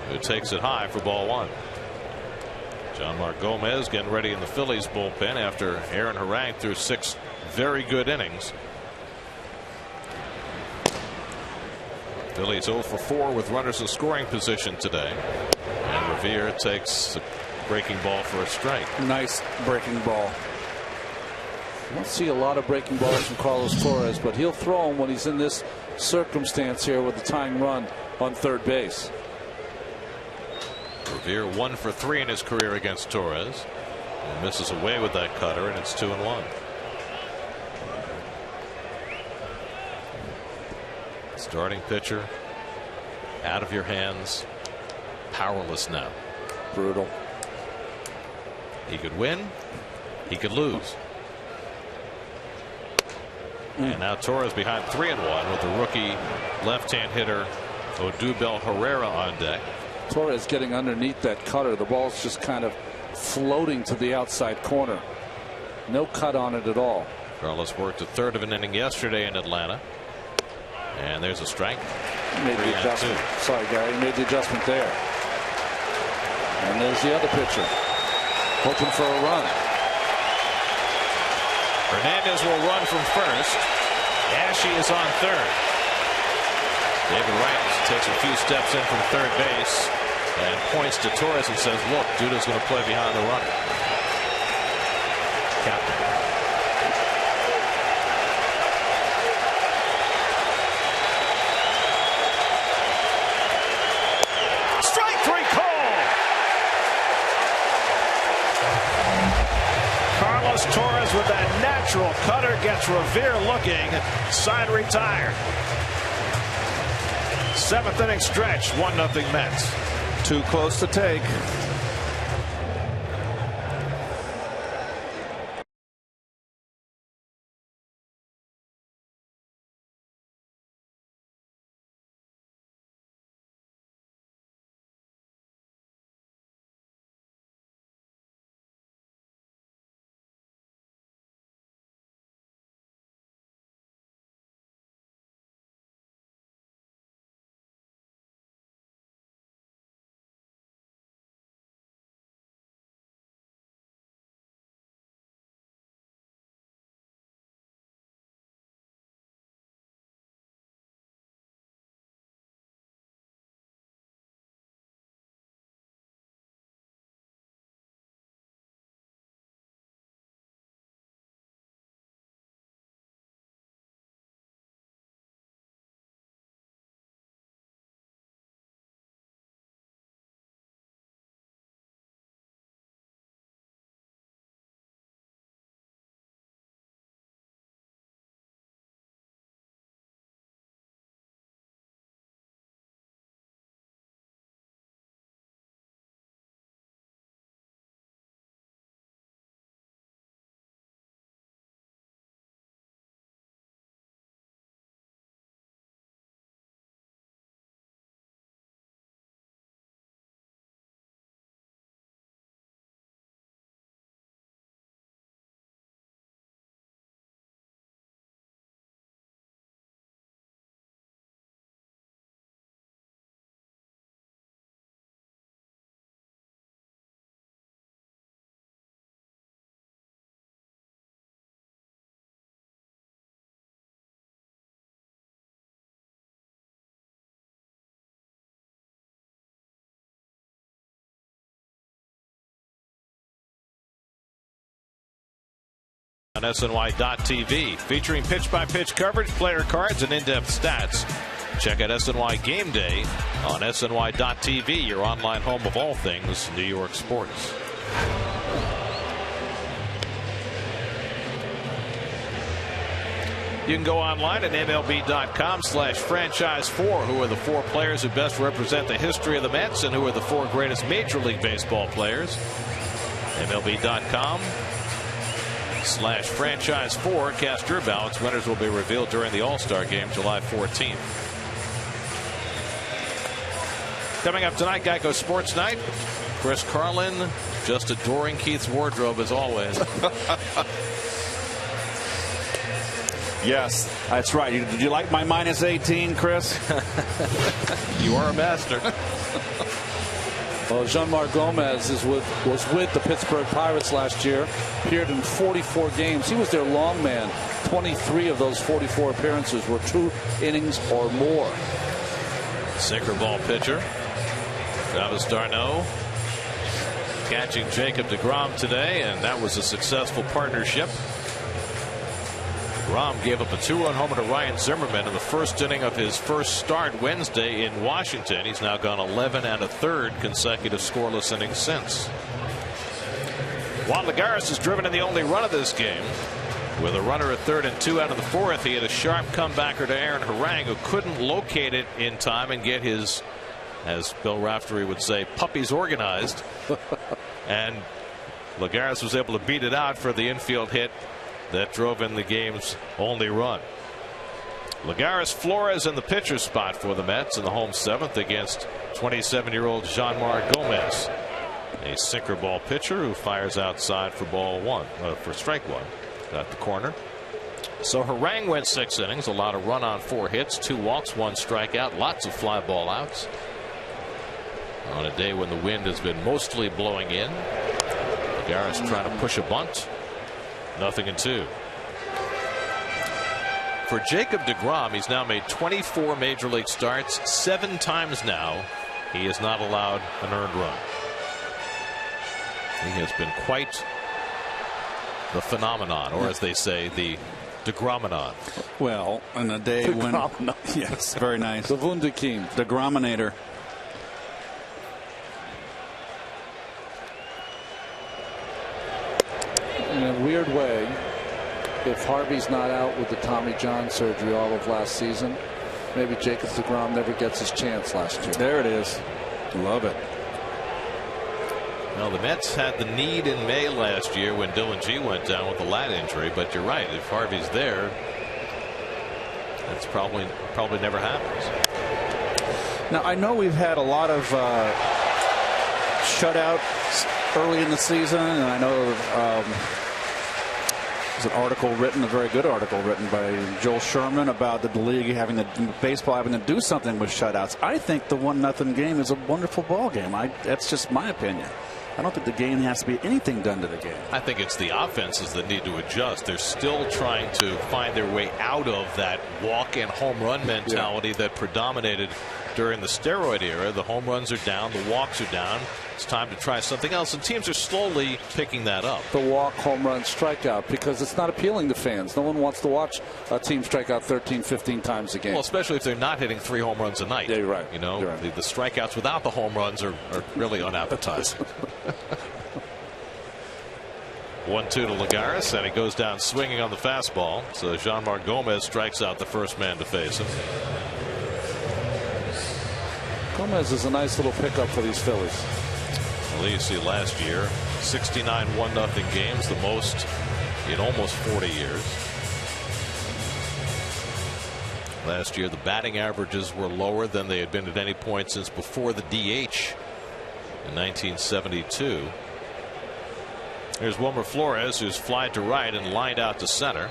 who takes it high for ball 1. John Mark Gomez getting ready in the Phillies bullpen after Aaron Harang threw 6 very good innings. Phillies 0 for 4 with runners in scoring position today. And Revere takes a breaking ball for a strike. Nice breaking ball. I don't see a lot of breaking balls from Carlos Torres, but he'll throw them when he's in this circumstance here with the tying run on third base. Revere 1 for 3 in his career against Torres. He misses away with that cutter, and it's 2-1. Starting pitcher out of your hands, powerless now. Brutal. He could win. He could lose. And now Torres behind 3-1 with the rookie left-hand hitter Odubel Herrera on deck. Torres getting underneath that cutter. The ball's just kind of floating to the outside corner. No cut on it at all. Carlos worked a third of an inning yesterday in Atlanta. And there's a strike. He made the adjustment. Sorry, Gary. He made the adjustment there. And there's the other pitcher. Hoping for a run. Hernandez will run from first. Ashe is on third. David Wright takes a few steps in from third base and points to Torres and says, look, Duda's going to play behind the runner. Captain. Strike three call. Carlos Torres with that natural cutter gets Revere looking. Side retired. 7th inning stretch, 1-0 Mets. Too close to take. On SNY.TV, featuring pitch-by-pitch coverage, player cards, and in-depth stats. Check out SNY Game Day on SNY.TV, your online home of all things New York sports. You can go online at MLB.com/franchise4. Who are the 4 players who best represent the history of the Mets, and who are the 4 greatest Major League Baseball players? MLB.com/franchise4. Cast your ballots. Winners will be revealed during the All-Star Game, July 14th. Coming up tonight, Geico Sports Night. Chris Carlin, just adoring Keith's wardrobe as always. Yes, that's right. Did you like my -18, Chris? You are a master. Well, Jeanmar Gomez was with the Pittsburgh Pirates last year. Appeared in 44 games. He was their long man. 23 of those 44 appearances were 2 innings or more. Sinker ball pitcher Travis d'Arnaud catching Jacob deGrom today, and that was a successful partnership. DeGrom gave up a 2-run homer to Ryan Zimmerman in the first inning of his first start Wednesday in Washington. He's now gone 11 1/3 consecutive scoreless innings since. Juan Lagares has driven in the only run of this game. With a runner at third and 2 out of the 4th, he had a sharp comebacker to Aaron Harang, who couldn't locate it in time and get his as Bill Raftery would say, puppies organized. And Lagares was able to beat it out for the infield hit that drove in the game's only run. Lagares Flores in the pitcher's spot for the Mets in the home seventh against 27-year-old Jeanmar Gomez, a sinker ball pitcher who fires outside for for strike one at the corner. So Harang went 6 innings, allowed a run on 4 hits, 2 walks, 1 strikeout, lots of fly ball outs. On a day when the wind has been mostly blowing in, Lagares trying to push a bunt. 0-2. For Jacob deGrom, he's now made 24 major league starts. 7 times now he has not allowed an earned run. He has been quite the phenomenon, or as they say, the deGrominator. Well, on a day when, yes, very nice. The Wunderkind. deGrominator. In a weird way, if Harvey's not out with the Tommy John surgery all of last season, maybe Jacob deGrom never gets his chance last year. There it is. Love it. Well, the Mets had the need in May last year when Dylan G went down with a lat injury, but you're right. If Harvey's there, that's probably never happens. Now, I know we've had a lot of shutouts early in the season, and I know there's an article written, a very good article written by Joel Sherman about the league baseball having to do something with shutouts. I think the 1-0 game is a wonderful ball game. That's just my opinion. I don't think the game has to be anything done to the game. I think it's the offenses that need to adjust. They're still trying to find their way out of that walk and home run mentality that predominated during the steroid era. The home runs are down, the walks are down. It's time to try something else, and teams are slowly picking that up. The walk, home run, strikeout, because it's not appealing to fans. No one wants to watch a team strike out 13, 15 times a game. Well, especially if they're not hitting 3 home runs a night. Yeah, you're right. You know, right. The strikeouts without the home runs are really unappetizing. 1-2 to Lagares, and he goes down swinging on the fastball. So Jeanmar Gomez strikes out the first man to face him. Gomez is a nice little pickup for these Phillies. Well, you see last year, 69 1-0 games, the most in almost 40 years. Last year, the batting averages were lower than they had been at any point since before the DH in 1972. Here's Wilmer Flores, who's flied to right and lined out to center.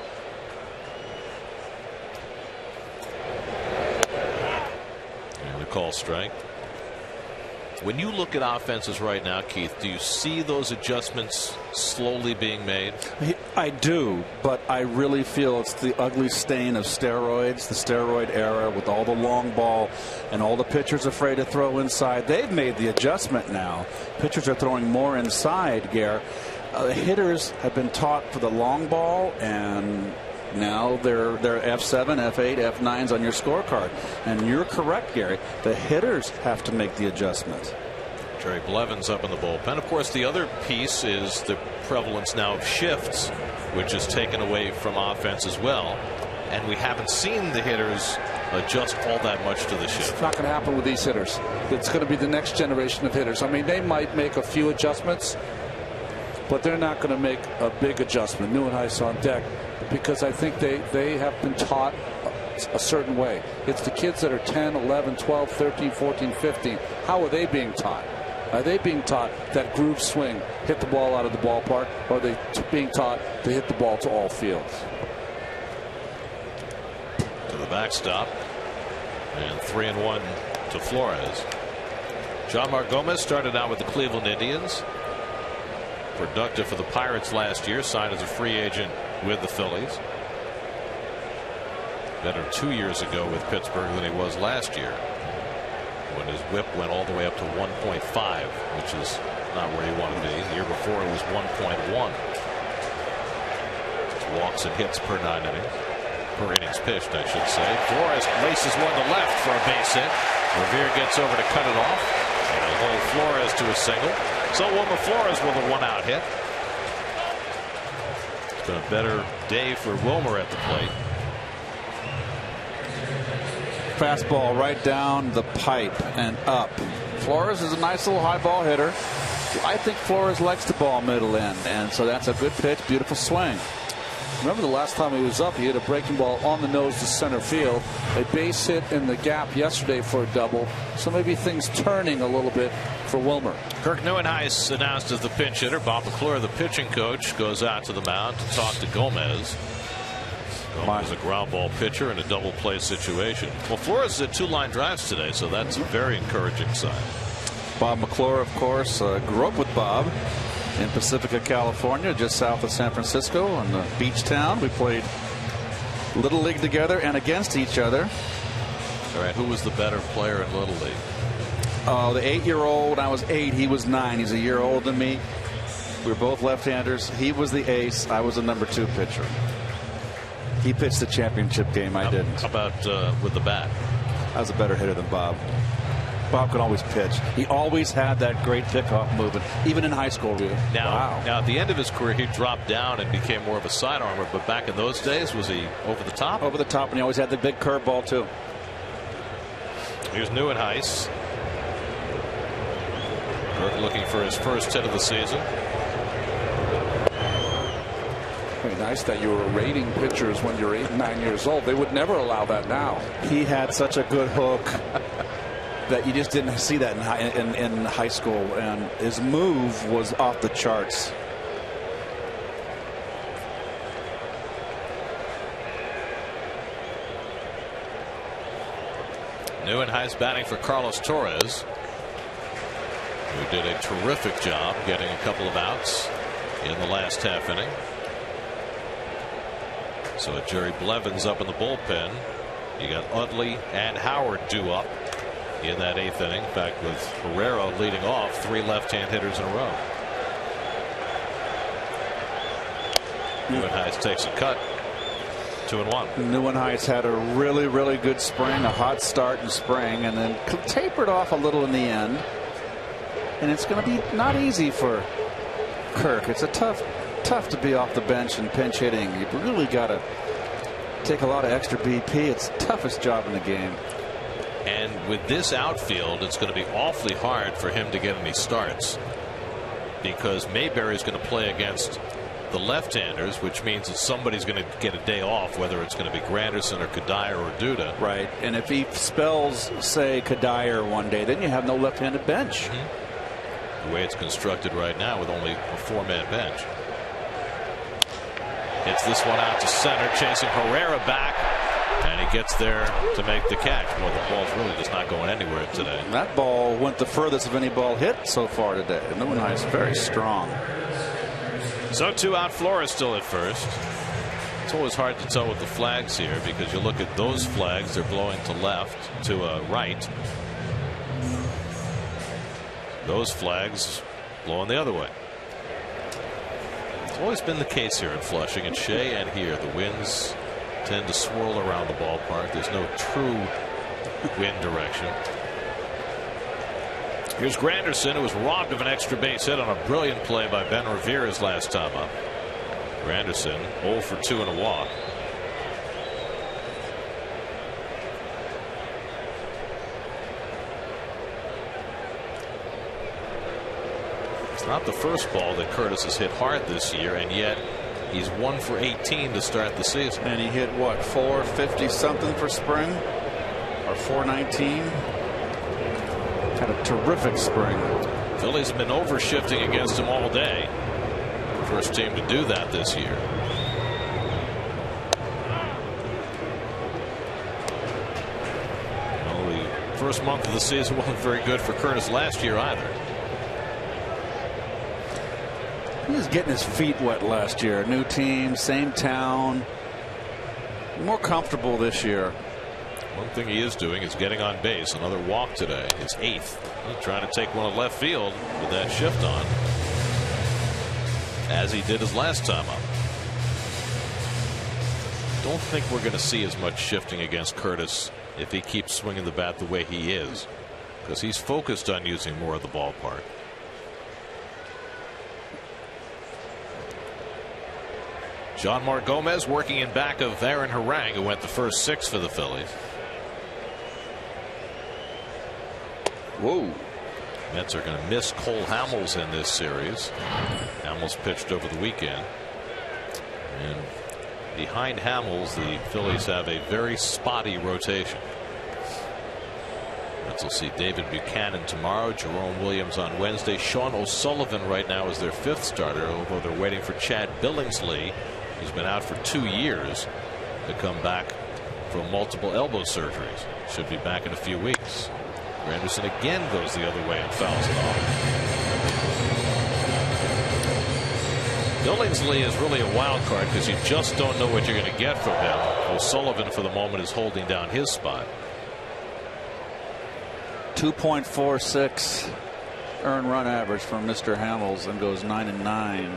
And a call strike. When you look at offenses right now, Keith, do you see those adjustments slowly being made? I do, but I really feel it's the ugly stain of steroids, the steroid era with all the long ball and all the pitchers afraid to throw inside. They've made the adjustment now. Pitchers are throwing more inside, Gare. The hitters have been taught for the long ball, and now they're F7, F8, F9s on your scorecard. And you're correct, Gary. The hitters have to make the adjustment. Jerry Blevins up in the bullpen. Of course, the other piece is the prevalence now of shifts, which is taken away from offense as well. And we haven't seen the hitters adjust all that much to the shift. It's not going to happen with these hitters. It's going to be the next generation of hitters. I mean, they might make a few adjustments, but they're not going to make a big adjustment. Nieuwenhuis on deck, because I think they have been taught a certain way. It's the kids that are 10, 11, 12, 13, 14, 15. How are they being taught? Are they being taught that groove swing, hit the ball out of the ballpark, or are they being taught to hit the ball to all fields? To the backstop, and 3-1 to Flores. Jeanmar Gomez started out with the Cleveland Indians. Productive for the Pirates last year, signed as a free agent with the Phillies. Better 2 years ago with Pittsburgh than he was last year, when his whip went all the way up to 1.5, which is not where he wanted to be. The year before it was 1.1. Walks and hits per 9 innings. Per innings pitched, I should say. Flores laces one to left for a base hit. Revere gets over to cut it off. And he'll hold Flores to a single. So Wilmer Flores with a 1-out hit. It's been a better day for Wilmer at the plate. fastball right down the pipe and up. Flores is a nice little high ball hitter. I think Flores likes the ball middle in, and so that's a good pitch, beautiful swing. Remember the last time he was up, he hit a breaking ball on the nose to center field. A base hit in the gap yesterday for a double. So maybe things turning a little bit for Wilmer. Kirk Neuenhuis announced as the pinch hitter. Bob McClure, the pitching coach, goes out to the mound to talk to Gomez. Gomez is a ground ball pitcher in a double play situation. Well, Flores is at 2 line drives today, so that's a very encouraging sign. Bob McClure, of course, grew up with Bob in Pacifica, California, just south of San Francisco, in the beach town. We played Little League together and against each other. All right, who was the better player in Little League? The 8-year-old, I was 8, he was 9. He's a year older than me. We were both left-handers. He was the ace. I was the number 2 pitcher. He pitched the championship game. I didn't. How about with the bat? I was a better hitter than Bob. Bob could always pitch. He always had that great pickoff movement, even in high school. Now at the end of his career, he dropped down and became more of a sidearmer. But back in those days, was he over the top? Over the top, and he always had the big curveball too. Here's Neuenhuis. Looking for his first hit of the season. Very nice that you were rating pitchers when you're 8 and 9 years old. They would never allow that now. He had such a good hook that you just didn't see that in high school, and his move was off the charts. Neuenhuis batting for Carlos Torres, who did a terrific job getting a couple of outs in the last half inning. So Jerry Blevins up in the bullpen. You got Utley and Howard due up in that 8th inning. In fact, with Herrera leading off, 3 left-hand hitters in a row. Neuenhuis takes a cut. 2-1. Neuenhuis had a really good spring, a hot start in spring, and then tapered off a little in the end. And it's going to be not easy for Kirk. It's a tough to be off the bench and pinch hitting. You've really got to take a lot of extra BP. It's the toughest job in the game. And with this outfield, it's going to be awfully hard for him to get any starts, because Mayberry is going to play against the left-handers, which means that somebody's going to get a day off, whether it's going to be Granderson or Kadire or Duda. Right. And if he spells, say, Kadire one day, then you have no left-handed bench. The way it's constructed right now with only a 4-man bench. Hits this one out to center, chasing Herrera back, and he gets there to make the catch. Well, the ball's really just not going anywhere today. That ball went the furthest of any ball hit so far today. Neuenhuis very strong. So 2 out. Flores still at first. It's always hard to tell with the flags here, because you look at those flags, they're blowing to left, to right. Those flags blowing the other way. It's always been the case here in Flushing, and Shea, and here the winds tend to swirl around the ballpark. There's no true wind direction. Here's Granderson, who was robbed of an extra base hit on a brilliant play by Ben Revere his last time up. Granderson 0 for 2 and a walk. It's not the first ball that Curtis has hit hard this year, and yet he's 1 for 18 to start the season. And he hit what, 450 something for spring, or 419? Had a terrific spring. Phillies have been overshifting against him all day. First team to do that this year. Well, the first month of the season wasn't very good for Curtis last year either. He was getting his feet wet last year. New team, same town. More comfortable this year. One thing he is doing is getting on base. Another walk today, his 8th. He's trying to take one at left field with that shift on, as he did his last time up. Don't think we're going to see as much shifting against Curtis if he keeps swinging the bat the way he is, because he's focused on using more of the ballpark. Jeanmar Gomez working in back of Aaron Harang, who went the first 6 for the Phillies. Whoa. Mets are going to miss Cole Hamels in this series. Hamels pitched over the weekend. And behind Hamels, the Phillies have a very spotty rotation. Mets will see David Buchanan tomorrow, Jerome Williams on Wednesday. Sean O'Sullivan right now is their 5th starter, although they're waiting for Chad Billingsley, who's been out for 2 years, to come back from multiple elbow surgeries. Should be back in a few weeks. Granderson again goes the other way and fouls it off. Billingsley is really a wild card because you just don't know what you're going to get from him. O'Sullivan for the moment is holding down his spot. 2.46 earned run average from Mr. Hamels and goes 9-9.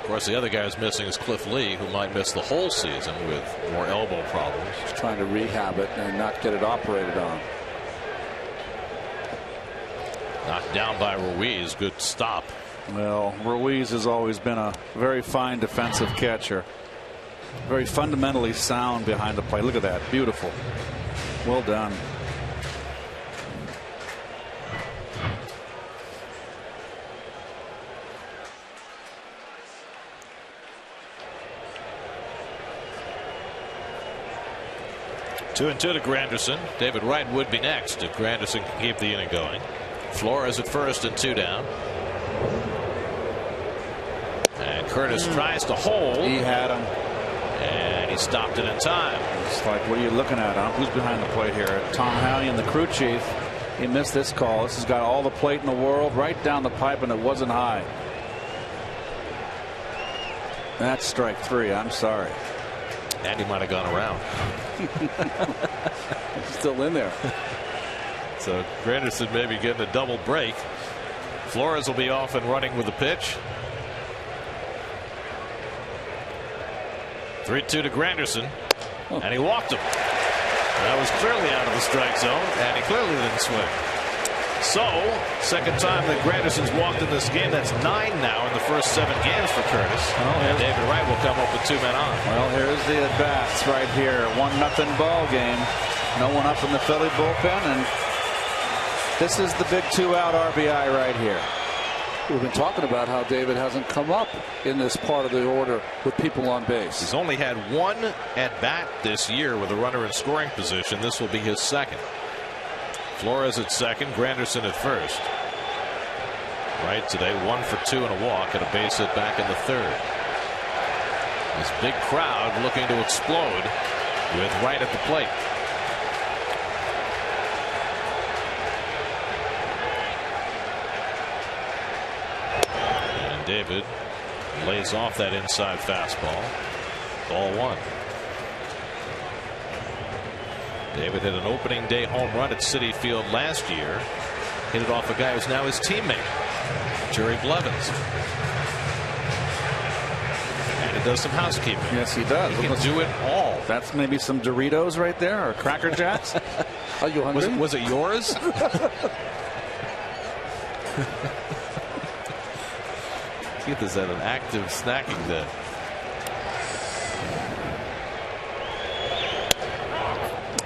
Of course, the other guy who's missing is Cliff Lee, who might miss the whole season with more elbow problems. He's trying to rehab it and not get it operated on. Knocked down by Ruiz. Good stop. Well, Ruiz has always been a very fine defensive catcher. Very fundamentally sound behind the plate. Look at that. Beautiful. Well done. Two and 2 to Granderson. David Wright would be next if Granderson can keep the inning going. Flores at first and 2 down. And Curtis tries to hold. He had him. And he stopped it in time. It's like, what are you looking at? Who's behind the plate here? Tom Hallion, the crew chief. He missed this call. This has got all the plate in the world right down the pipe, and it wasn't high. That's strike 3. I'm sorry. And he might have gone around. Still in there. So Granderson maybe getting a double break. Flores will be off and running with the pitch. 3-2 to Granderson. And he walked him. That was clearly out of the strike zone, and he clearly didn't swing. So, second time that Granderson's walked in this game. That's 9 now in the first 7 games for Curtis. And David Wright will come up with 2 men on. Well, here's the at-bats right here. 1-0 ball game. No one up in the Philly bullpen, and this is the big 2-out RBI right here. We've been talking about how David hasn't come up in this part of the order with people on base. He's only had 1 at-bat this year with a runner in scoring position. This will be his second. Flores at second, Granderson at first. Wright today 1 for 2 and a walk and a base hit back in the 3rd. This big crowd looking to explode with Wright at the plate. And David lays off that inside fastball. Ball 1. David hit an opening day home run at Citi Field last year. Hit it off a guy who's now his teammate, Jerry Blevins. And he does some housekeeping. Yes, he does. He can do it all. That's maybe some Doritos right there, or Cracker Jacks. Are you hungry? Was it yours? Keith is at an active snacking day.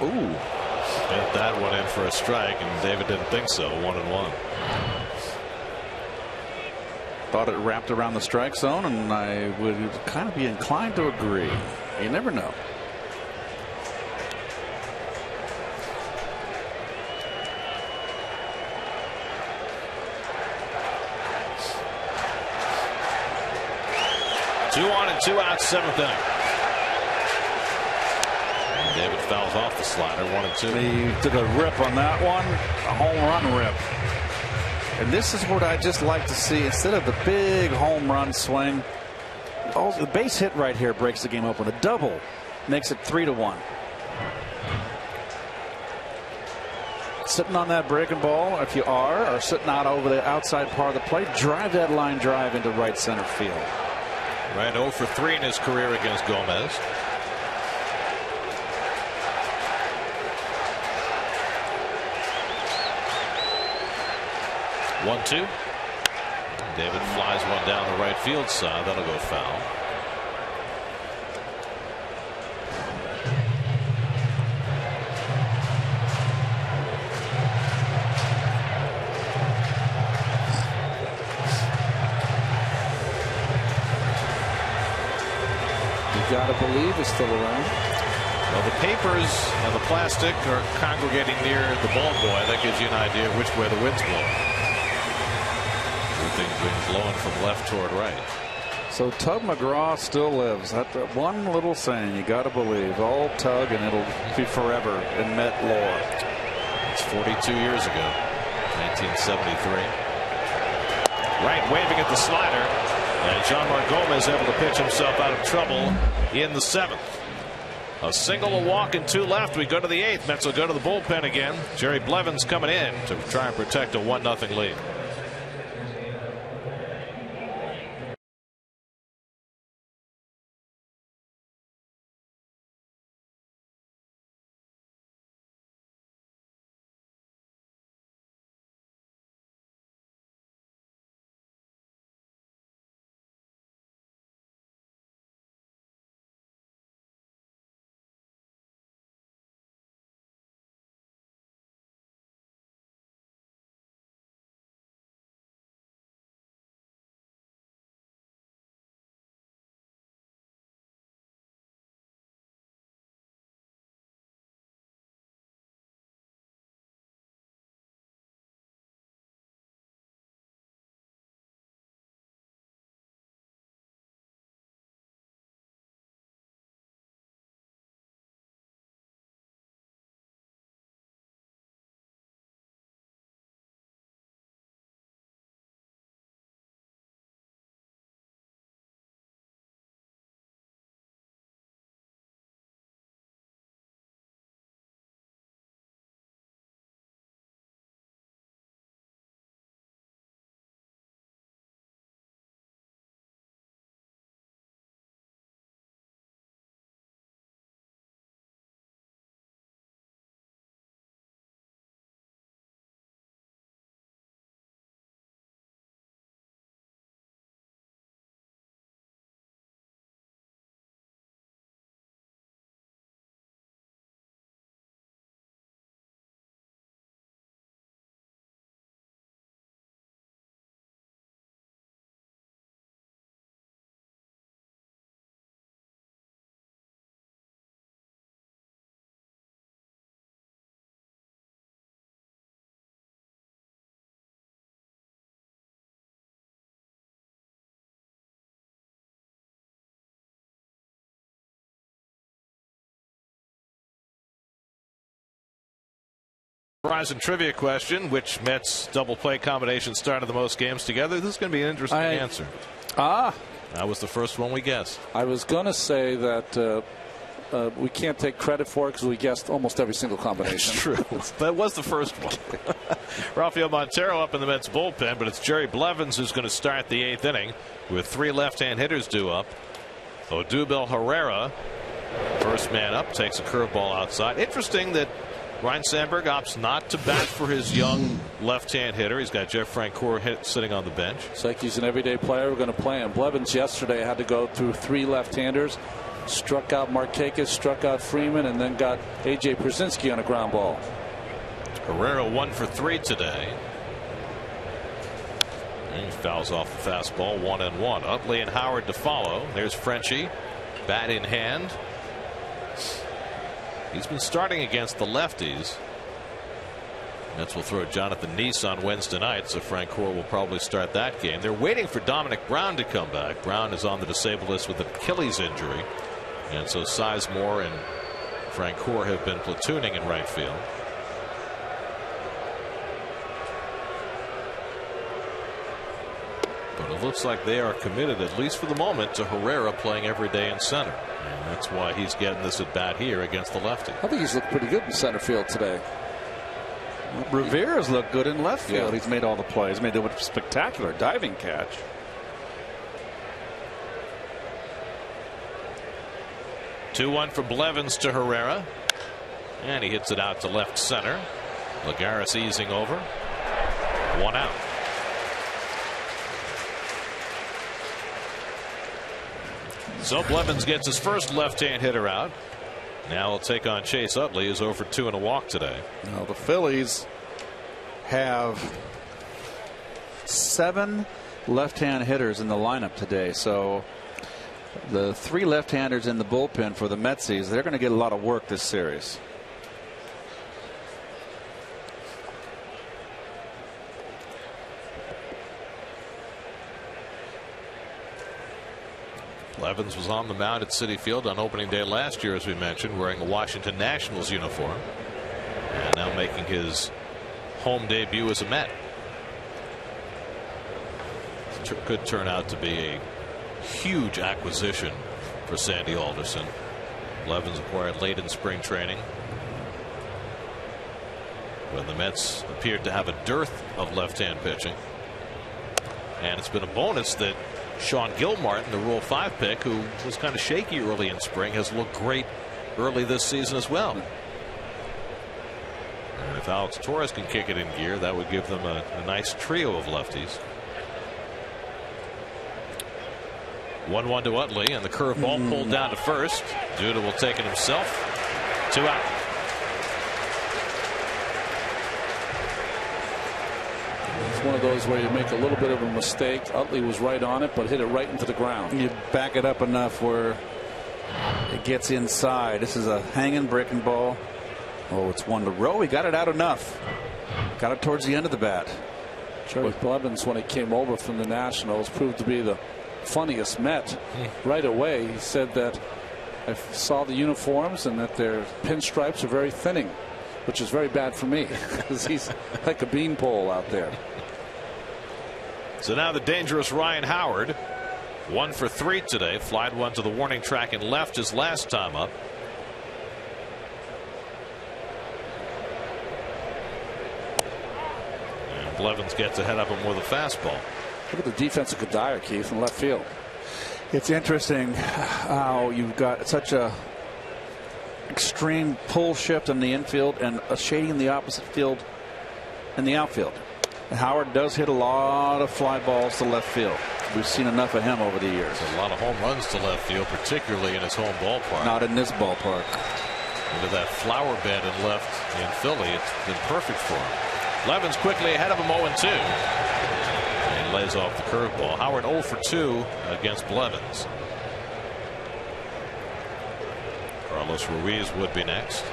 Ooh. Hit that one in for a strike, and David didn't think so. 1-1. Thought it wrapped around the strike zone, and I would kind of be inclined to agree. You never know. Two on and 2 out, 7th inning. David fouls off the slider, 1-2. He took a rip on that one, a home run rip. And this is what I just like to see. Instead of the big home run swing, the base hit right here breaks the game open. A double makes it 3-1. Sitting on that breaking ball, if you are, or sitting out over the outside part of the plate, drive that line drive into right center field. Right, 0 for 3 in his career against Gomez. One, 2. David flies one down the right field side. That'll go foul. Gotta Believe is still around. Well, the papers and the plastic are congregating near the ball boy. That gives you an idea of which way the wind's blowing. Everything's been blowing from left toward right. So Tug McGraw still lives. That one little saying, you got to believe. Old Tug, and it'll be forever in Met lore. It's 42 years ago, 1973. Right, waving at the slider, and Jean-Marc Gomez able to pitch himself out of trouble in the 7th. A single, a walk, and 2 left. We go to the 8th. Mets will go to the bullpen again. Jerry Blevins coming in to try and protect a 1-0 lead. Horizon trivia question: which Mets double play combination started the most games together? This is going to be an interesting answer. That was the first one we guessed. I was going to say that we can't take credit for it because we guessed almost every single combination. That's true. That was the first one. Rafael Montero up in the Mets bullpen, but it's Jerry Blevins who's going to start the 8th inning with 3 left-hand hitters due up. Odubel Herrera, first man up, takes a curveball outside. Interesting that Ryan Sandberg opts not to bat for his young left-hand hitter. He's got Jeff Francoeur sitting on the bench. It's like he's an everyday player. We're going to play him. Blevins yesterday had to go through 3 left-handers. Struck out Markakis, struck out Freeman, and then got A.J. Przinsky on a ground ball. Herrera 1 for 3 today. And he fouls off the fastball, 1-1. Utley and Howard to follow. There's Frenchie, bat in hand. He's been starting against the lefties. Mets will throw Jonathan Neese on Wednesday night, so Francoeur will probably start that game. They're waiting for Dominic Brown to come back. Brown is on the disabled list with an Achilles injury, and so Sizemore and Francoeur have been platooning in right field. But it looks like they are committed, at least for the moment, to Herrera playing every day in center. And that's why he's getting this at bat here against the lefty. I think he's looked pretty good in center field today. Rivera's looked good in left field. Yeah. He's made all the plays. Made a spectacular diving catch. Two-1 for Blevins to Herrera, and he hits it out to left center. Lagares easing over. 1 out. So Blevins gets his first left-hand hitter out. Now he'll take on Chase Utley, who's over 2 and a walk today. Now the Phillies have 7 left-hand hitters in the lineup today. So The 3 left-handers in the bullpen for the Metsies, they're going to get a lot of work this series. Blevins was on the mound at Citi Field on opening day last year, as we mentioned, wearing a Washington Nationals uniform, and now making his home debut as a Met. Could turn out to be a huge acquisition for Sandy Alderson. Blevins acquired late in spring training, when the Mets appeared to have a dearth of left-hand pitching. And it's been a bonus that Sean Gilmartin, the Rule 5 pick, who was kind of shaky early in spring, has looked great early this season as well. And if Alex Torres can kick it in gear, that would give them a nice trio of lefties. 1-1 to Utley, and the curveball pulled down to first. Duda will take it himself. 2 out. It's one of those where you make a little bit of a mistake. Utley was right on it, but hit it right into the ground. You back it up enough where it gets inside. This is a hanging breaking ball. Oh, it's 1 to row. He got it out enough. Got it towards the end of the bat. Jerry Blevins, when he came over from the Nationals, proved to be the funniest Met. Right away, he said that I saw the uniforms and that their pinstripes are very thinning, which is very bad for me because he's like a beanpole out there. So now the dangerous Ryan Howard, 1 for 3 today. Flied one to the warning track and left his last time up. And Blevins gets ahead of him with a fastball. Look at the defense of Kadire, Keith, in left field. It's interesting how you've got such a extreme pull shift in the infield and a shading in the opposite field in the outfield. Howard does hit a lot of fly balls to left field. We've seen enough of him over the years. A lot of home runs to left field, particularly in his home ballpark. Not in this ballpark. Into that flower bed in left in Philly, it's been perfect for him. Blevins quickly ahead of him, 0-2. And lays off the curveball. Howard 0 for 2 against Blevins. Carlos Ruiz would be next.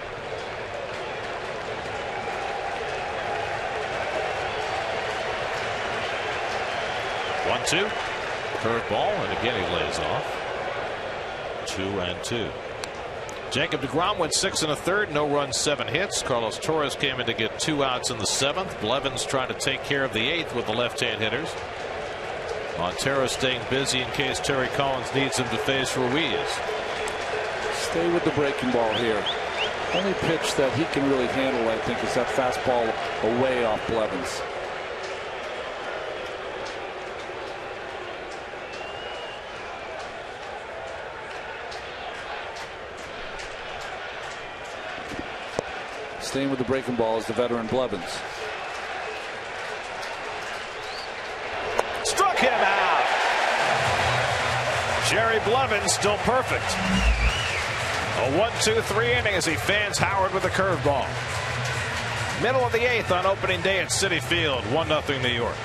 One, 2. Curveball, and again he lays off. 2-2. Jacob deGrom went 6 1/3, no runs, 7 hits. Carlos Torres came in to get 2 outs in the 7th. Blevins trying to take care of the 8th with the left-hand hitters. Montero staying busy in case Terry Collins needs him to face Ruiz. Stay with the breaking ball here. Only pitch that he can really handle, I think, is that fastball away off Blevins. Staying with the breaking ball is the veteran Blevins. Struck him out. Jerry Blevins still perfect. A 1-2-3 inning as he fans Howard with a curveball. Middle of the 8th on opening day at Citi Field. 1-0 New York.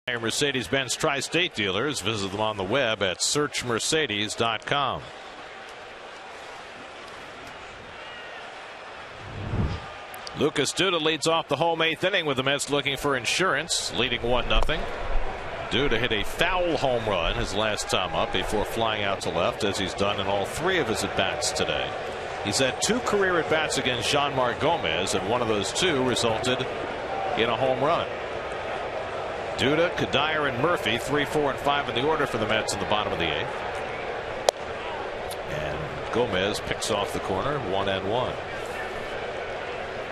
Mercedes-Benz Tri-State dealers. Visit them on the web at searchmercedes.com. Lucas Duda leads off the home 8th inning with the Mets looking for insurance, leading 1-0. Duda hit a foul home run his last time up before flying out to left, as he's done in all 3 of his at-bats today. He's had 2 career at-bats against Jean-Marc Gomez, and one of those 2 resulted in a home run. Duda, Kadire, and Murphy, 3, 4, and 5 in the order for the Mets in the bottom of the 8th. And Gomez picks off the corner, 1-1.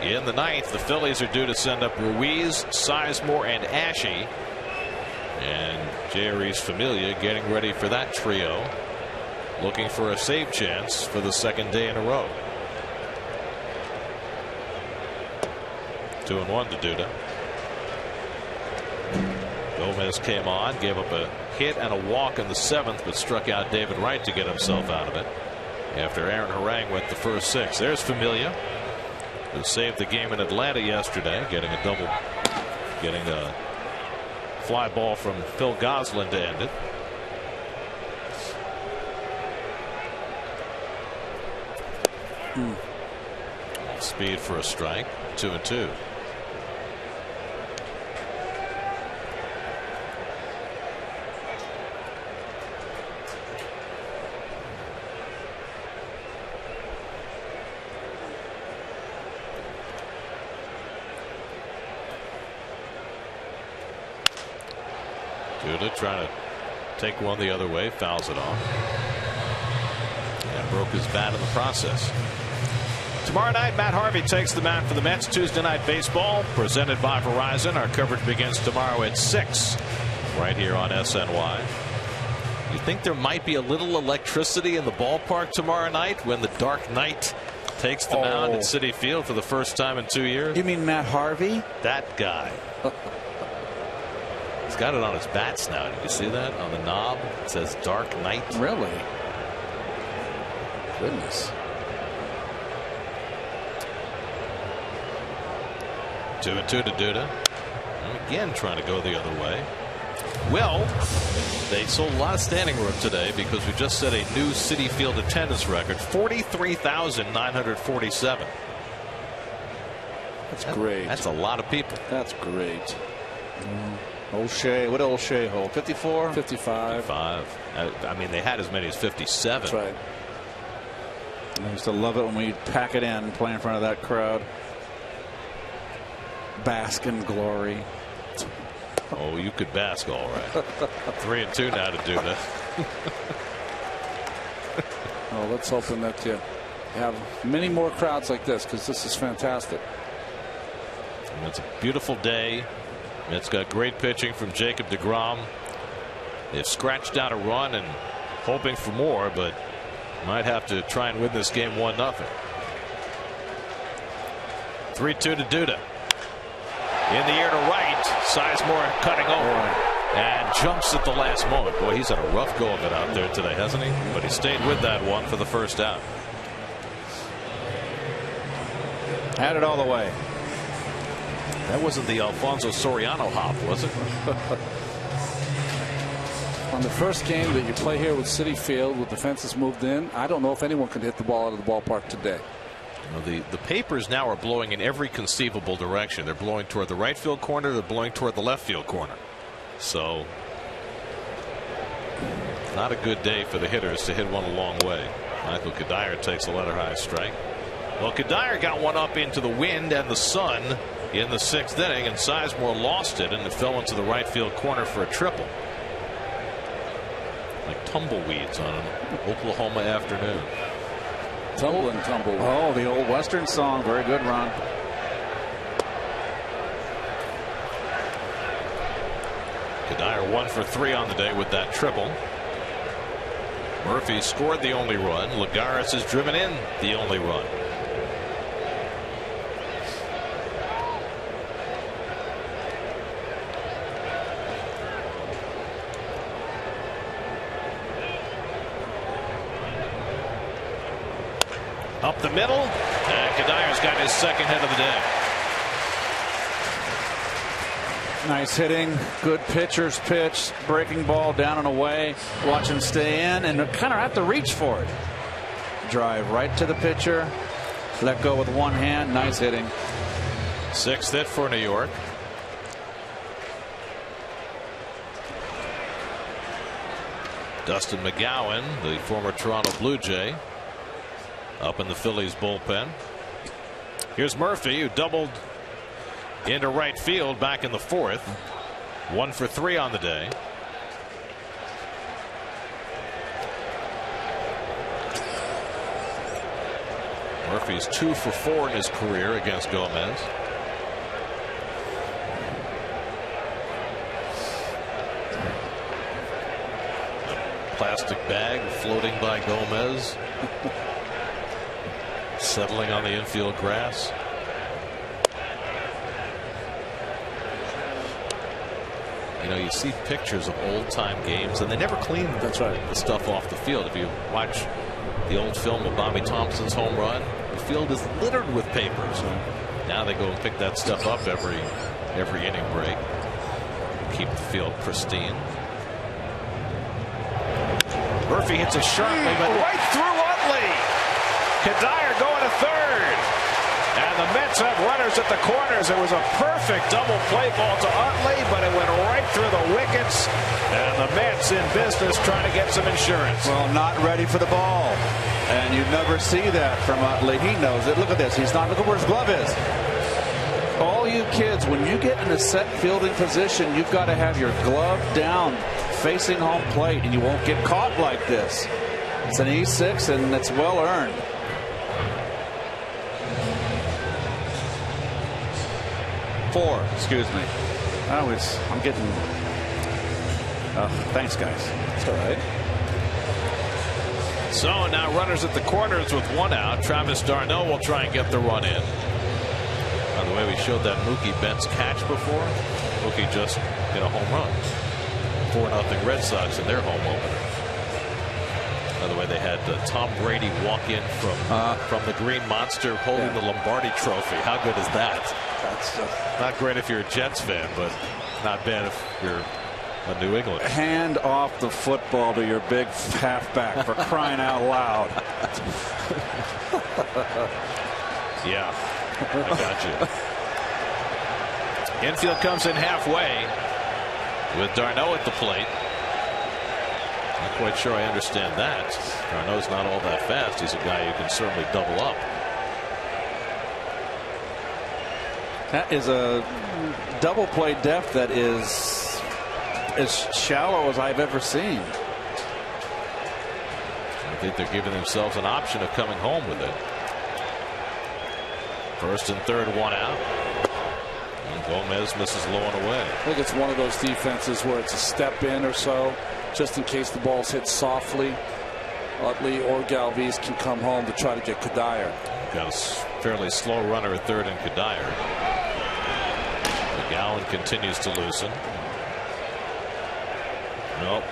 In the 9th, the Phillies are due to send up Ruiz, Sizemore, and Ashe. And Jeurys Familia getting ready for that trio, looking for a save chance for the 2nd day in a row. 2-1 to Duda. Gomez came on, gave up a hit and a walk in the 7th, but struck out David Wright to get himself out of it after Aaron Harang went the first 6. There's Familia, who saved the game in Atlanta yesterday, getting a fly ball from Phil Goslin to end it. Speed for a strike. 2-2. Duda trying to take one the other way, fouls it off, and broke his bat in the process. Tomorrow night, Matt Harvey takes the mound for the Mets. Tuesday Night Baseball, presented by Verizon. Our coverage begins tomorrow at 6, right here on SNY. You think there might be a little electricity in the ballpark tomorrow night when the Dark Knight takes the mound at Citi Field for the first time in 2 years? You mean Matt Harvey? That guy. He's got it on his bats now. Did you see that on the knob? It says Dark Knight. Really? Goodness. 2-2 to Duda. Again trying to go the other way. Well, they sold a lot of standing room today because we just set a new Citi Field attendance record, 43,947. That's great. That's a lot of people. That's great. O'Shea, what did O'Shea hold? 54? 55. I mean, they had as many as 57. That's right. I used to love it when we pack it in, play in front of that crowd. Bask in glory. Oh, you could bask all right. 3-2 now to Duda. Well, let's hope that you have many more crowds like this, because this is fantastic. And it's a beautiful day. It's got great pitching from Jacob deGrom. They've scratched out a run and hoping for more, but might have to try and win this game 1-0. 3-2 to Duda. In the air to right. Sizemore cutting over and jumps at the last moment. Boy, he's had a rough go of it out there today, hasn't he? But he stayed with that one for the first out. Had it all the way. That wasn't the Alfonso Soriano hop, was it? On the first game that you play here with Citi Field with the fences moved in, I don't know if anyone could hit the ball out of the ballpark today. You know, the papers now are blowing in every conceivable direction. They're blowing toward the right field corner. They're blowing toward the left field corner. So not a good day for the hitters to hit one a long way. Michael Kadire takes a letter high strike. Well, Kadire got one up into the wind and the sun in the 6th inning, and Sizemore lost it, and it fell into the right field corner for a triple. Like tumbleweeds on an Oklahoma afternoon. Tumbling. Oh, the old Western song. Very good, Ron. Kadire 1 for 3 on the day with that triple. Murphy scored the only run. Lagares has driven in the only run. Up the middle, and Kadire's got his second hit of the day. Nice hitting, good pitcher's pitch, breaking ball down and away. Watch him stay in and kind of have to reach for it. Drive right to the pitcher, let go with one hand. Nice hitting. 6th hit for New York. Dustin McGowan, the former Toronto Blue Jay, up in the Phillies bullpen. Here's Murphy, who doubled into right field back in the 4th. 1 for 3 on the day. Murphy's 2 for 4 in his career against Gomez. Plastic bag floating by Gomez. Settling on the infield grass. You know, you see pictures of old-time games, and they never clean the stuff off the field. If you watch the old film of Bobby Thompson's home run, the field is littered with papers. Now they go and pick that stuff up every inning break. Keep the field pristine. Murphy hits it sharply, but right through Utley. Kadire going to third. And the Mets have runners at the corners. It was a perfect double play ball to Utley, but it went right through the wickets. And the Mets in business trying to get some insurance. Well, not ready for the ball. And you never see that from Utley. He knows it. Look at this. He's not looking where his glove is. All you kids, when you get in a set fielding position, you've got to have your glove down facing home plate, and you won't get caught like this. It's an E6, and it's well earned. Four, excuse me. I'm getting. Thanks, guys. It's all right. So now runners at the corners with 1 out. Travis d'Arnaud will try and get the run in. By the way, we showed that Mookie Betts catch before. Mookie just hit a home run. 4-0 Red Sox in their home opener. By the way, they had Tom Brady walk in from the Green Monster holding the Lombardi Trophy. How good is that? That's not great if you're a Jets fan, but not bad if you're a New England. Hand off the football to your big halfback, for crying out loud. Yeah, I got you. Infield comes in halfway with d'Arnaud at the plate. Not quite sure I understand that. d'Arnaud's not all that fast. He's a guy who can certainly double up. That is a double play depth that is as shallow as I've ever seen. I think they're giving themselves an option of coming home with it. 1st and 3rd, 1 out. And Gomez misses low and away. I think it's one of those defenses where it's a step in or so, just in case the ball's hit softly. Utley or Galvis can come home to try to get Kadire. Got a fairly slow runner at 3rd and Kadire. McGowan continues to loosen. Nope.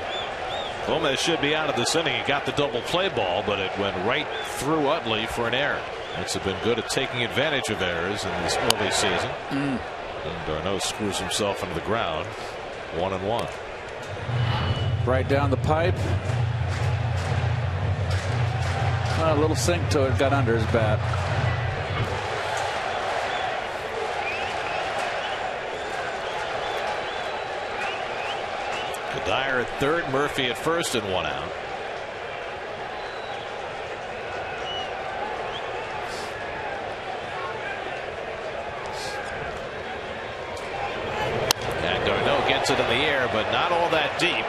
Gomez should be out of this inning. He got the double play ball, but it went right through Utley for an error. Mets have been good at taking advantage of errors in this early season. And d'Arnaud screws himself into the ground. 1-1. Right down the pipe. A little sink to it, got under his bat. Kadire at 3rd, Murphy at 1st, and 1 out. And d'Arnaud gets it in the air, but not all that deep.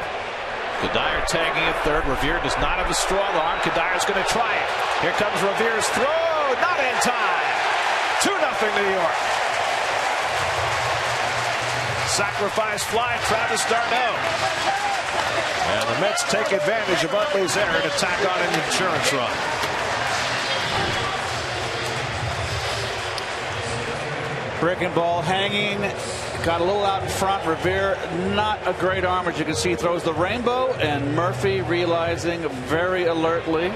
Kadire tagging at 3rd. Revere does not have a strong arm. Kadire's going to try it. Here comes Revere's throw. Not in time. 2-0 New York. Sacrifice fly, Travis d'Arnaud. And the Mets take advantage of Utley's error to tack on an insurance run. Breaking ball hanging. Got a little out in front. Revere, not a great arm, as you can see, throws the rainbow, and Murphy, realizing very alertly,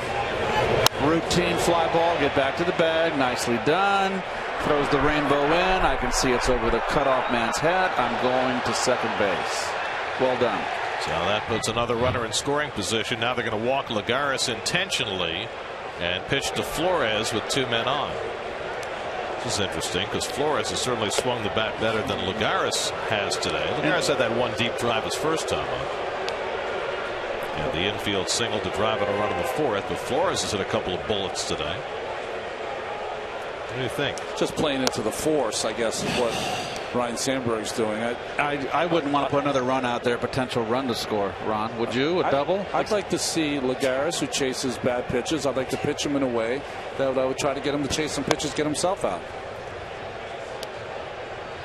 routine fly ball. Get back to the bag. Nicely done. Throws the rainbow in. I can see it's over the cutoff man's head. I'm going to second base. Well done. So that puts another runner in scoring position. Now they're going to walk Lagares intentionally and pitch to Flores with 2 men on. This is interesting because Flores has certainly swung the bat better than Lagares has today. Lagares had that one deep drive his first time up. And the infield single to drive it a run in the 4th, but Flores has hit a couple of bullets today. What do you think? Just playing into the force, I guess, is what Ryan Sandberg's doing. I wouldn't want to put another run out there, potential run to score. Ron, would you? A double? I'd like to see Lagares, who chases bad pitches. I'd like to pitch him in a way that I would try to get him to chase some pitches, get himself out.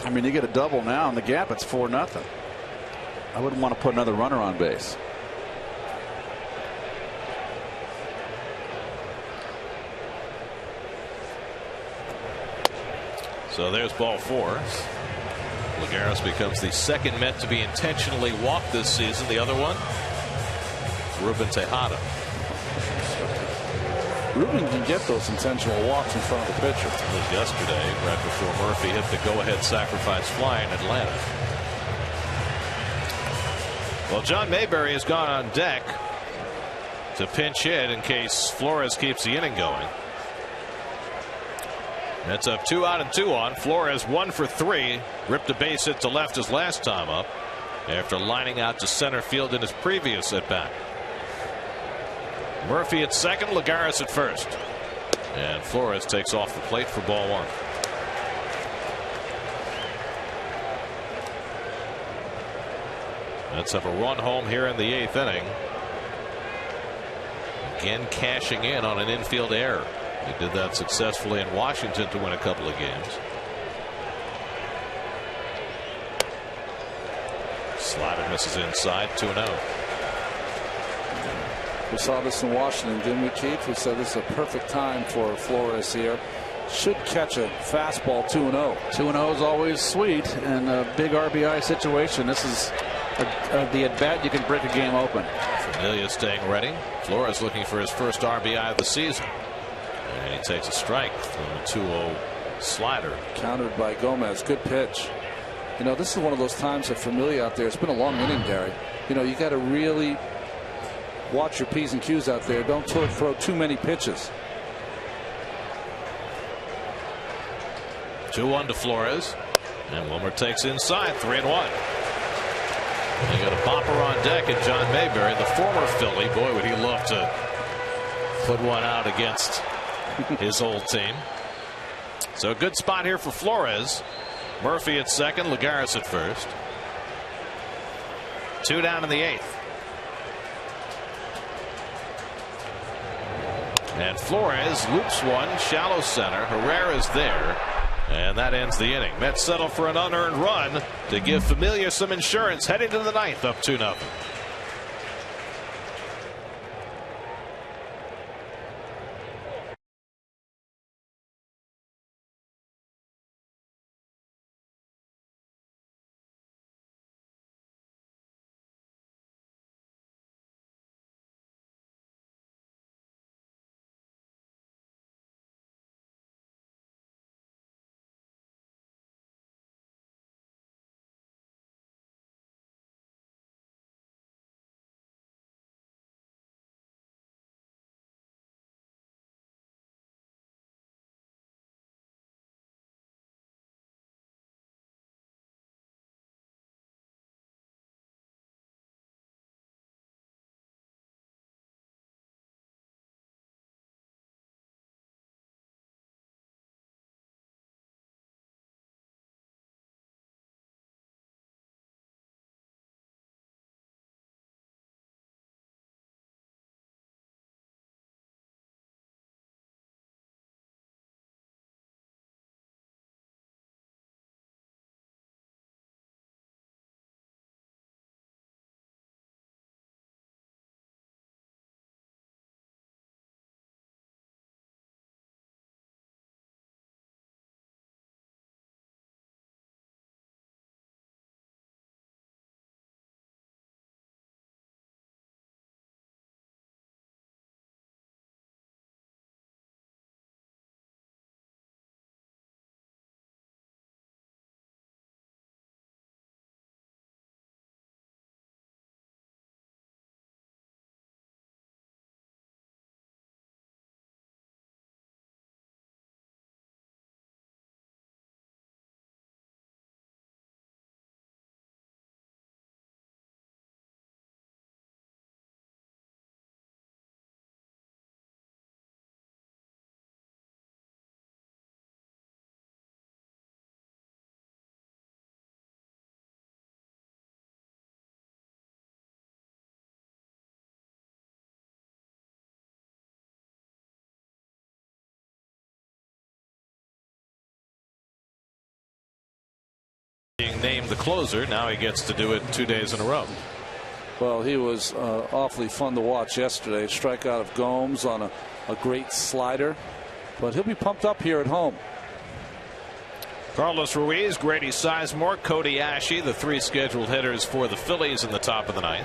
I mean, you get a double now in the gap. It's 4-0. I wouldn't want to put another runner on base. So there's ball 4. Lagares becomes the second Met to be intentionally walked this season. The other one, Ruben Tejada. Ruben can get those intentional walks in front of the pitcher. It was yesterday, right before Murphy hit the go-ahead sacrifice fly in Atlanta. Well, John Mayberry has gone on deck to pinch hit in case Flores keeps the inning going. That's up 2 out and 2 on. Flores 1 for 3. Ripped a base hit to left his last time up after lining out to center field in his previous at bat. Murphy at second, Lagares at first. And Flores takes off the plate for ball 1. Let's have a run home here in the 8th inning. Again cashing in on an infield error. He did that successfully in Washington to win a couple of games. Slider misses inside, 2-0. We saw this in Washington, didn't we, Keith? We said this is a perfect time for Flores here. Should catch a fastball 2-0. 2-0 is always sweet in a big RBI situation. This is the at-bat you can break a game open. Familia staying ready. Flores looking for his first RBI of the season. And he takes a strike from a 2-0 slider. Countered by Gomez. Good pitch. You know, this is one of those times that Familia out there, it's been a long inning, Gary. You know, you got to really watch your P's and Q's out there. Don't throw too many pitches. 2-1 to Flores. And Wilmer takes inside, 3-1. They got a bopper on deck, and John Mayberry, the former Philly, boy, would he love to put one out against his old team. So a good spot here for Flores. Murphy at second, Lagares at first. 2 down in the 8th. And Flores loops one, shallow center. Herrera's there. And that ends the inning. Mets settle for an unearned run to give Familia some insurance heading to the 9th, up 2-0. being named the closer. Now he gets to do it 2 days in a row. Well, he was awfully fun to watch yesterday. Strikeout of Gomes on a great slider. But he'll be pumped up here at home. Carlos Ruiz, Grady Sizemore, Cody Ashe, the 3 scheduled hitters for the Phillies in the top of the 9th.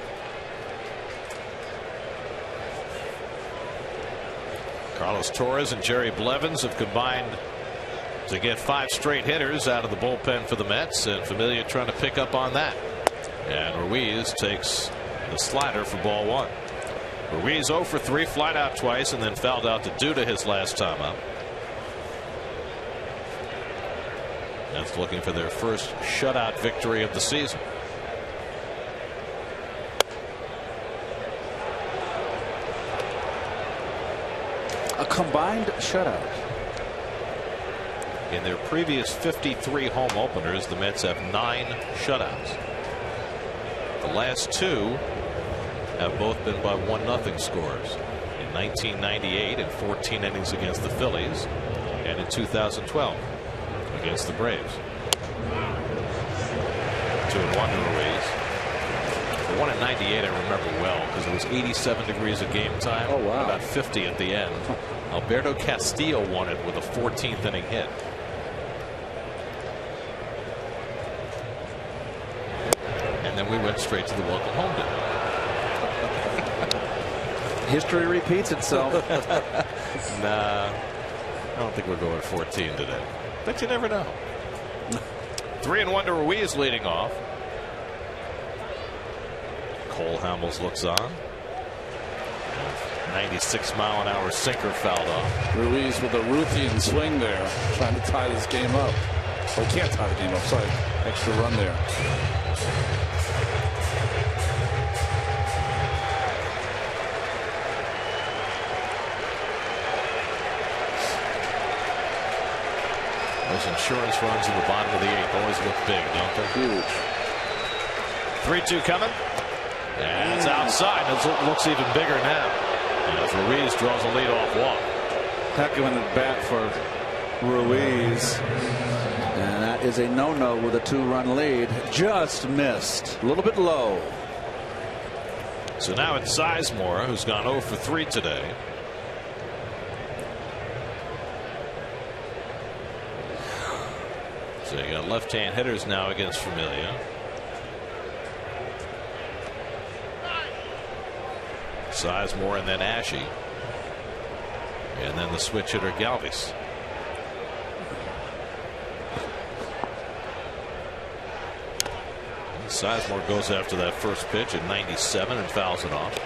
Carlos Torres and Jerry Blevins have combined to get 5 straight hitters out of the bullpen for the Mets, and Familia trying to pick up on that. And Ruiz takes the slider for ball 1. Ruiz 0 for 3, flied out twice, and then fouled out to Duda his last time up. That's looking for their first shutout victory of the season. A combined shutout. In their previous 53 home openers, the Mets have 9 shutouts. The last 2 have both been by 1-0 scores. In 1998 in 14 innings against the Phillies, and in 2012 against the Braves. 2-1 to Ruiz. The one in 98 I remember well because it was 87 degrees at game time. Oh, wow. About 50 at the end. Alberto Castillo won it with a 14th inning hit. And then we went straight to the welcome home dinner. History repeats itself. Nah, I don't think we're going 14 today. But you never know. 3-1 to Ruiz leading off. Cole Hamels looks on. 96-mile-an-hour sinker fouled off. Ruiz with a Ruthian swing there, trying to tie this game up. Well, he can't tie the game up. Sorry, extra run there. Those insurance runs in the bottom of the 8th always look big, don't they? Huge. 3-2 coming. And it's outside. It looks even bigger now. As Ruiz draws a leadoff walk. Heck of an at bat for Ruiz. And that is a no-no with a 2-run lead. Just missed. A little bit low. So now it's Sizemore, who's gone 0 for 3 today. So you got left-hand hitters now against Familia. Sizemore and then Ashe. And then the switch hitter Galvis. And Sizemore goes after that first pitch at 97 and fouls it off.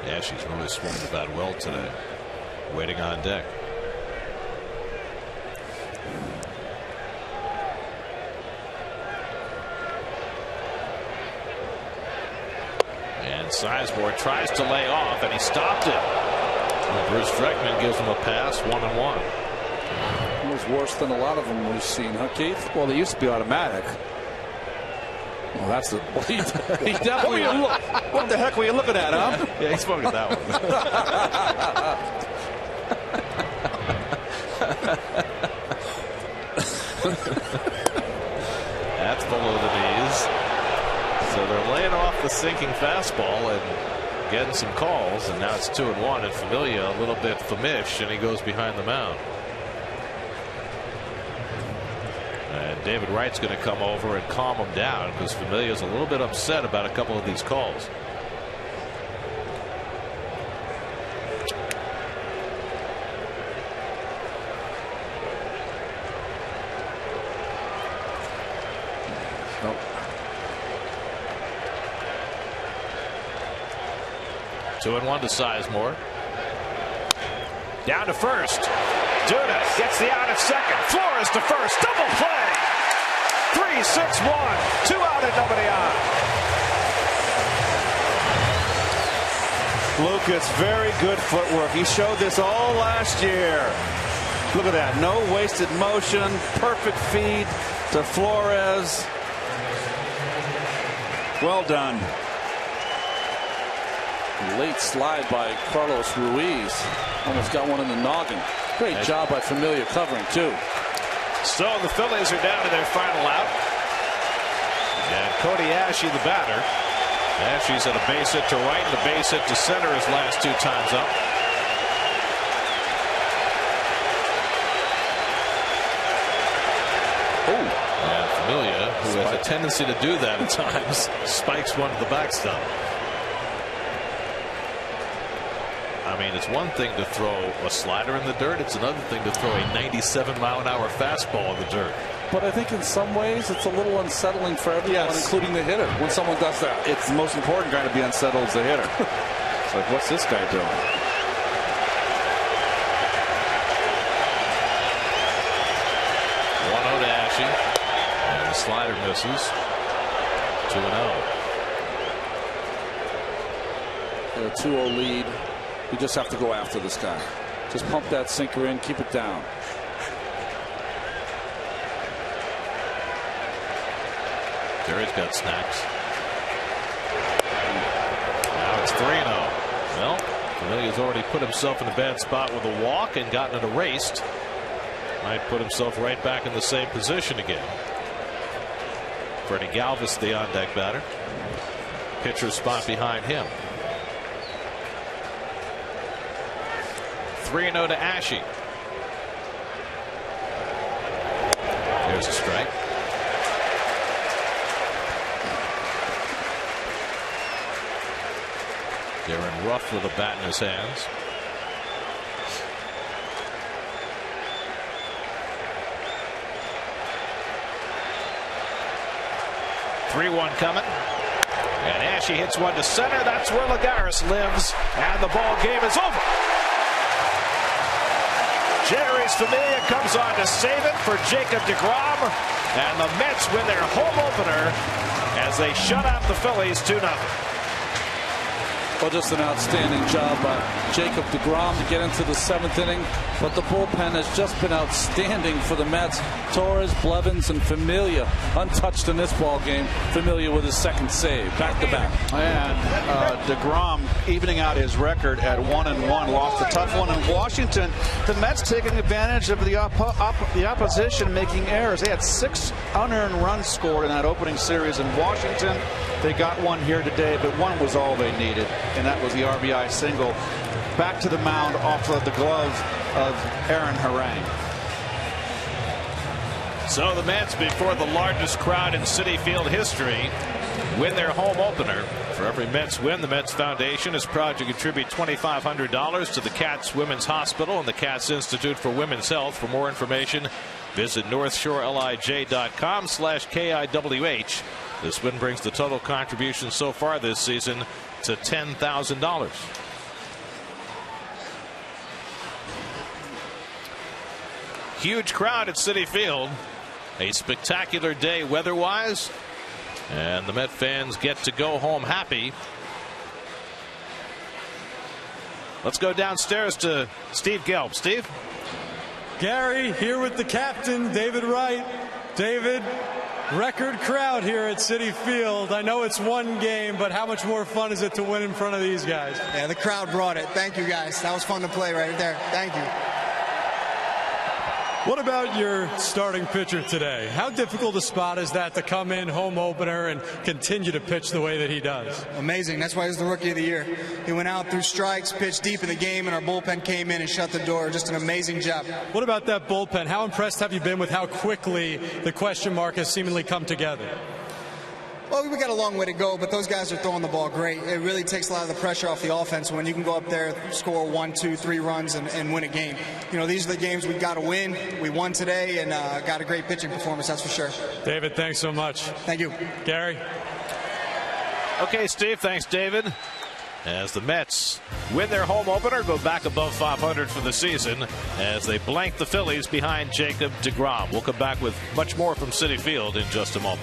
Ashe's really swung the bat well today. Waiting on deck. And Sizemore tries to lay off, and he stopped it. And Bruce Dreckman gives him a pass, 1-1. It was worse than a lot of them we've seen, huh, Keith? Well, they used to be automatic. Well, that's the. He definitely. What the heck were you looking at, huh? Yeah, he spoke at that one. That's below the knees. So they're laying off the sinking fastball and getting some calls, and now it's 2-1, and Familia a little bit famished, and he goes behind the mound. And David Wright's going to come over and calm him down because Familia's a little bit upset about a couple of these calls. Nope. 2-1 to Sizemore. Down to first. Duda gets the out at second. Flores to first. Double play. 3-6-1. 2 out and nobody on. Lucas, very good footwork. He showed this all last year. Look at that. No wasted motion. Perfect feed to Flores. Well done. Late slide by Carlos Ruiz. Almost got one in the noggin. Great job by Familia covering, too. So the Phillies are down to their final out. And Cody Ashe, the batter. Ashe's at a base hit to right and a base hit to center his last 2 times up. And Familia, who has a tendency to do that at times, spikes one to the backstop. I mean, it's one thing to throw a slider in the dirt. It's another thing to throw a 97-mile-an-hour fastball in the dirt. But I think in some ways it's a little unsettling for everyone, including the hitter, when someone does that. It's the most important guy to be unsettled is the hitter. It's like, what's this guy doing? To Ashe, and the slider misses. 2-0. A 2-0 lead. You just have to go after this guy. Just pump that sinker in, keep it down. Jerry's got snacks. Now it's 3-0. Well, Familia's already put himself in a bad spot with a walk and gotten it erased. Might put himself right back in the same position again. Freddie Galvis, the on-deck batter. Pitcher's spot behind him. 3-0 to Ashe. There's a strike. Darren Ruff with a bat in his hands. .3-1 coming. And Ashe hits one to center. That's where Lagares lives. And the ball game is over. Jeurys Familia comes on to save it for Jacob deGrom. And the Mets win their home opener as they shut out the Phillies 2-0. Well, just an outstanding job by Jacob deGrom to get into the 7th inning. But the bullpen has just been outstanding for the Mets. Torres, Blevins, and Familia untouched in this ball game. Familia with his 2nd save, back-to-back. And deGrom evening out his record at 1-1. Lost a tough one in Washington. The Mets taking advantage of the opposition making errors. They had 6 unearned runs scored in that opening series in Washington. They got one here today, but one was all they needed, and that was the RBI single. Back to the mound off of the glove of Aaron Harang. So the Mets, before the largest crowd in Citi Field history, win their home opener. For every Mets win, the Mets Foundation is proud to contribute $2,500 to the Cats Women's Hospital and the Cats Institute for Women's Health. For more information, visit NorthShoreLIJ.com/KIWH. This win brings the total contribution so far this season to $10,000. Huge crowd at Citi Field. A spectacular day weather-wise. And the Met fans get to go home happy. Let's go downstairs to Steve Gelb. Steve? Gary, here with the captain, David Wright. David, record crowd here at Citi Field. I know it's one game, but how much more fun is it to win in front of these guys? Yeah, the crowd brought it. Thank you, guys. That was fun to play right there. Thank you. What about your starting pitcher today? How difficult a spot is that to come in home opener and continue to pitch the way that he does? Amazing. That's why he's the Rookie of the Year. He went out through strikes, pitched deep in the game, and our bullpen came in and shut the door. Just an amazing job. What about that bullpen? How impressed have you been with how quickly the question mark has seemingly come together? Well, we got a long way to go, but those guys are throwing the ball great. It really takes a lot of the pressure off the offense when you can go up there, score 1, 2, 3 runs, and win a game. You know, these are the games we've got to win. We won today and got a great pitching performance, that's for sure. David, thanks so much. Thank you. Gary? Okay, Steve. Thanks, David. As the Mets win their home opener, go back above 500 for the season as they blank the Phillies behind Jacob deGrom. We'll come back with much more from Citi Field in just a moment.